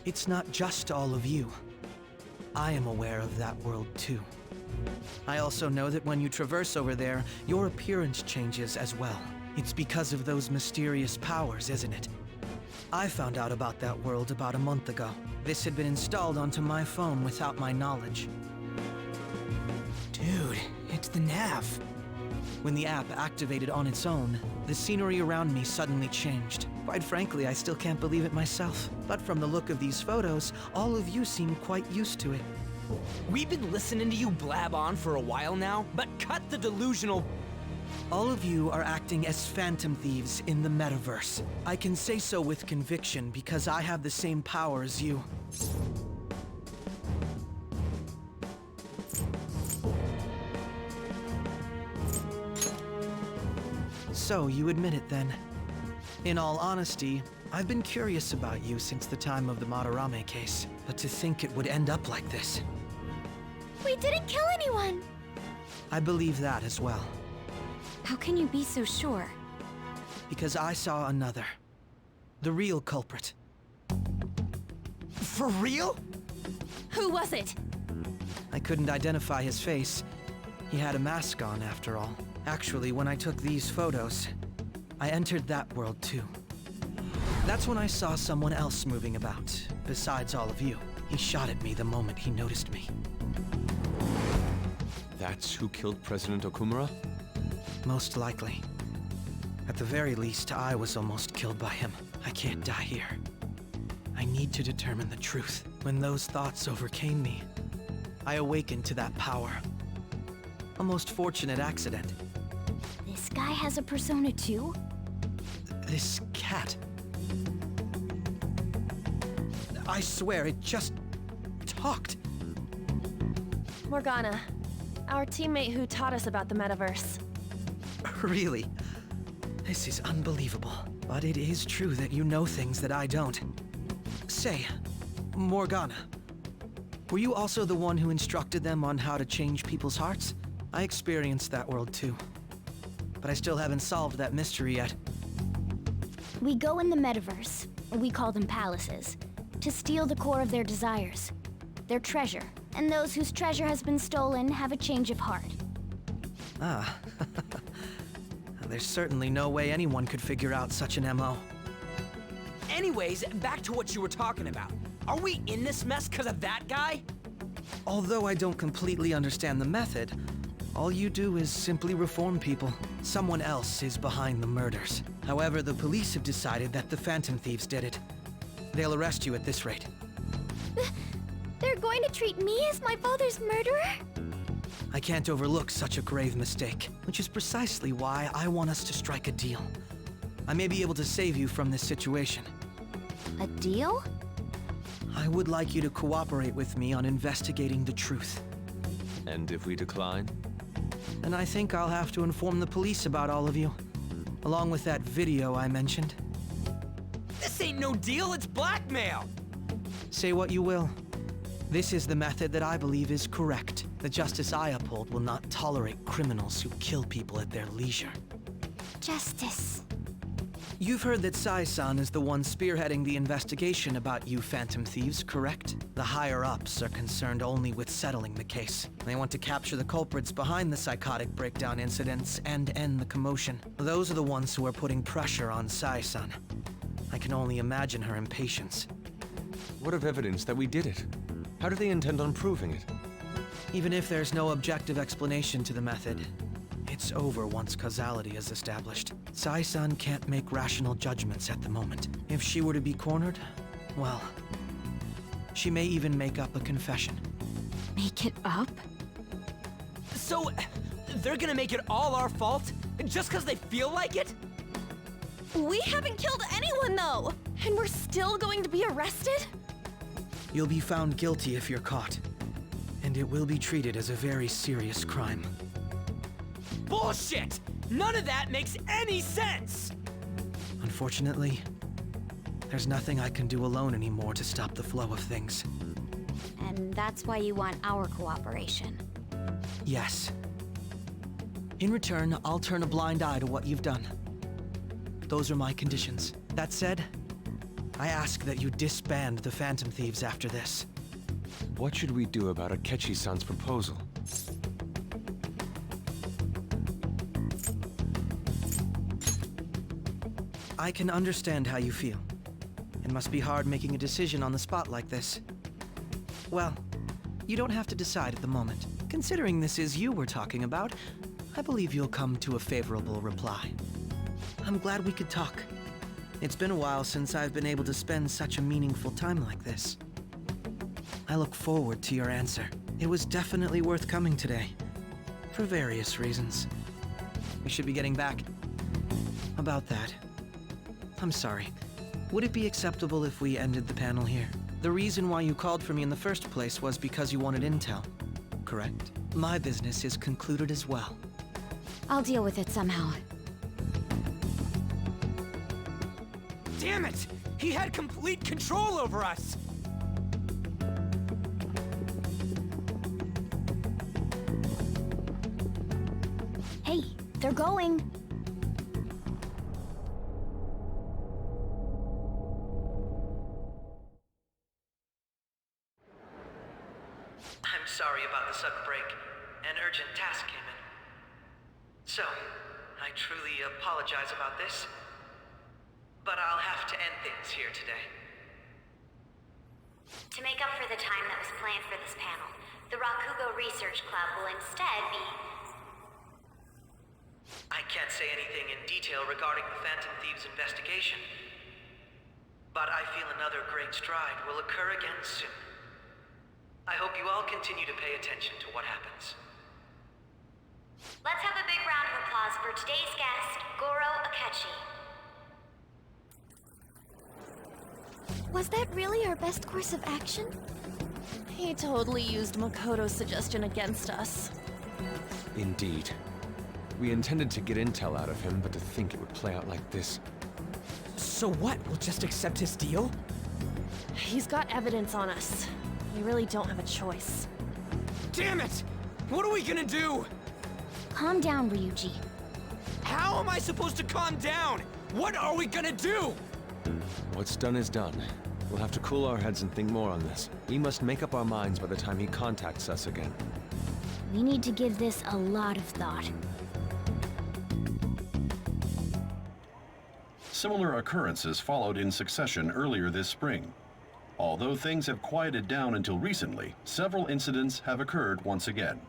It's not just all of you. I am aware of that world too. I also know that when you traverse over there, your appearance changes as well. It's because of those mysterious powers, isn't it? I found out about that world about a month ago. This had been installed onto my phone without my knowledge. Dude, it's the nav. When the app activated on its own, the scenery around me suddenly changed. Quite frankly, I still can't believe it myself. But from the look of these photos, all of you seem quite used to it. We've been listening to you blab on for a while now, but cut the delusional... All of you are acting as Phantom Thieves in the metaverse. I can say so with conviction because I have the same power as you. So you admit it then. In all honesty, I've been curious about you since the time of the Madarame case, but to think it would end up like this. We didn't kill anyone! I believe that as well. How can you be so sure? Because I saw another. The real culprit. For real? Who was it? I couldn't identify his face. He had a mask on, after all. Actually, when I took these photos, I entered that world too. That's when I saw someone else moving about, besides all of you. He shot at me the moment he noticed me. That's who killed President Okumura? Most likely. At the very least, I was almost killed by him. I can't die here. I need to determine the truth. When those thoughts overcame me, I awakened to that power. A most fortunate accident. This guy has a persona too? This cat. I swear, it just talked. Morgana, our teammate who taught us about the metaverse. Really? This is unbelievable. But it is true that you know things that I don't. Say, Morgana. Were you also the one who instructed them on how to change people's hearts? I experienced that world too. But I still haven't solved that mystery yet. We go in the metaverse, we call them palaces, to steal the core of their desires, their treasure. And those whose treasure has been stolen have a change of heart. Ah. There's certainly no way anyone could figure out such an MO. Anyways, back to what you were talking about. Are we in this mess because of that guy? Although I don't completely understand the method, all you do is simply reform people. Someone else is behind the murders. However, the police have decided that the Phantom Thieves did it. They'll arrest you at this rate. They're going to treat me as my father's murderer? I can't overlook such a grave mistake, which is precisely why I want us to strike a deal. I may be able to save you from this situation. A deal? I would like you to cooperate with me on investigating the truth. And if we decline? And I think I'll have to inform the police about all of you, along with that video I mentioned. This ain't no deal, it's blackmail! Say what you will. This is the method that I believe is correct. The justice I uphold will not tolerate criminals who kill people at their leisure. Justice. You've heard that Sai-san is the one spearheading the investigation about you Phantom Thieves, correct? The higher-ups are concerned only with settling the case. They want to capture the culprits behind the psychotic breakdown incidents and end the commotion. Those are the ones who are putting pressure on Sai-san. I can only imagine her impatience. What of evidence that we did it? How do they intend on proving it? Even if there's no objective explanation to the method, it's over once causality is established. Sai-san can't make rational judgments at the moment. If she were to be cornered, well, she may even make up a confession. Make it up? So, they're gonna make it all our fault? Just because they feel like it? We haven't killed anyone, though! And we're still going to be arrested? You'll be found guilty if you're caught. And it will be treated as a very serious crime. Bullshit! None of that makes any sense! Unfortunately, there's nothing I can do alone anymore to stop the flow of things. And that's why you want our cooperation. Yes. In return, I'll turn a blind eye to what you've done. Those are my conditions. That said, I ask that you disband the Phantom Thieves after this. What should we do about Akechi-san's proposal? I can understand how you feel. It must be hard making a decision on the spot like this. Well, you don't have to decide at the moment. Considering this is you we're talking about, I believe you'll come to a favorable reply. I'm glad we could talk. It's been a while since I've been able to spend such a meaningful time like this. I look forward to your answer. It was definitely worth coming today, for various reasons. We should be getting back. About that, I'm sorry. Would it be acceptable if we ended the panel here? The reason why you called for me in the first place was because you wanted intel, correct? My business is concluded as well. I'll deal with it somehow. Damn it! He had complete control over us! Hey, they're going. I'm sorry about the sudden break. An urgent task came in. So, I truly apologize about this. But I'll have to end things here today. To make up for the time that was planned for this panel, the Rakugo Research Club will instead be... I can't say anything in detail regarding the Phantom Thieves investigation. But I feel another great stride will occur again soon. I hope you all continue to pay attention to what happens. Let's have a big round of applause for today's guest, Goro Akechi. Was that really our best course of action? He totally used Makoto's suggestion against us. Indeed. We intended to get intel out of him, but to think it would play out like this. So what? We'll just accept his deal? He's got evidence on us. We really don't have a choice. Damn it! What are we gonna do? Calm down, Ryuji. How am I supposed to calm down? What are we gonna do? What's done is done. We'll have to cool our heads and think more on this. We must make up our minds by the time he contacts us again. We need to give this a lot of thought. Similar occurrences followed in succession earlier this spring. Although things have quieted down until recently, several incidents have occurred once again.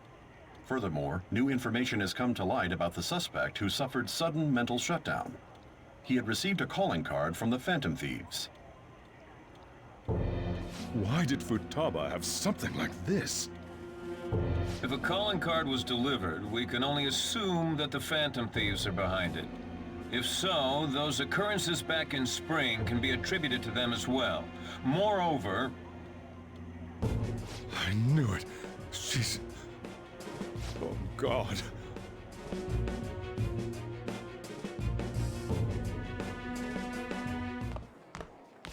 Furthermore, new information has come to light about the suspect who suffered sudden mental shutdown. He had received a calling card from the Phantom Thieves. Why did Futaba have something like this? If a calling card was delivered, we can only assume that the Phantom Thieves are behind it. If so, those occurrences back in spring can be attributed to them as well. Moreover... I knew it. She's... Oh, God.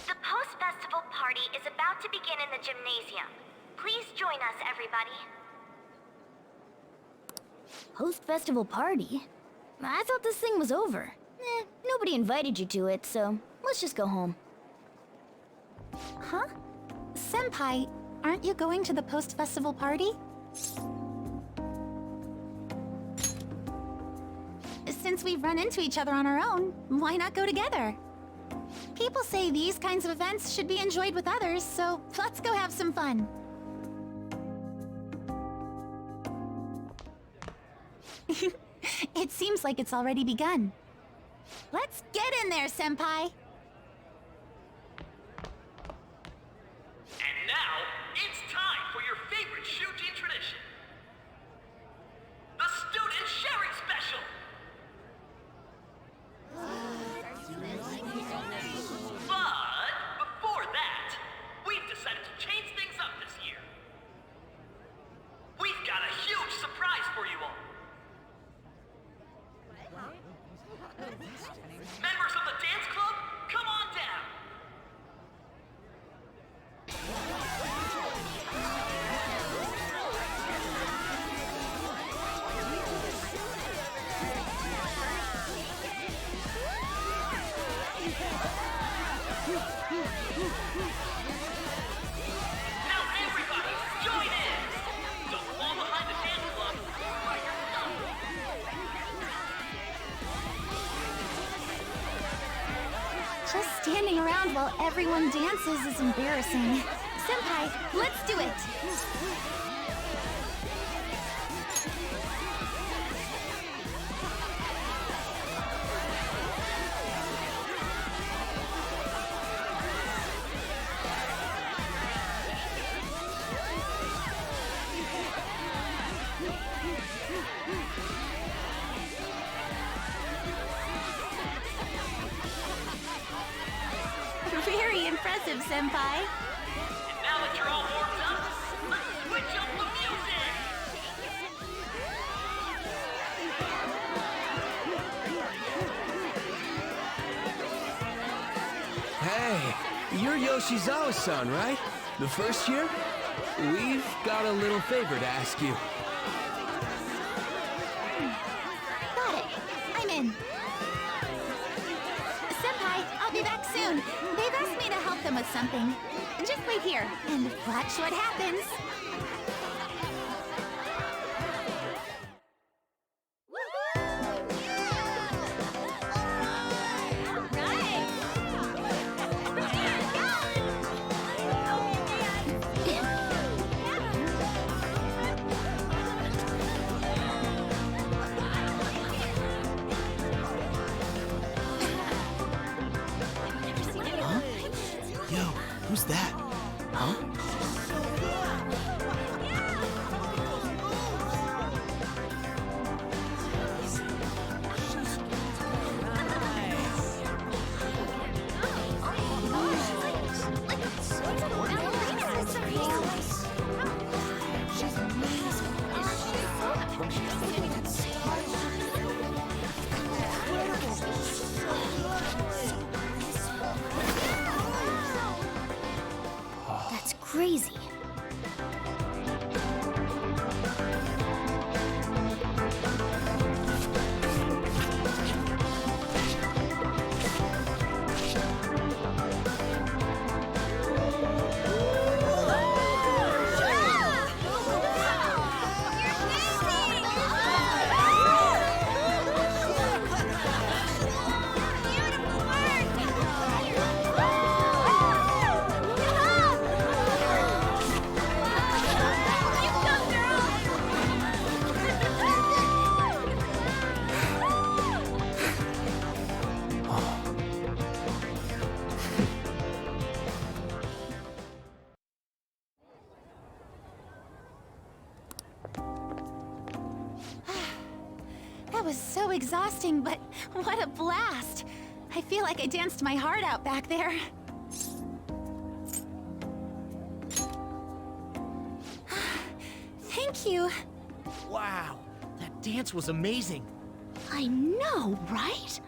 The post-festival party is about to begin in the gymnasium. Please join us, everybody. Post-festival party? I thought this thing was over. Nobody invited you to it, so let's just go home. Huh? Senpai, aren't you going to the post-festival party? Since we've run into each other on our own, why not go together? People say these kinds of events should be enjoyed with others, so let's go have some fun. It seems like it's already begun. Let's get in there, Senpai! And now, it's time for your favorite Shujin tradition. The Student Sharing Special! But before that, we've decided to change things up this year. We've got a huge surprise for you all. Members of the dance club, come on down. Now everybody, join in! Don't fall behind the dance club by yourself! Just standing around while everyone dances is embarrassing. Senpai, let's do it! Very impressive, Senpai. And now that you're all warmed up, let's switch up the music! Hey, you're Yoshizawa-san, right? The first year? We've got a little favor to ask you. Got it. I'm in. Senpai, I'll be back soon. They've asked me to help them with something. Just wait here and watch what happens. Yo, who's that? Huh? That was so exhausting, but what a blast! I feel like I danced my heart out back there. Thank you. Wow, that dance was amazing. I know, right?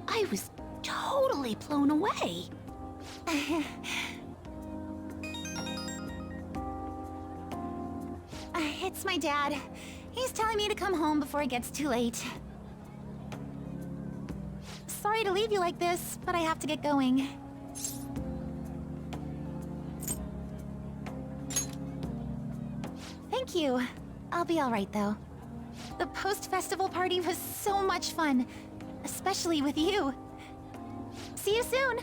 I was totally blown away. It's my dad. He's telling me to come home before it gets too late. Sorry to leave you like this, but I have to get going. Thank you. I'll be alright though. The post-festival party was so much fun, especially with you. See you soon!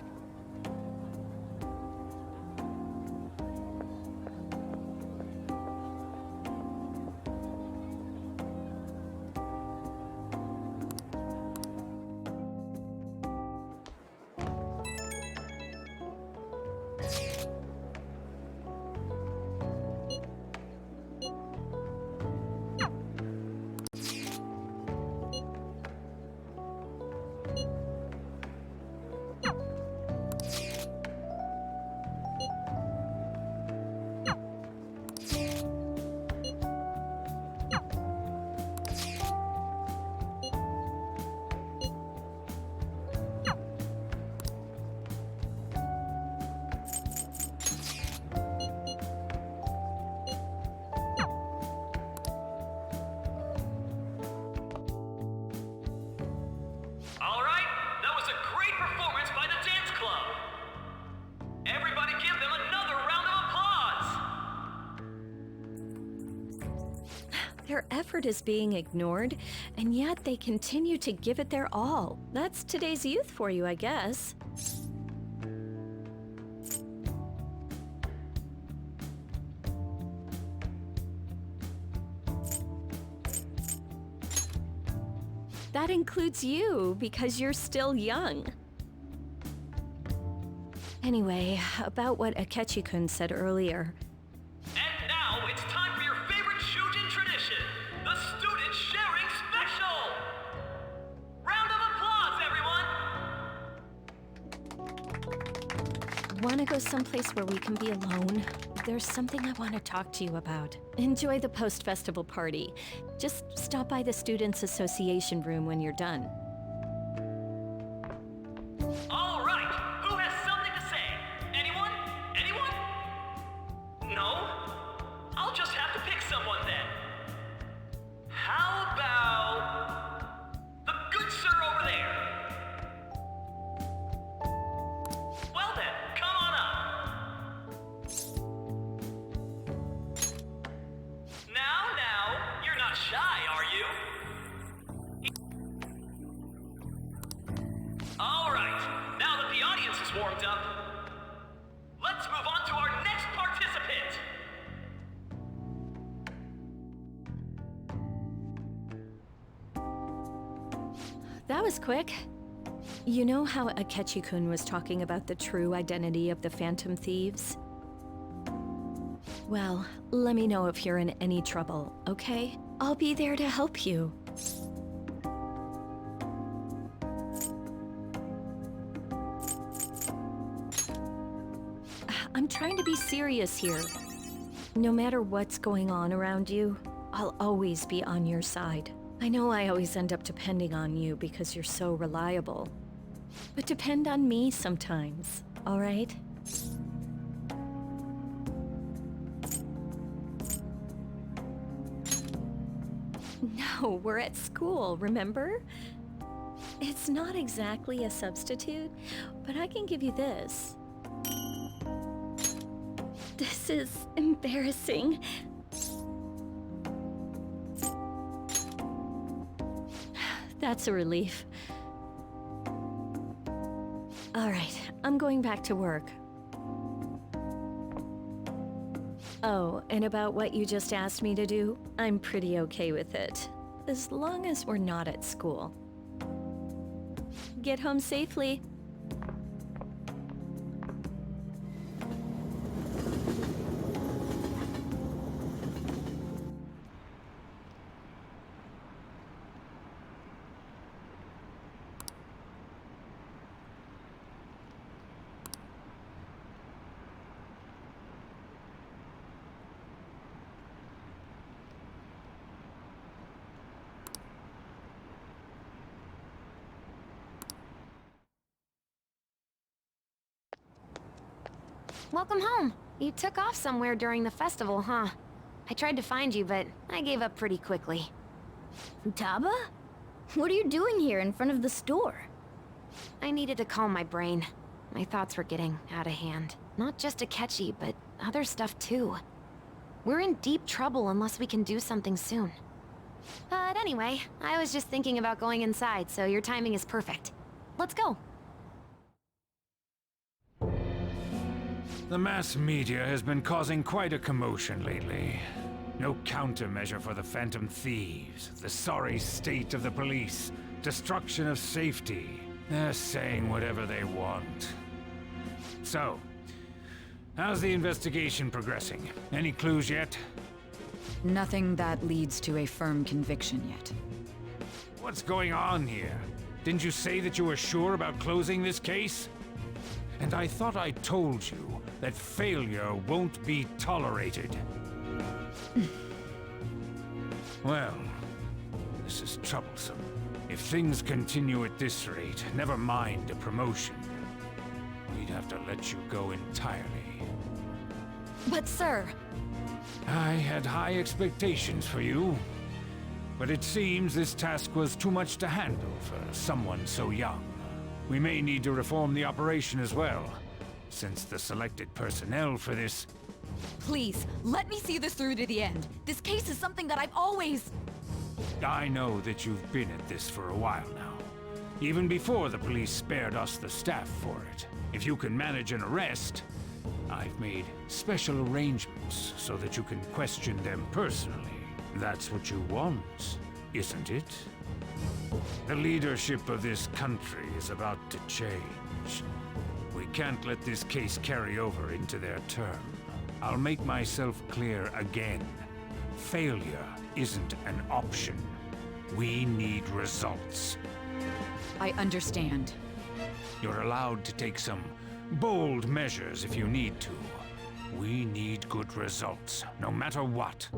All right, that was a great performance by the dance club. Everybody give them another round of applause. Their effort is being ignored, and yet they continue to give it their all. That's today's youth for you, I guess. That includes you, because you're still young. Anyway, about what Akechi-kun said earlier. And now it's time for your favorite Shujin tradition, the Student Sharing Special! Round of applause, everyone! Want to go someplace where we can be alone? There's something I want to talk to you about. Enjoy the post-festival party. Just stop by the Students' Association room when you're done. All right, who has something to say? Anyone? Anyone? No? I'll just have to pick someone then. How about the good sir over there? Well then, come on up. Now, you're not shy, are you? All right, now that the audience is warmed up, let's move on to our next participant. That was quick. You know how Akechi-kun was talking about the true identity of the Phantom Thieves? Well, let me know if you're in any trouble, okay? I'll be there to help you. I'm trying to be serious here. No matter what's going on around you, I'll always be on your side. I know I always end up depending on you because you're so reliable. But depend on me sometimes, all right? No, we're at school, remember? It's not exactly a substitute, but I can give you this. This is embarrassing. That's a relief. All right, I'm going back to work. Oh, and about what you just asked me to do, I'm pretty okay with it. As long as we're not at school. Get home safely. Welcome home. You took off somewhere during the festival, huh? I tried to find you, but I gave up pretty quickly. Futaba? What are you doing here in front of the store? I needed to calm my brain. My thoughts were getting out of hand. Not just Akechi, but other stuff too. We're in deep trouble unless we can do something soon. But anyway, I was just thinking about going inside, so your timing is perfect. Let's go. The mass media has been causing quite a commotion lately. No countermeasure for the Phantom Thieves, the sorry state of the police, destruction of safety. They're saying whatever they want. So, how's the investigation progressing? Any clues yet? Nothing that leads to a firm conviction yet. What's going on here? Didn't you say that you were sure about closing this case? And I thought I told you that failure won't be tolerated. Well, this is troublesome. If things continue at this rate, never mind a promotion. We'd have to let you go entirely. But sir... I had high expectations for you. But it seems this task was too much to handle for someone so young. We may need to reform the operation as well, since the selected personnel for this... Please, let me see this through to the end. This case is something that I've always... I know that you've been at this for a while now. Even before the police spared us the staff for it. If you can manage an arrest, I've made special arrangements so that you can question them personally. That's what you want, isn't it? The leadership of this country is about to change. We can't let this case carry over into their term. I'll make myself clear again. Failure isn't an option. We need results. I understand. You're allowed to take some bold measures if you need to. We need good results, no matter what.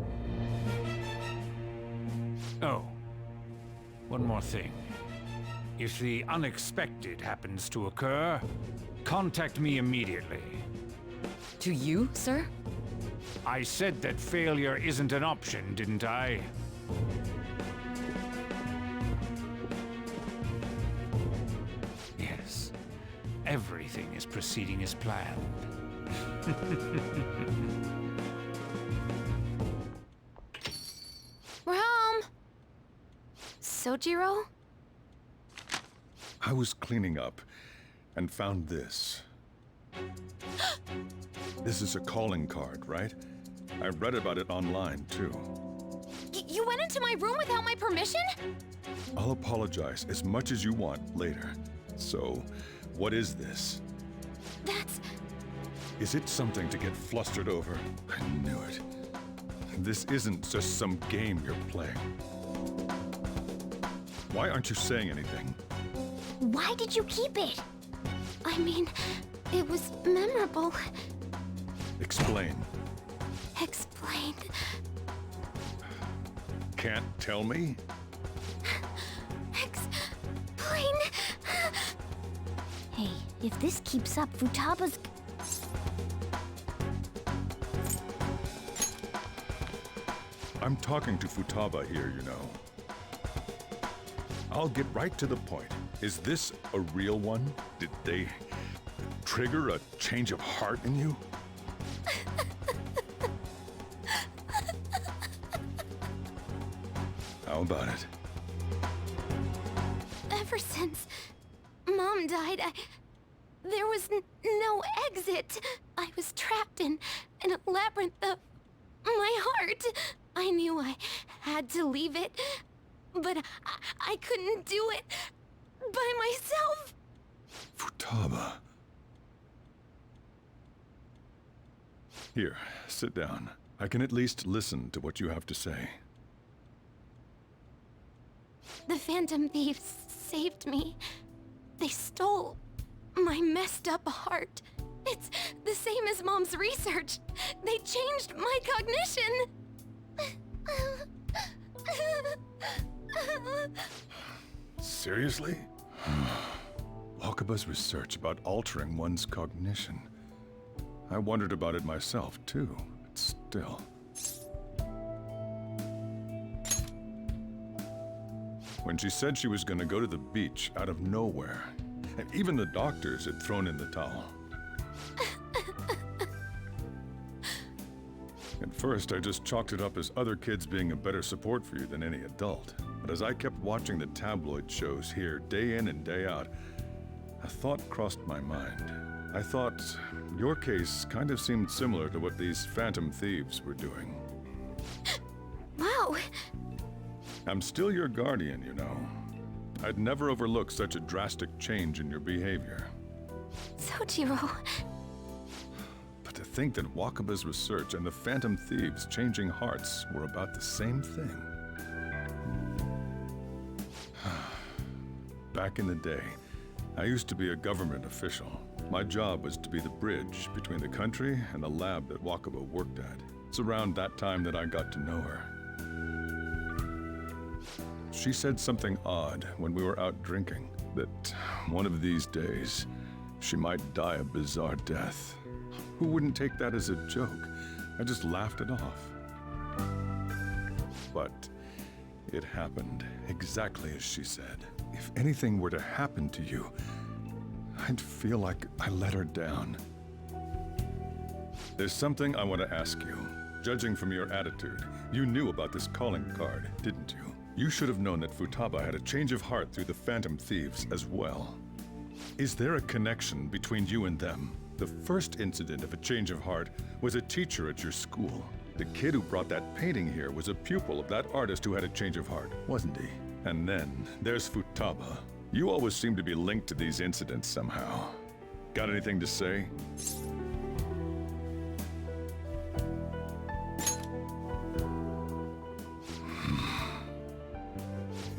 Oh, one more thing. If the unexpected happens to occur, contact me immediately. To you, sir? I said that failure isn't an option, didn't I? Yes. Everything is proceeding as planned. We're home! Sojiro? I was cleaning up and found this. This is a calling card, right? I read about it online, too. You went into my room without my permission? I'll apologize as much as you want later. So, what is this? That's... Is it something to get flustered over? I knew it. This isn't just some game you're playing. Why aren't you saying anything? Why did you keep it? I mean, it was memorable. Explain. Explain. Can't tell me? Explain. Hey, if this keeps up, Futaba's... I'm talking to Futaba here, you know. I'll get right to the point. Is this a real one? Did they trigger a change of heart in you? How about it? Ever since Mom died, there was no exit. I was trapped in a labyrinth of my heart. I knew I had to leave it, but I couldn't do it by myself. Futaba. Here, sit down. I can at least listen to what you have to say. The Phantom Thieves saved me. They stole my messed up heart. It's the same as Mom's research. They changed my cognition. Seriously? Wakaba's research about altering one's cognition. I wondered about it myself, too. But still. When she said she was going to go to the beach out of nowhere, and even the doctors had thrown in the towel. At first, I just chalked it up as other kids being a better support for you than any adult. But as I kept watching the tabloid shows here, day in and day out, a thought crossed my mind. I thought your case kind of seemed similar to what these Phantom Thieves were doing. Wow! I'm still your guardian, you know. I'd never overlook such a drastic change in your behavior. Sojiro... But to think that Wakaba's research and the Phantom Thieves' changing hearts were about the same thing. Back in the day, I used to be a government official. My job was to be the bridge between the country and the lab that Wakaba worked at. It's around that time that I got to know her. She said something odd when we were out drinking, that one of these days, she might die a bizarre death. Who wouldn't take that as a joke? I just laughed it off. But it happened exactly as she said. If anything were to happen to you, I'd feel like I let her down. There's something I want to ask you. Judging from your attitude, you knew about this calling card, didn't you? You should have known that Futaba had a change of heart through the Phantom Thieves as well. Is there a connection between you and them? The first incident of a change of heart was a teacher at your school. The kid who brought that painting here was a pupil of that artist who had a change of heart, wasn't he? And then there's Futaba. You always seem to be linked to these incidents somehow. Got anything to say?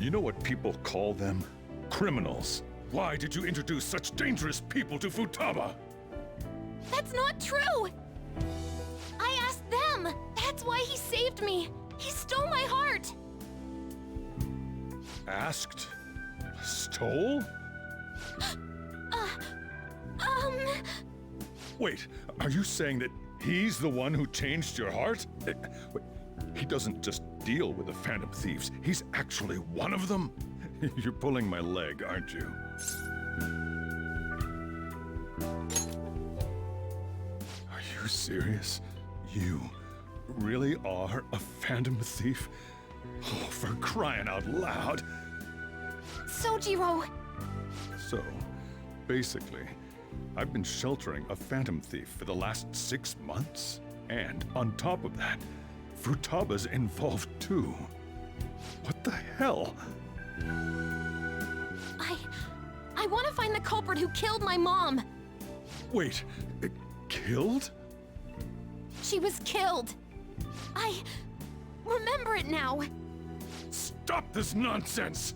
You know what people call them? Criminals. Why did you introduce such dangerous people to Futaba? That's not true! I asked them! That's why he saved me! He stole my heart! Asked? Stole? Wait, are you saying that he's the one who changed your heart? Wait, he doesn't just deal with the Phantom Thieves, he's actually one of them? You're pulling my leg, aren't you? Are you serious? You really are a Phantom Thief? Oh, for crying out loud! Sojiro! So, basically, I've been sheltering a Phantom Thief for the last 6 months. And on top of that, Futaba's involved too. What the hell? I want to find the culprit who killed my mom! Wait, killed? She was killed! I remember it now! Stop this nonsense!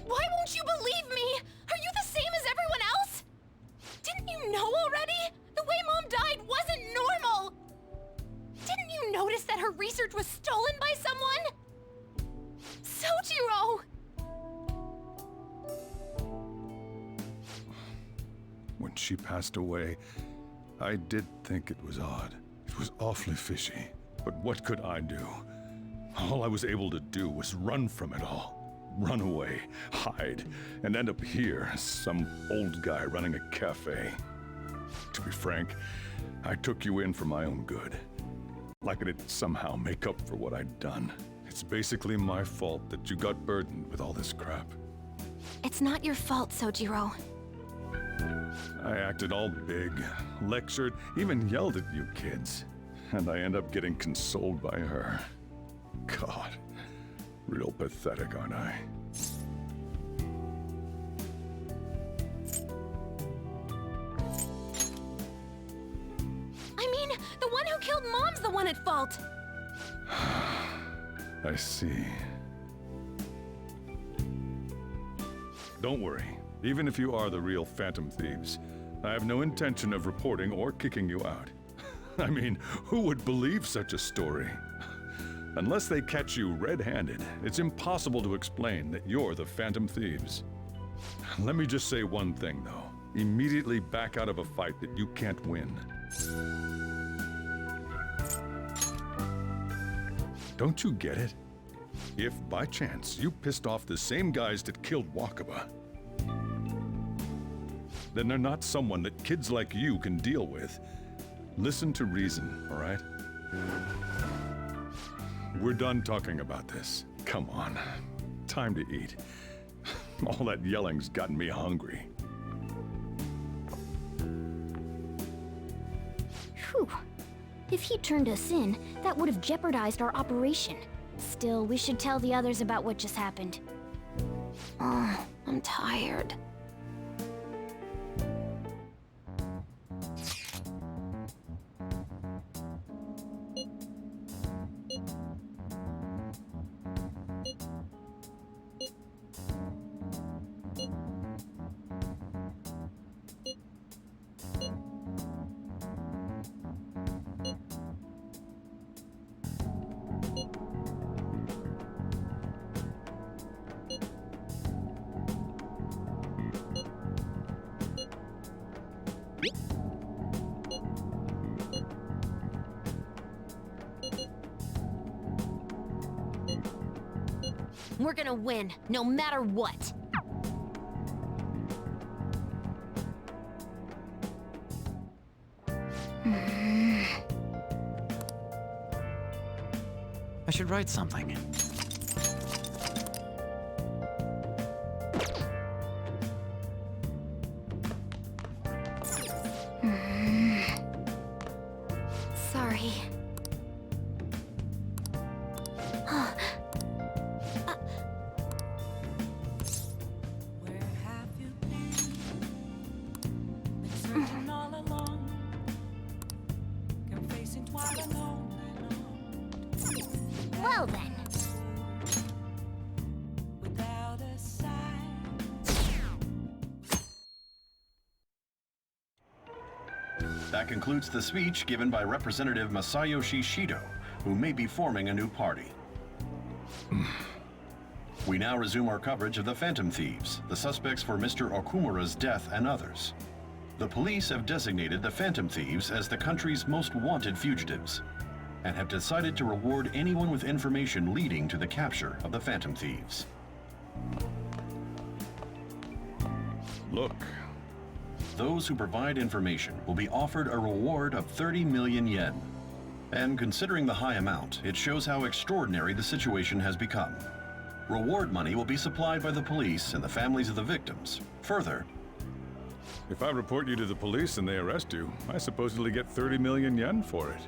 Why won't you believe me? Are you the same as everyone else? Didn't you know already? The way Mom died wasn't normal! Didn't you notice that her research was stolen by someone? Sojiro! When she passed away, I did think it was odd. It was awfully fishy. But what could I do? All I was able to do was run from it all. Run away, hide, and end up here, some old guy running a cafe. To be frank, I took you in for my own good. Like it'd somehow make up for what I'd done. It's basically my fault that you got burdened with all this crap. It's not your fault, Sojiro. I acted all big, lectured, even yelled at you kids. And I end up getting consoled by her. God, real pathetic, aren't I? I mean, the one who killed Mom's the one at fault! I see. Don't worry. Even if you are the real Phantom Thieves, I have no intention of reporting or kicking you out. I mean, who would believe such a story? Unless they catch you red-handed, it's impossible to explain that you're the Phantom Thieves. Let me just say one thing, though. Immediately back out of a fight that you can't win. Don't you get it? If, by chance, you pissed off the same guys that killed Wakaba, then they're not someone that kids like you can deal with. Listen to reason, all right? We're done talking about this. Come on. Time to eat. All that yelling's gotten me hungry. Whew. If he turned us in, that would have jeopardized our operation. Still, we should tell the others about what just happened. Oh, I'm tired. We're gonna win, no matter what. I should write something. Sorry. Where have you been? Been searching all along. Confessing twice alone. Well then. Without a sign. That concludes the speech given by Representative Masayoshi Shido, who may be forming a new party. We now resume our coverage of the Phantom Thieves, the suspects for Mr. Okumura's death and others. The police have designated the Phantom Thieves as the country's most wanted fugitives, and have decided to reward anyone with information leading to the capture of the Phantom Thieves. Look. Those who provide information will be offered a reward of 30 million yen. And considering the high amount, it shows how extraordinary the situation has become. Reward money will be supplied by the police and the families of the victims. Further, if I report you to the police and they arrest you, I supposedly get 30 million yen for it.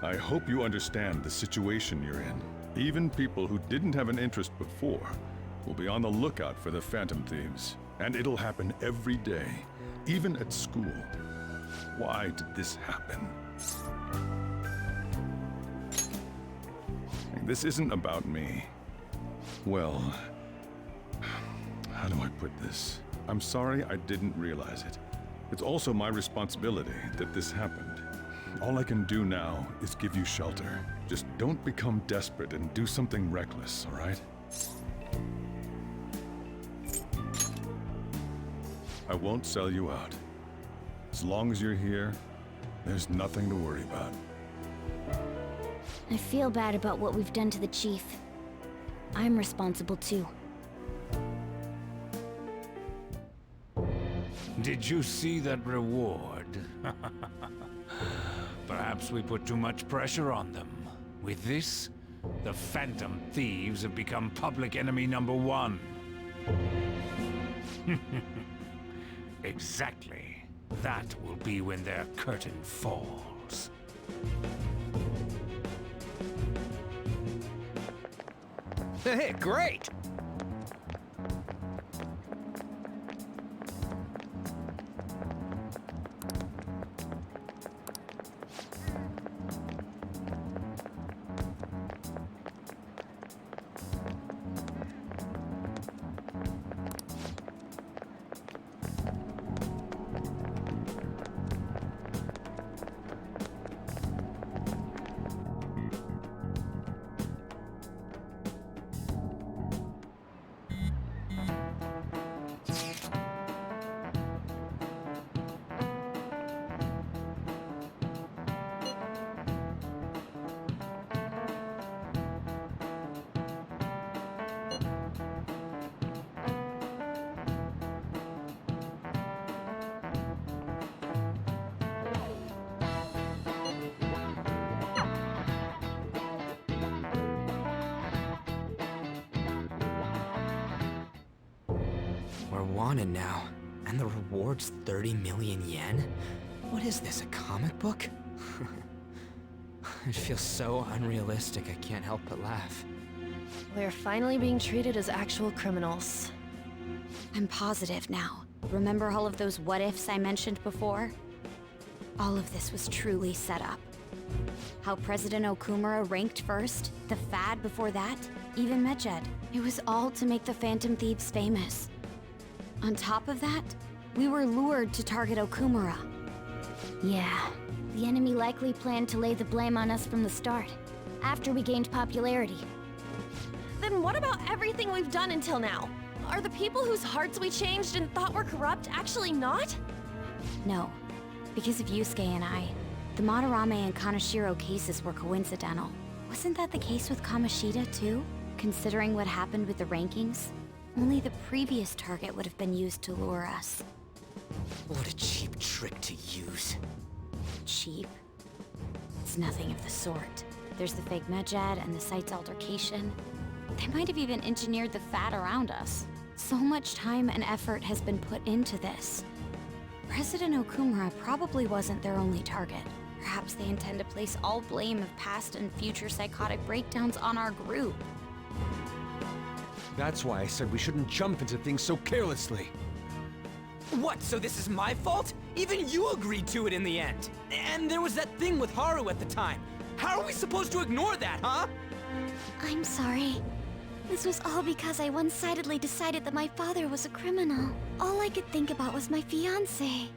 I hope you understand the situation you're in. Even people who didn't have an interest before will be on the lookout for the Phantom Thieves. And it'll happen every day, even at school. Why did this happen? This isn't about me. Well, how do I put this? I'm sorry I didn't realize it. It's also my responsibility that this happened. All I can do now is give you shelter. Just don't become desperate and do something reckless, all right? I won't sell you out. As long as you're here, there's nothing to worry about. I feel bad about what we've done to the chief. I'm responsible too. Did you see that reward? Perhaps we put too much pressure on them. With this, the Phantom Thieves have become public enemy #1. Exactly. That will be when their curtain falls. Hey, great! We're wanted now, and the reward's 30 million yen? What is this, a comic book? It feels so unrealistic I can't help but laugh. We're finally being treated as actual criminals. I'm positive now. Remember all of those what-ifs I mentioned before? All of this was truly set up. How President Okumura ranked first, the Fad before that, even Medjed. It was all to make the Phantom Thieves famous. On top of that, we were lured to target Okumura. Yeah, the enemy likely planned to lay the blame on us from the start, after we gained popularity. Then what about everything we've done until now? Are the people whose hearts we changed and thought were corrupt actually not? No, because of Yusuke and I, the Madarame and Kaneshiro cases were coincidental. Wasn't that the case with Kamoshida too? Considering what happened with the rankings, only the previous target would have been used to lure us. What a cheap trick to use. Cheap? It's nothing of the sort. There's the fake Medjed and the site's altercation. They might have even engineered the Fad around us. So much time and effort has been put into this. President Okumura probably wasn't their only target. Perhaps they intend to place all blame of past and future psychotic breakdowns on our group. That's why I said we shouldn't jump into things so carelessly. What, so this is my fault? Even you agreed to it in the end. And there was that thing with Haru at the time. How are we supposed to ignore that, huh? I'm sorry. This was all because I one-sidedly decided that my father was a criminal. All I could think about was my fiancé.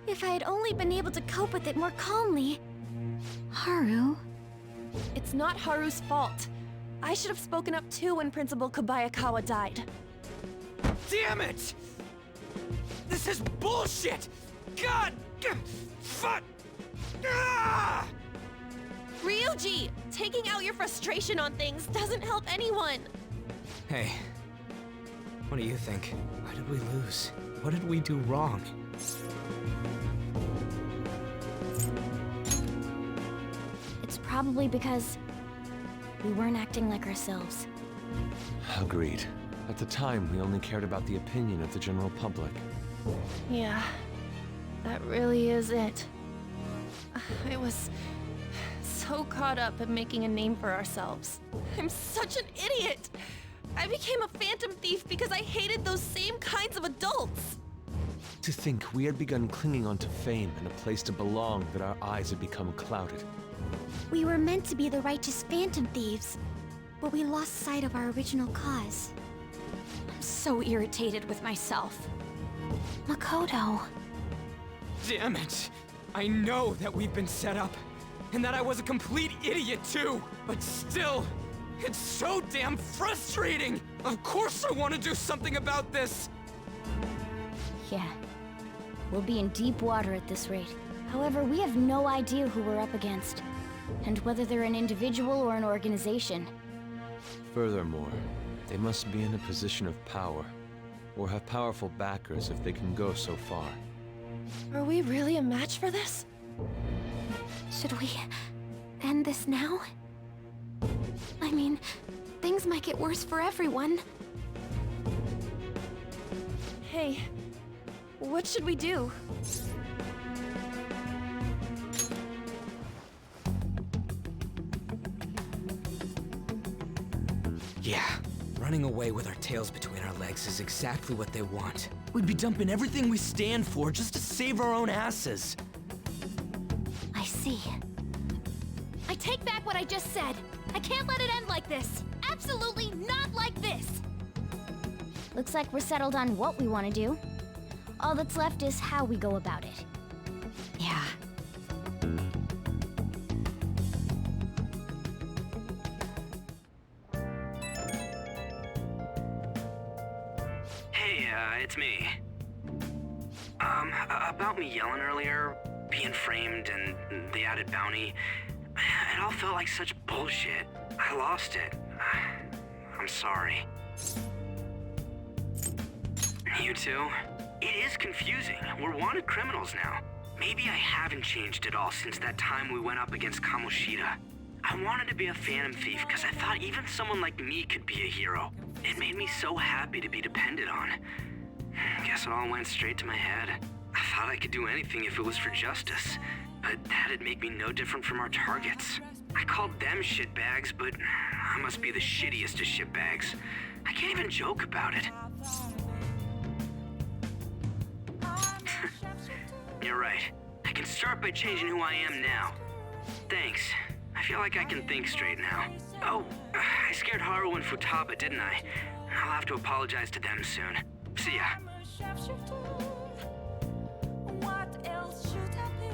If I had only been able to cope with it more calmly... Haru? It's not Haru's fault. I should have spoken up too when Principal Kobayakawa died. Damn it! This is bullshit! God! Fuck! Ah! Ryuji! Taking out your frustration on things doesn't help anyone! Hey, what do you think? Why did we lose? What did we do wrong? It's probably because we weren't acting like ourselves. Agreed. At the time, we only cared about the opinion of the general public. Yeah, that really is it. I was so caught up in making a name for ourselves. I'm such an idiot! I became a phantom thief because I hated those same kinds of adults! To think we had begun clinging onto fame and a place to belong, that our eyes had become clouded. We were meant to be the righteous phantom thieves, but we lost sight of our original cause. I'm so irritated with myself. Makoto. Damn it! I know that we've been set up, and that I was a complete idiot too, but still, it's so damn frustrating! Of course I want to do something about this! Yeah. We'll be in deep water at this rate. However, we have no idea who we're up against, and whether they're an individual or an organization. Furthermore, they must be in a position of power, or have powerful backers if they can go so far. Are we really a match for this? Should we end this now? I mean, things might get worse for everyone. Hey, what should we do? Yeah, running away with our tails between our legs is exactly what they want. We'd be dumping everything we stand for just to save our own asses. I see. I take back what I just said. I can't let it end like this. Absolutely not like this. Looks like we're settled on what we want to do. All that's left is how we go about it. Yeah. Hey, it's me. About me yelling earlier, being framed, and the added bounty, it all felt like such bullshit. I lost it. I'm sorry. You too? It is confusing. We're wanted criminals now. Maybe I haven't changed at all since that time we went up against Kamoshida. I wanted to be a Phantom Thief because I thought even someone like me could be a hero. It made me so happy to be depended on. Guess it all went straight to my head. I thought I could do anything if it was for justice, but that'd make me no different from our targets. I called them shitbags, but I must be the shittiest of shitbags. I can't even joke about it. You're right. I can start by changing who I am now. Thanks. I feel like I can think straight now. Oh, I scared Haru and Futaba, didn't I? I'll have to apologize to them soon. See ya. What else should I be?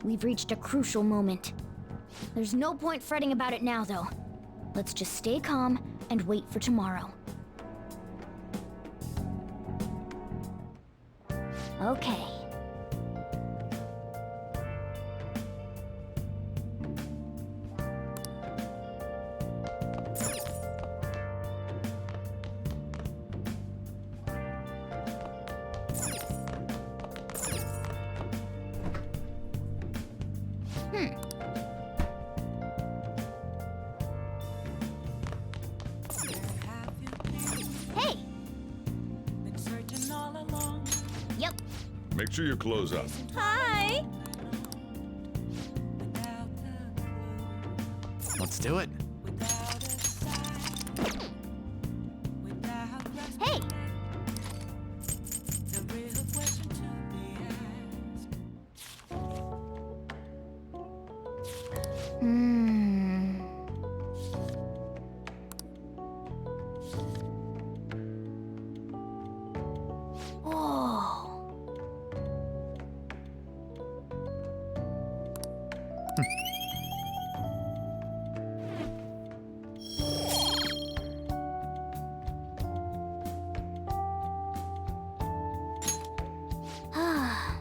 We've reached a crucial moment. There's no point fretting about it now, though. Let's just stay calm and wait for tomorrow. Okay. Hey! Been searching all along. Yep. Make sure you close up. Hi! Let's do it. Hey! The real question to be asked. Hmm. Oh. Ah.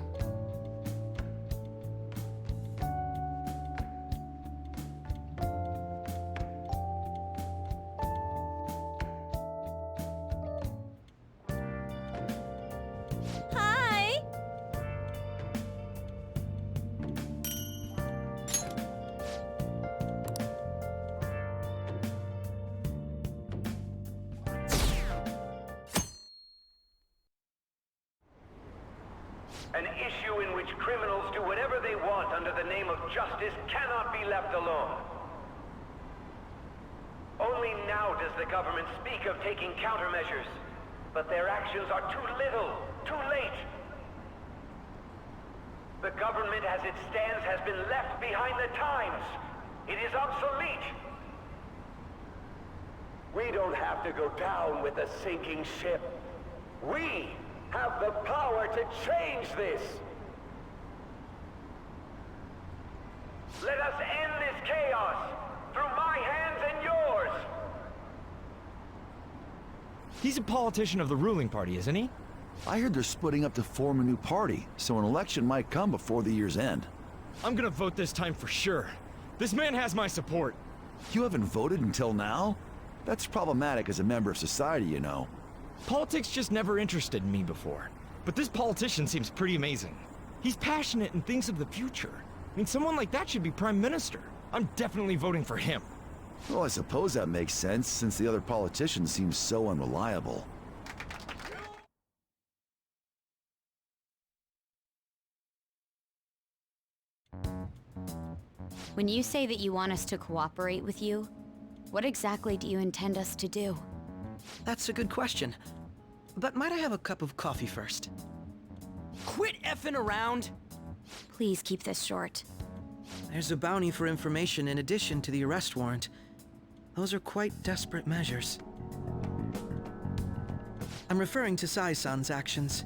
Hi! An issue in which criminals do whatever they want under the name of justice cannot be left alone. Only now does the government speak of taking countermeasures, but their actions are too little, too late. The government as it stands has been left behind the times. It is obsolete. We don't have to go down with the sinking ship. We have the power to change this. Let us end this chaos through my hands and yours. He's a politician of the ruling party, isn't he? I heard they're splitting up to form a new party, so an election might come before the year's end. I'm gonna vote this time for sure. This man has my support. You haven't voted until now? That's problematic as a member of society, you know. Politics just never interested me before. But this politician seems pretty amazing. He's passionate and thinks of the future. I mean, someone like that should be prime minister. I'm definitely voting for him. Well, I suppose that makes sense, since the other politicians seem so unreliable. When you say that you want us to cooperate with you, what exactly do you intend us to do? That's a good question. But might I have a cup of coffee first? Quit effing around! Please keep this short. There's a bounty for information in addition to the arrest warrant. Those are quite desperate measures. I'm referring to Sai-san's actions.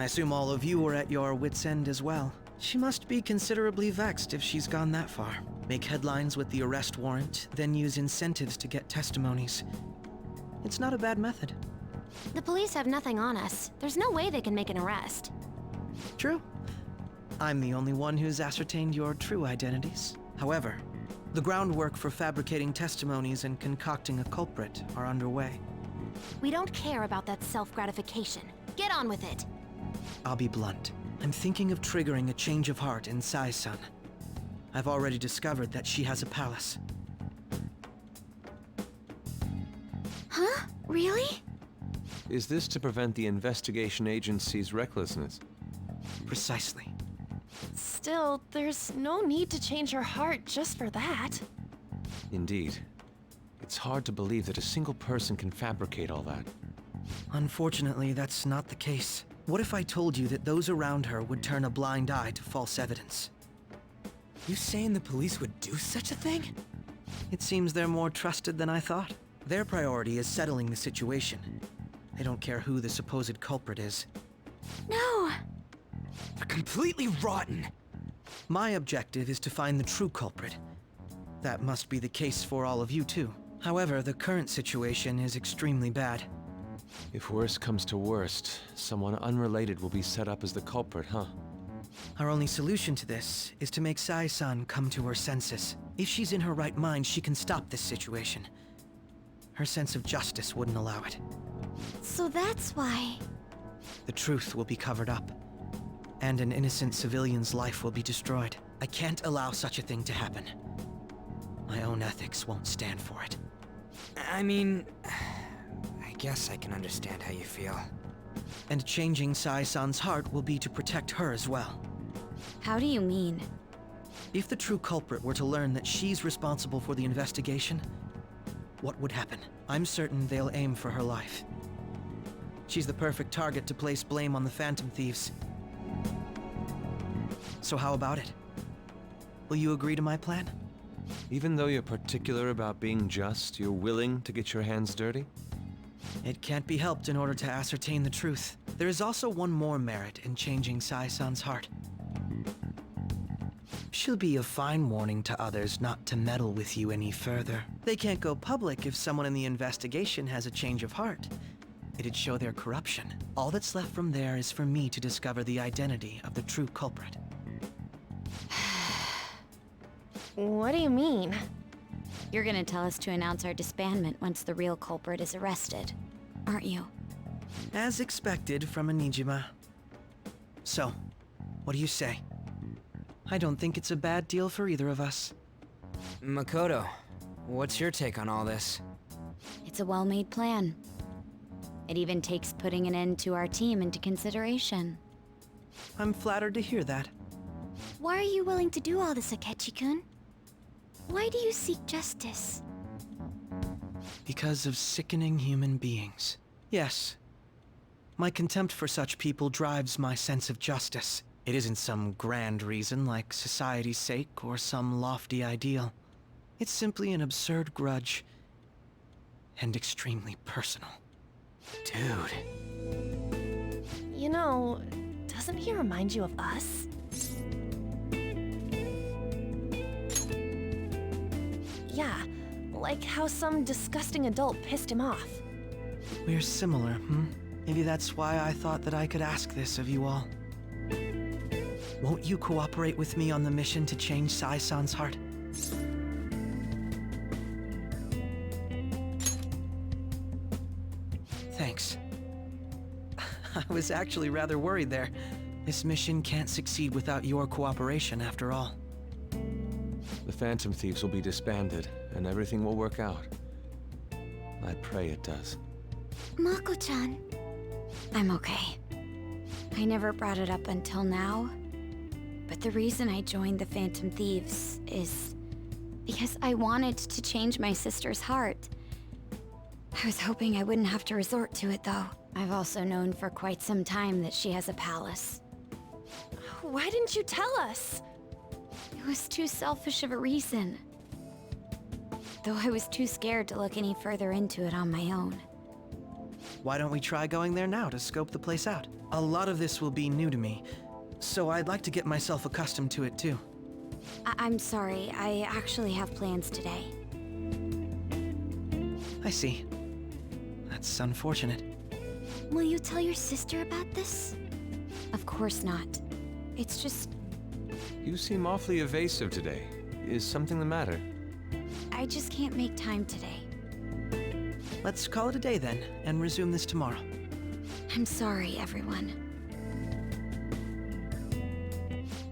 I assume all of you were at your wits' end as well. She must be considerably vexed if she's gone that far. Make headlines with the arrest warrant, then use incentives to get testimonies. It's not a bad method. The police have nothing on us. There's no way they can make an arrest. True. I'm the only one who's ascertained your true identities. However, the groundwork for fabricating testimonies and concocting a culprit are underway. We don't care about that self-gratification. Get on with it. I'll be blunt. I'm thinking of triggering a change of heart in Sai-san. I've already discovered that she has a palace. Huh? Really? Is this to prevent the investigation agency's recklessness? Precisely. Still, there's no need to change her heart just for that. Indeed. It's hard to believe that a single person can fabricate all that. Unfortunately, that's not the case. What if I told you that those around her would turn a blind eye to false evidence? You saying the police would do such a thing? It seems they're more trusted than I thought. Their priority is settling the situation. They don't care who the supposed culprit is. No! They're completely rotten! My objective is to find the true culprit. That must be the case for all of you too. However, the current situation is extremely bad. If worst comes to worst, someone unrelated will be set up as the culprit, huh? Our only solution to this is to make Sai-san come to her senses. If she's in her right mind, she can stop this situation. Her sense of justice wouldn't allow it. So that's why... The truth will be covered up, and an innocent civilian's life will be destroyed. I can't allow such a thing to happen. My own ethics won't stand for it. I mean, I guess I can understand how you feel. And changing Sai-san's heart will be to protect her as well. How do you mean? If the true culprit were to learn that she's responsible for the investigation, what would happen? I'm certain they'll aim for her life. She's the perfect target to place blame on the Phantom Thieves. So how about it? Will you agree to my plan? Even though you're particular about being just, you're willing to get your hands dirty? It can't be helped in order to ascertain the truth. There is also one more merit in changing Sai-san's heart. She'll be a fine warning to others not to meddle with you any further. They can't go public if someone in the investigation has a change of heart. It'd show their corruption. All that's left from there is for me to discover the identity of the true culprit. What do you mean? You're gonna tell us to announce our disbandment once the real culprit is arrested, aren't you? As expected from a Nijima. So, what do you say? I don't think it's a bad deal for either of us. Makoto, what's your take on all this? It's a well-made plan. It even takes putting an end to our team into consideration. I'm flattered to hear that. Why are you willing to do all this, Akechi-kun? Why do you seek justice? Because of sickening human beings. Yes. My contempt for such people drives my sense of justice. It isn't some grand reason like society's sake or some lofty ideal. It's simply an absurd grudge. And extremely personal. Dude. You know, doesn't he remind you of us? Yeah, like how some disgusting adult pissed him off. We're similar, Maybe that's why I thought that I could ask this of you all. Won't you cooperate with me on the mission to change Sai-san's heart? Thanks. I was actually rather worried there. This mission can't succeed without your cooperation, after all. The Phantom Thieves will be disbanded, and everything will work out. I pray it does. Mako-chan. I'm okay. I never brought it up until now, but the reason I joined the Phantom Thieves is because I wanted to change my sister's heart. I was hoping I wouldn't have to resort to it, though. I've also known for quite some time that she has a palace. Why didn't you tell us? It was too selfish of a reason. Though I was too scared to look any further into it on my own. Why don't we try going there now to scope the place out? A lot of this will be new to me, so I'd like to get myself accustomed to it too. I'm sorry, I actually have plans today. I see. That's unfortunate. Will you tell your sister about this? Of course not. It's just... You seem awfully evasive today. Is something the matter? I just can't make time today. Let's call it a day then, and resume this tomorrow. I'm sorry, everyone.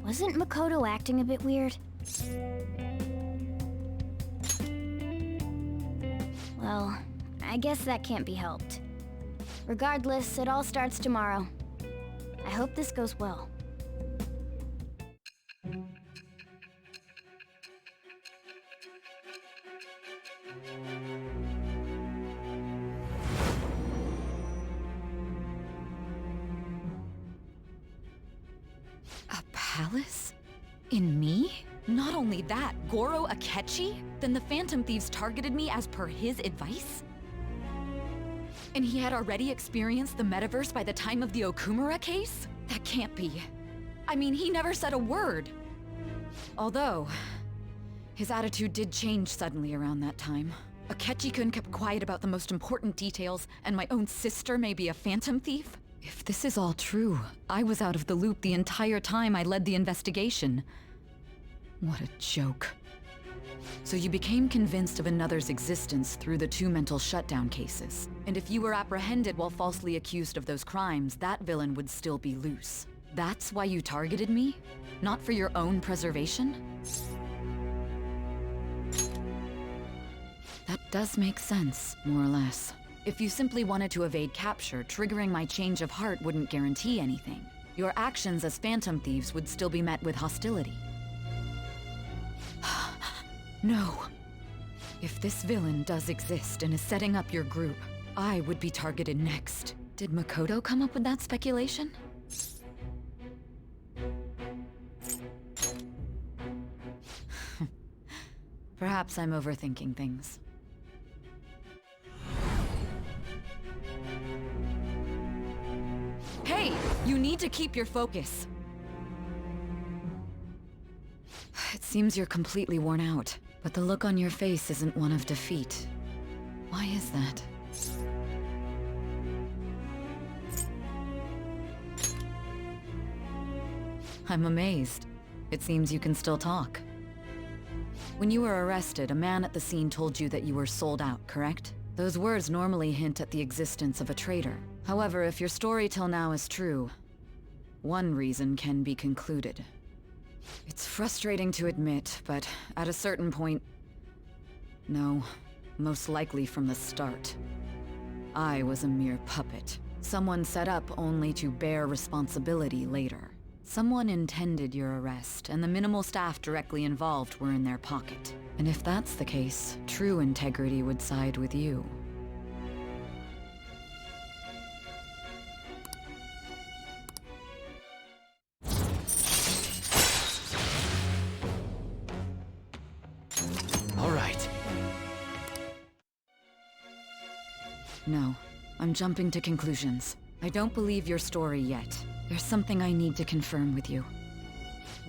Wasn't Makoto acting a bit weird? Well, I guess that can't be helped. Regardless, it all starts tomorrow. I hope this goes well. A palace? In me? Not only that, Goro Akechi? Then the Phantom Thieves targeted me as per his advice? And he had already experienced the metaverse by the time of the Okumura case? That can't be. I mean, he never said a word. Although, his attitude did change suddenly around that time. Akechi-kun kept quiet about the most important details, and my own sister may be a Phantom Thief? If this is all true, I was out of the loop the entire time I led the investigation. What a joke. So you became convinced of another's existence through the 2 mental shutdown cases. And if you were apprehended while falsely accused of those crimes, that villain would still be loose. That's why you targeted me? Not for your own preservation? That does make sense, more or less. If you simply wanted to evade capture, triggering my change of heart wouldn't guarantee anything. Your actions as Phantom Thieves would still be met with hostility. No. If this villain does exist and is setting up your group, I would be targeted next. Did Makoto come up with that speculation? Perhaps I'm overthinking things. Hey! You need to keep your focus. It seems you're completely worn out, but the look on your face isn't one of defeat. Why is that? I'm amazed. It seems you can still talk. When you were arrested, a man at the scene told you that you were sold out, correct? Those words normally hint at the existence of a traitor. However, if your story till now is true, one reason can be concluded. It's frustrating to admit, but at a certain point... No, most likely from the start. I was a mere puppet. Someone set up only to bear responsibility later. Someone intended your arrest, and the minimal staff directly involved were in their pocket. And if that's the case, true integrity would side with you. All right. No, I'm jumping to conclusions. I don't believe your story yet. There's something I need to confirm with you.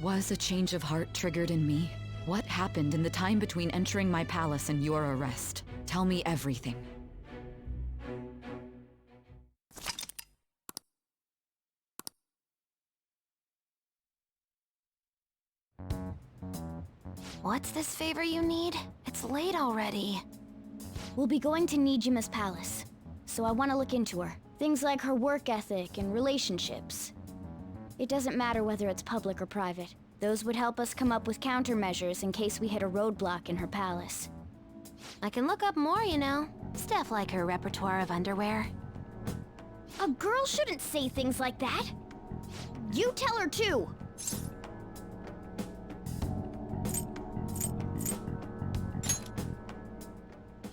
Was a change of heart triggered in me? What happened in the time between entering my palace and your arrest? Tell me everything. What's this favor you need? It's late already. We'll be going to Nijima's palace, so I want to look into her. Things like her work ethic and relationships. It doesn't matter whether it's public or private. Those would help us come up with countermeasures in case we hit a roadblock in her palace. I can look up more, you know. Stuff like her repertoire of underwear. A girl shouldn't say things like that. You tell her too.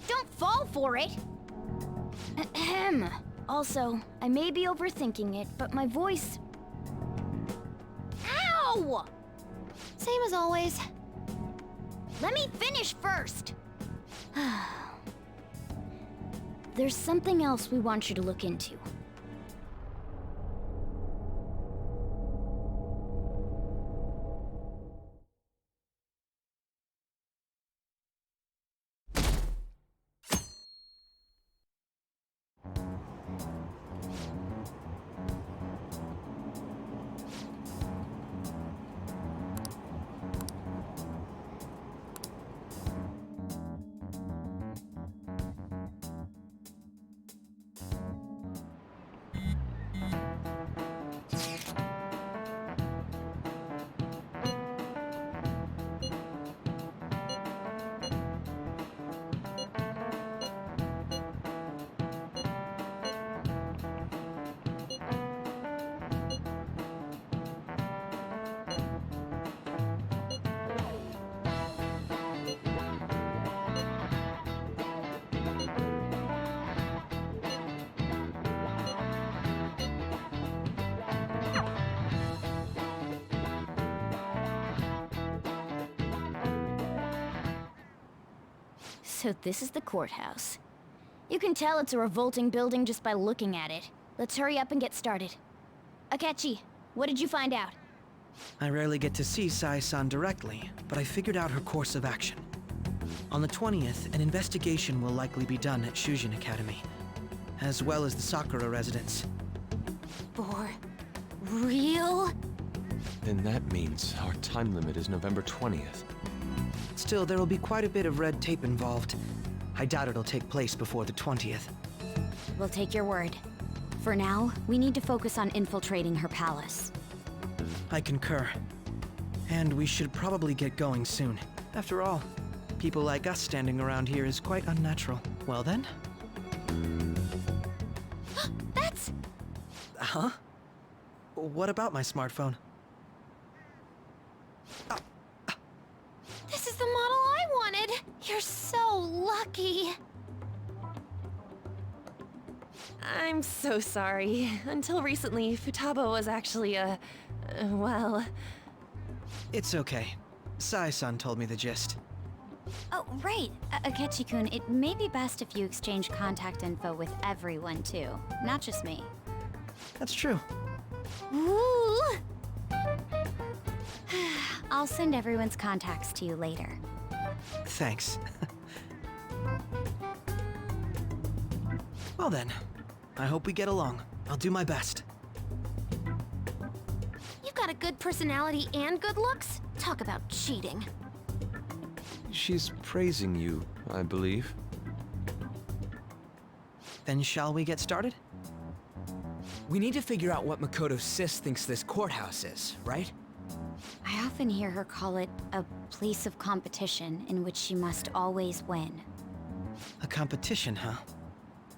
Don't fall for it. Ahem. Also, I may be overthinking it, but my voice... Ow! Same as always. Let me finish first. there's something else we want you to look into. So this is the courthouse. You can tell it's a revolting building just by looking at it. Let's hurry up and get started. Akechi, what did you find out? I rarely get to see Sae-san directly, but I figured out her course of action. On the 20th, an investigation will likely be done at Shujin Academy, as well as the Sakura residence. For real? Then that means our time limit is November 20th. Still, there will be quite a bit of red tape involved. I doubt it'll take place before the 20th. We'll take your word. For now, we need to focus on infiltrating her palace. I concur. And we should probably get going soon. After all, people like us standing around here is quite unnatural. Well then? That's... Huh? What about my smartphone? This is the model I wanted! You're so lucky! I'm so sorry. Until recently, Futaba was actually well... It's okay. Sae-san told me the gist. Oh, right. Akechi-kun, it may be best if you exchange contact info with everyone, too. Not just me. That's true. Ooh! I'll send everyone's contacts to you later. Thanks. Well then, I hope we get along. I'll do my best. You've got a good personality and good looks? Talk about cheating. She's praising you, I believe. Then shall we get started? We need to figure out what Makoto Sis thinks this courthouse is, right? I often hear her call it a place of competition in which she must always win. A competition, huh?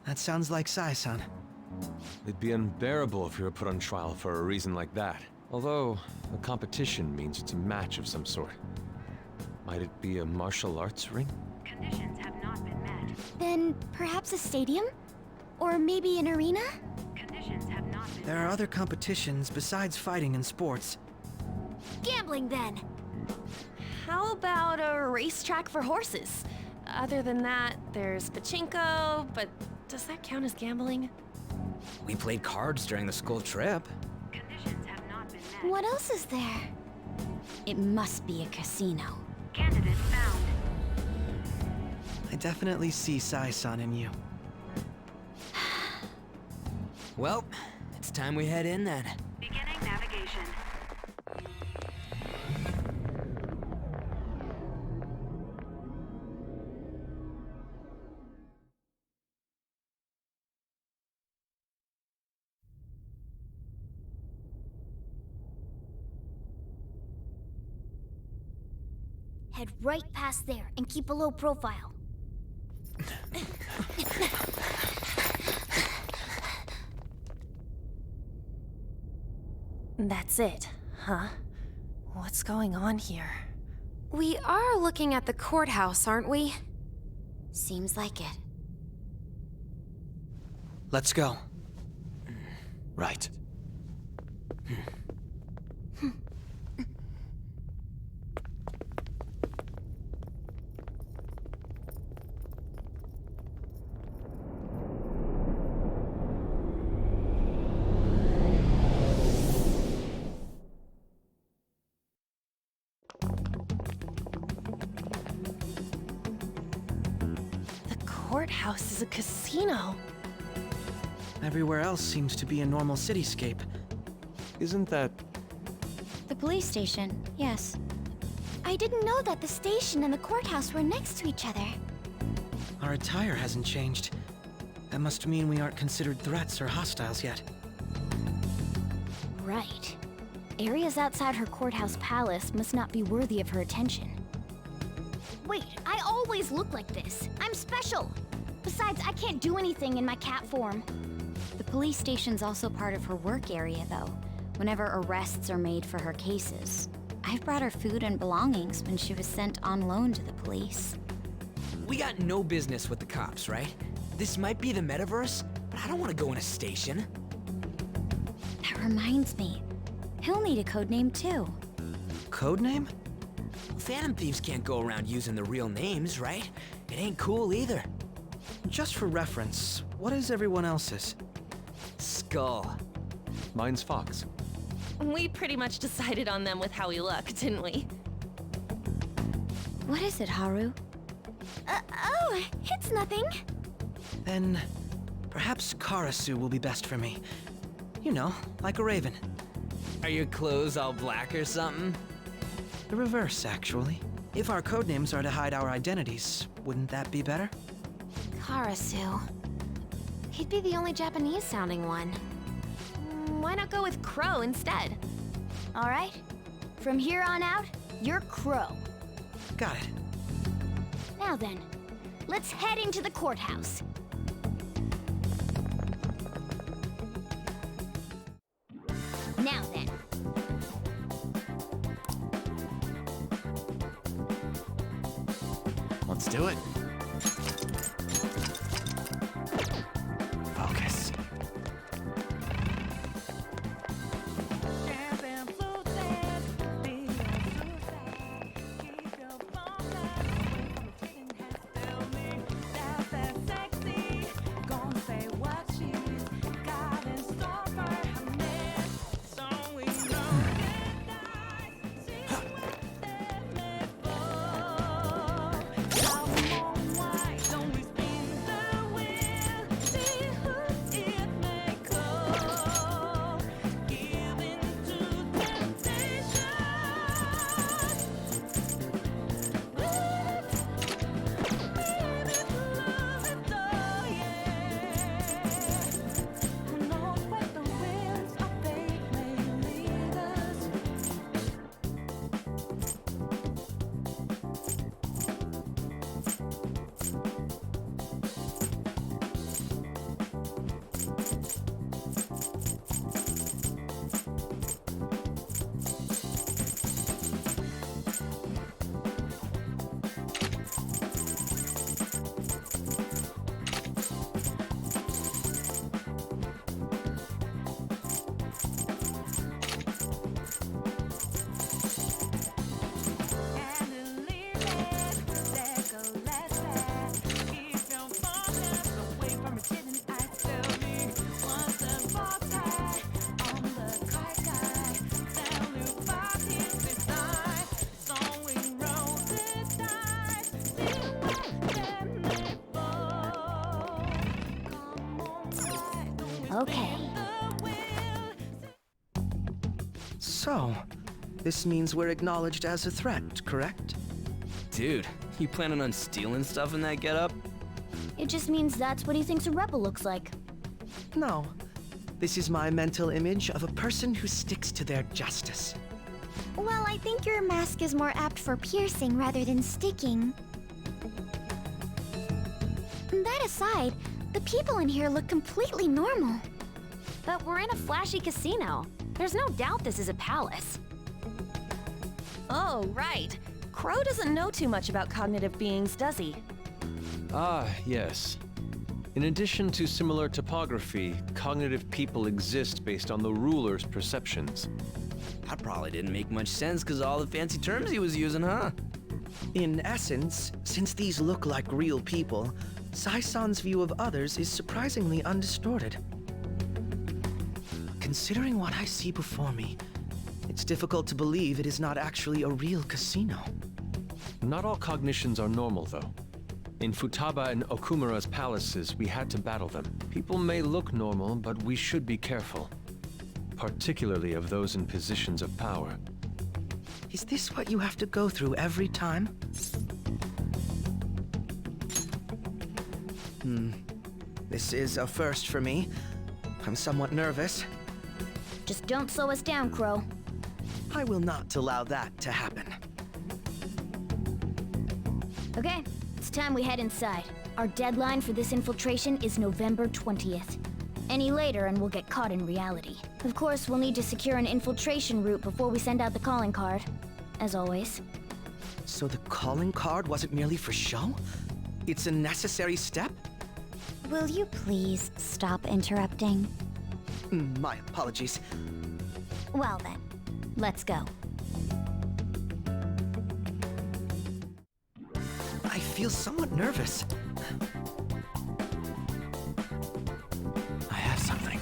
That sounds like Sae-san. It'd be unbearable if you were put on trial for a reason like that. Although, a competition means it's a match of some sort. Might it be a martial arts ring? Conditions have not been met. Then perhaps a stadium? Or maybe an arena? Conditions have not been There are other competitions besides fighting and sports. Gambling, then! How about a racetrack for horses? Other than that, there's pachinko, but does that count as gambling? We played cards during the school trip. Conditions have not been met. What else is there? It must be a casino. Candidate found. I definitely see Sae-san in you. Well, it's time we head in then. Beginning navigation. Head right past there and keep a low profile. That's it, huh? What's going on here? We are looking at the courthouse, aren't we? Seems like it. Let's go. Right. courthouse is a casino. Everywhere else seems to be a normal cityscape. Isn't that... The police station, yes. I didn't know that the station and the courthouse were next to each other. Our attire hasn't changed. That must mean we aren't considered threats or hostiles yet. Right. Areas outside her courthouse palace must not be worthy of her attention. Wait, I always look like this. I'm special! Besides, I can't do anything in my cat form. The police station's also part of her work area, though, whenever arrests are made for her cases. I've brought her food and belongings when she was sent on loan to the police. We got no business with the cops, right? This might be the metaverse, but I don't want to go in a station. That reminds me. He'll need a code name too. Code name? Phantom thieves can't go around using their real names, right? It ain't cool either. Just for reference, what is everyone else's? Skull. Mine's Fox. We pretty much decided on them with how we look, didn't we? What is it, Haru? Oh, it's nothing. Then, perhaps Karasu will be best for me. You know, like a raven. Are your clothes all black or something? The reverse, actually. If our codenames are to hide our identities, wouldn't that be better? Karasu. He'd be the only Japanese-sounding one. Why not go with Crow instead? All right. From here on out, you're Crow. Got it. Now then, let's head into the courthouse. Now then. Let's do it. Focus. Okay. So, this means we're acknowledged as a threat, correct? Dude, you planning on stealing stuff in that getup? It just means that's what he thinks a rebel looks like. No. This is my mental image of a person who sticks to their justice. Well, I think your mask is more apt for piercing rather than sticking. That aside, the people in here look completely normal. But we're in a flashy casino. There's no doubt this is a palace. Oh, right. Crow doesn't know too much about cognitive beings, does he? Ah, yes. In addition to similar topography, cognitive people exist based on the ruler's perceptions. That probably didn't make much sense because all the fancy terms he was using, huh? In essence, since these look like real people, Sai-san's view of others is surprisingly undistorted. Considering what I see before me, it's difficult to believe it is not actually a real casino. Not all cognitions are normal, though. In Futaba and Okumura's palaces, we had to battle them. People may look normal, but we should be careful. Particularly of those in positions of power. Is this what you have to go through every time? This is a first for me. I'm somewhat nervous. Just don't slow us down, Crow. I will not allow that to happen. Okay, it's time we head inside. Our deadline for this infiltration is November 20th. Any later and we'll get caught in reality. Of course, we'll need to secure an infiltration route before we send out the calling card. As always. So the calling card wasn't merely for show? It's a necessary step? Will you please stop interrupting? My apologies. Well then, let's go. I feel somewhat nervous. I have something.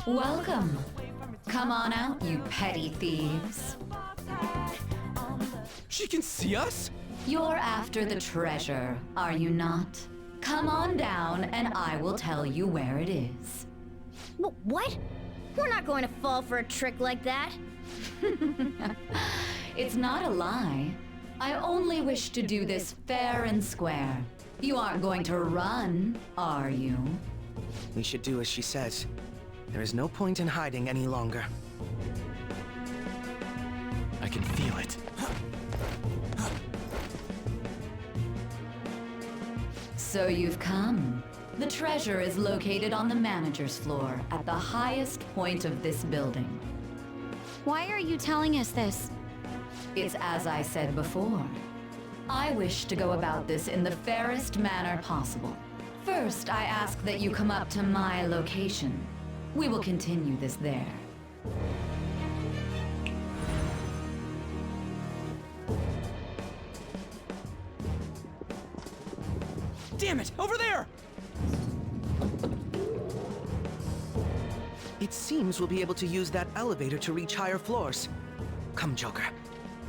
Welcome. Come on out, you petty thieves. She can see us? You're after the treasure, are you not? Come on down and I will tell you where it is. What? We're not going to fall for a trick like that. It's not a lie. I only wish to do this fair and square. You aren't going to run, are you? We should do as she says. There is no point in hiding any longer. I can feel it. So you've come. The treasure is located on the manager's floor, at the highest point of this building. Why are you telling us this? It's as I said before. I wish to go about this in the fairest manner possible. First, I ask that you come up to my location. We will continue this there. Damn it! Over there! It seems we'll be able to use that elevator to reach higher floors. Come, Joker.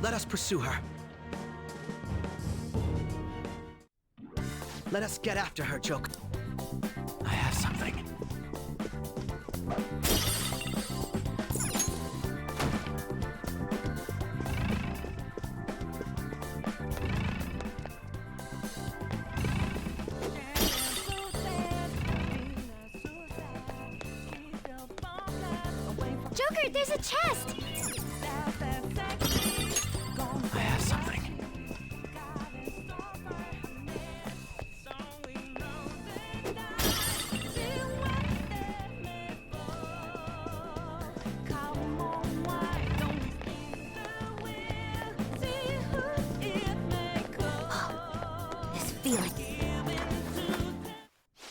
Let us pursue her. Let us get after her, Joker. I have something. Joker, there's a chest! I have something. This feeling.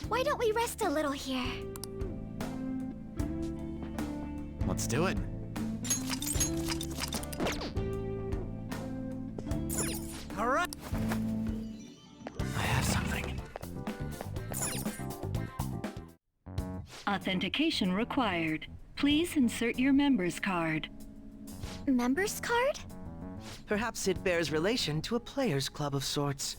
Why don't we rest a little here? Let's do it. All right. Authentication required. Please insert your member's card. Member's card? Perhaps it bears relation to a players' club of sorts.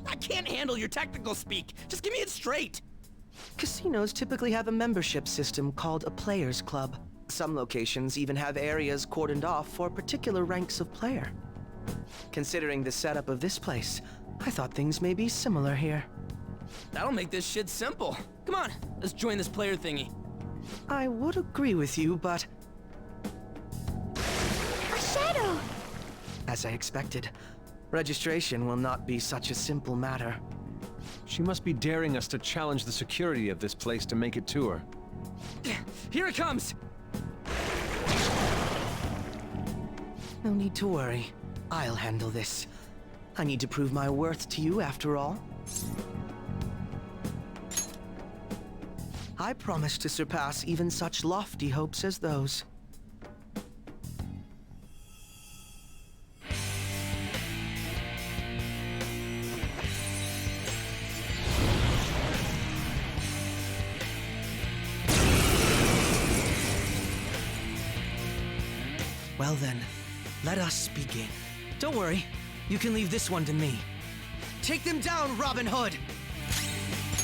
I can't handle your technical speak. Just give me it straight. Casinos typically have a membership system called a players' club. Some locations even have areas cordoned off for particular ranks of player. Considering the setup of this place, I thought things may be similar here. That'll make this shit simple. Come on, let's join this player thingy. I would agree with you, but... A shadow! As I expected, registration will not be such a simple matter. She must be daring us to challenge the security of this place to make it to her. Here it comes! No need to worry. I'll handle this. I need to prove my worth to you, after all. I promise to surpass even such lofty hopes as those. Well then, let us begin. Don't worry, you can leave this one to me. Take them down, Robin Hood!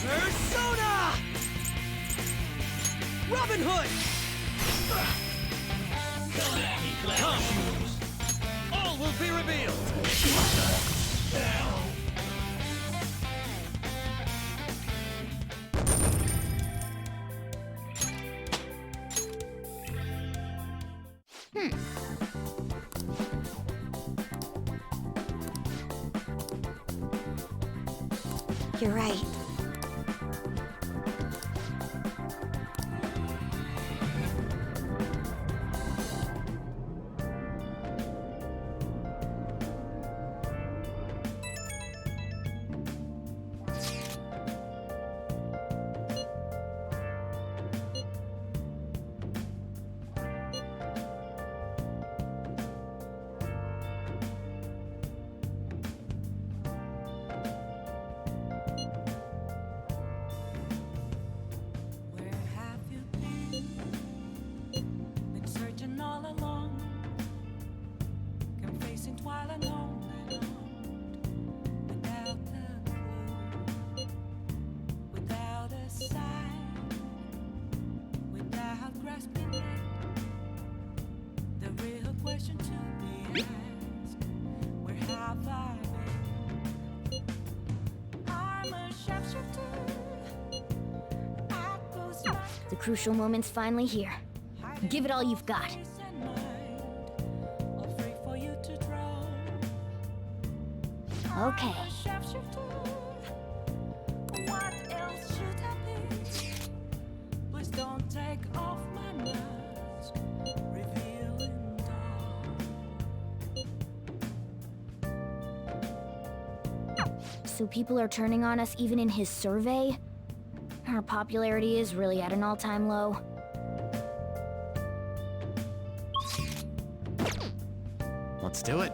Persona! Robin Hood! Come! All will be revealed! You're right. The crucial moment's finally here. Give it all you've got. Okay. So people are turning on us even in his survey? Our popularity is really at an all-time low. Let's do it.